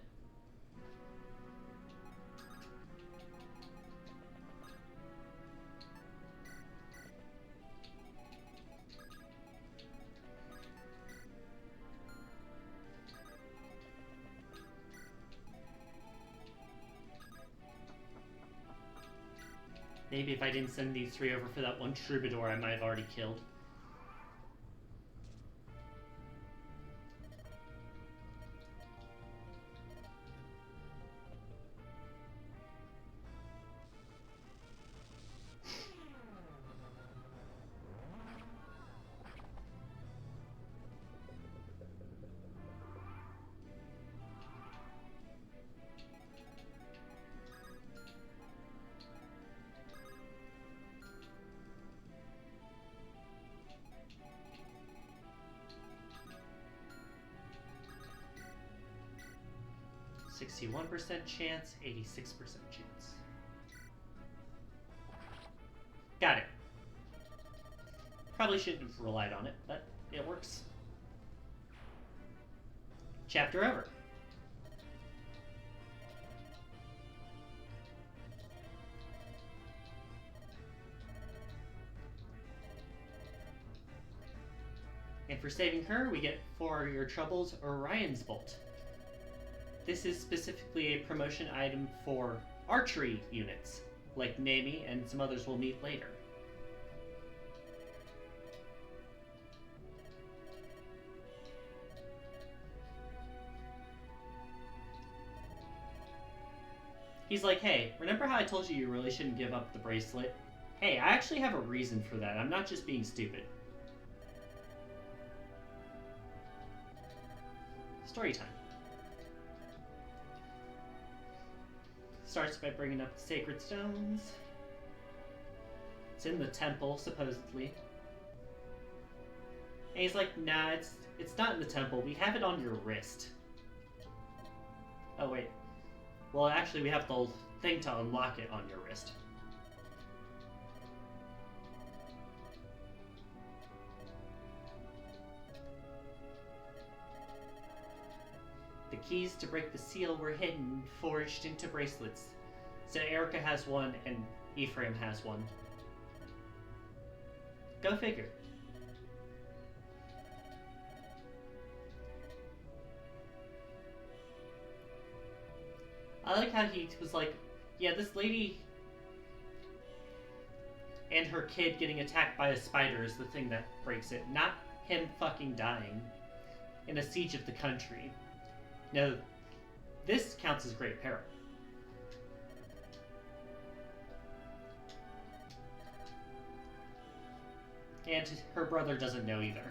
Maybe if I didn't send these 3 over for that one troubadour I might have already killed. %, chance, 86% chance. Got it. Probably shouldn't have relied on it, but it works. Chapter over. And for saving her, we get For Your Troubles Orion's Bolt. This is specifically a promotion item for archery units, like Mamie and some others we'll meet later. He's like, hey, remember how I told you really shouldn't give up the bracelet? Hey, I actually have a reason for that. I'm not just being stupid. Story time. Starts by bringing up the sacred stones. It's in the temple, supposedly. And he's like, nah, it's not in the temple. We have it on your wrist. Oh, wait. Well, actually, we have the thing to unlock it on your wrist. The keys to break the seal were hidden, forged into bracelets. So Erica has one, and Ephraim has one. Go figure. I like how he was like, yeah, this lady and her kid getting attacked by a spider is the thing that breaks it, not him fucking dying in a siege of the country. No, this counts as great peril. And her brother doesn't know either.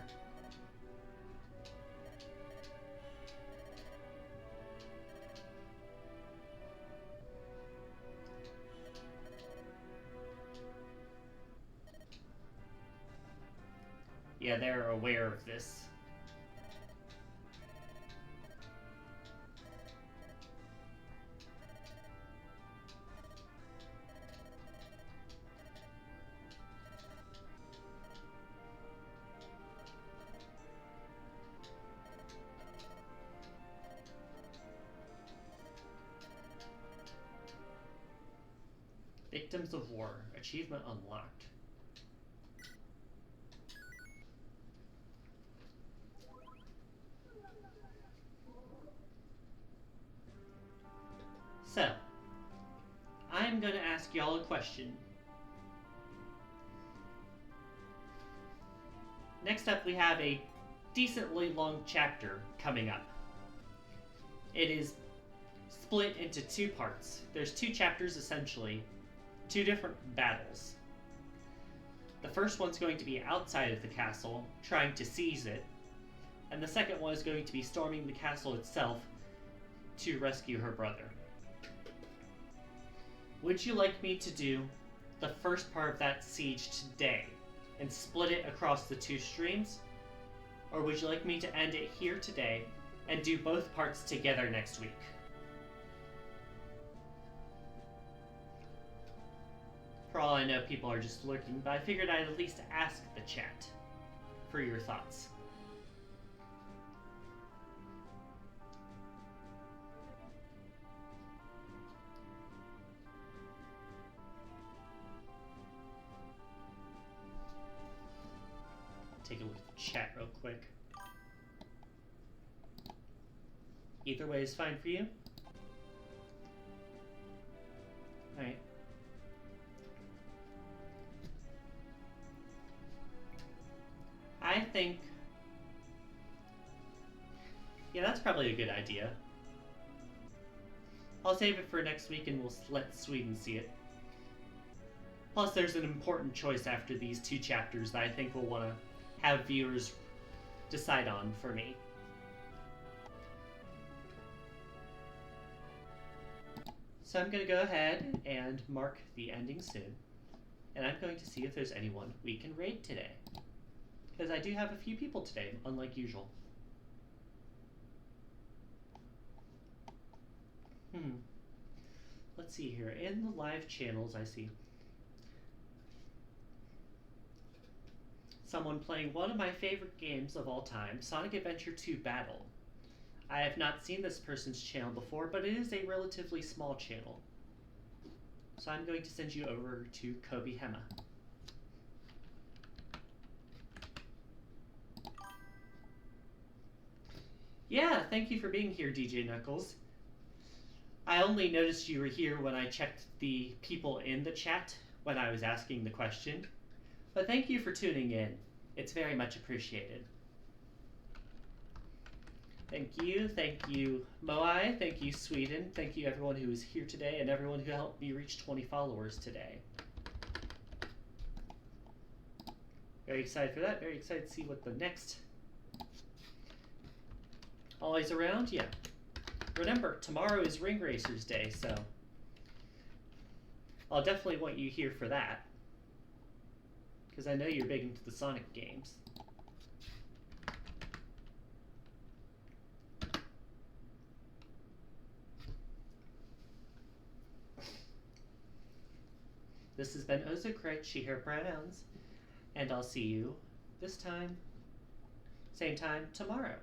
Yeah, they're aware of this. Victims of War. Achievement unlocked. So, I'm going to ask y'all a question. Next up, we have a decently long chapter coming up. It is split into 2 parts. There's 2 chapters, essentially. 2 different battles. The first one's going to be outside of the castle, trying to seize it. And the second one is going to be storming the castle itself to rescue her brother. Would you like me to do the first part of that siege today and split it across the 2 streams? Or would you like me to end it here today and do both parts together next week? For all I know, people are just lurking, but I figured I'd at least ask the chat for your thoughts. Take a look at the chat real quick. Either way is fine for you? Alright. I think... yeah, that's probably a good idea. I'll save it for next week and we'll let Sweden see it. Plus, there's an important choice after these 2 chapters that I think we'll want to have viewers decide on for me. So I'm going to go ahead and mark the ending soon. And I'm going to see if there's anyone we can raid today. Because I do have a few people today, unlike usual. Let's see here. In the live channels, I see someone playing one of my favorite games of all time, Sonic Adventure 2 Battle. I have not seen this person's channel before, but it is a relatively small channel. So I'm going to send you over to Kobe Hema. Yeah, thank you for being here, DJ Knuckles. I only noticed you were here when I checked the people in the chat when I was asking the question. But thank you for tuning in. It's very much appreciated. Thank you Moai, thank you Sweden, thank you everyone who is here today and everyone who helped me reach 20 followers today. Very excited for that, very excited to see what the next... Always around? Yeah. Remember, tomorrow is Ring Racers Day, so I'll definitely want you here for that. Because I know you're big into the Sonic games. This has been Ozo Correct She Her Pronouns, and I'll see you this time, same time tomorrow.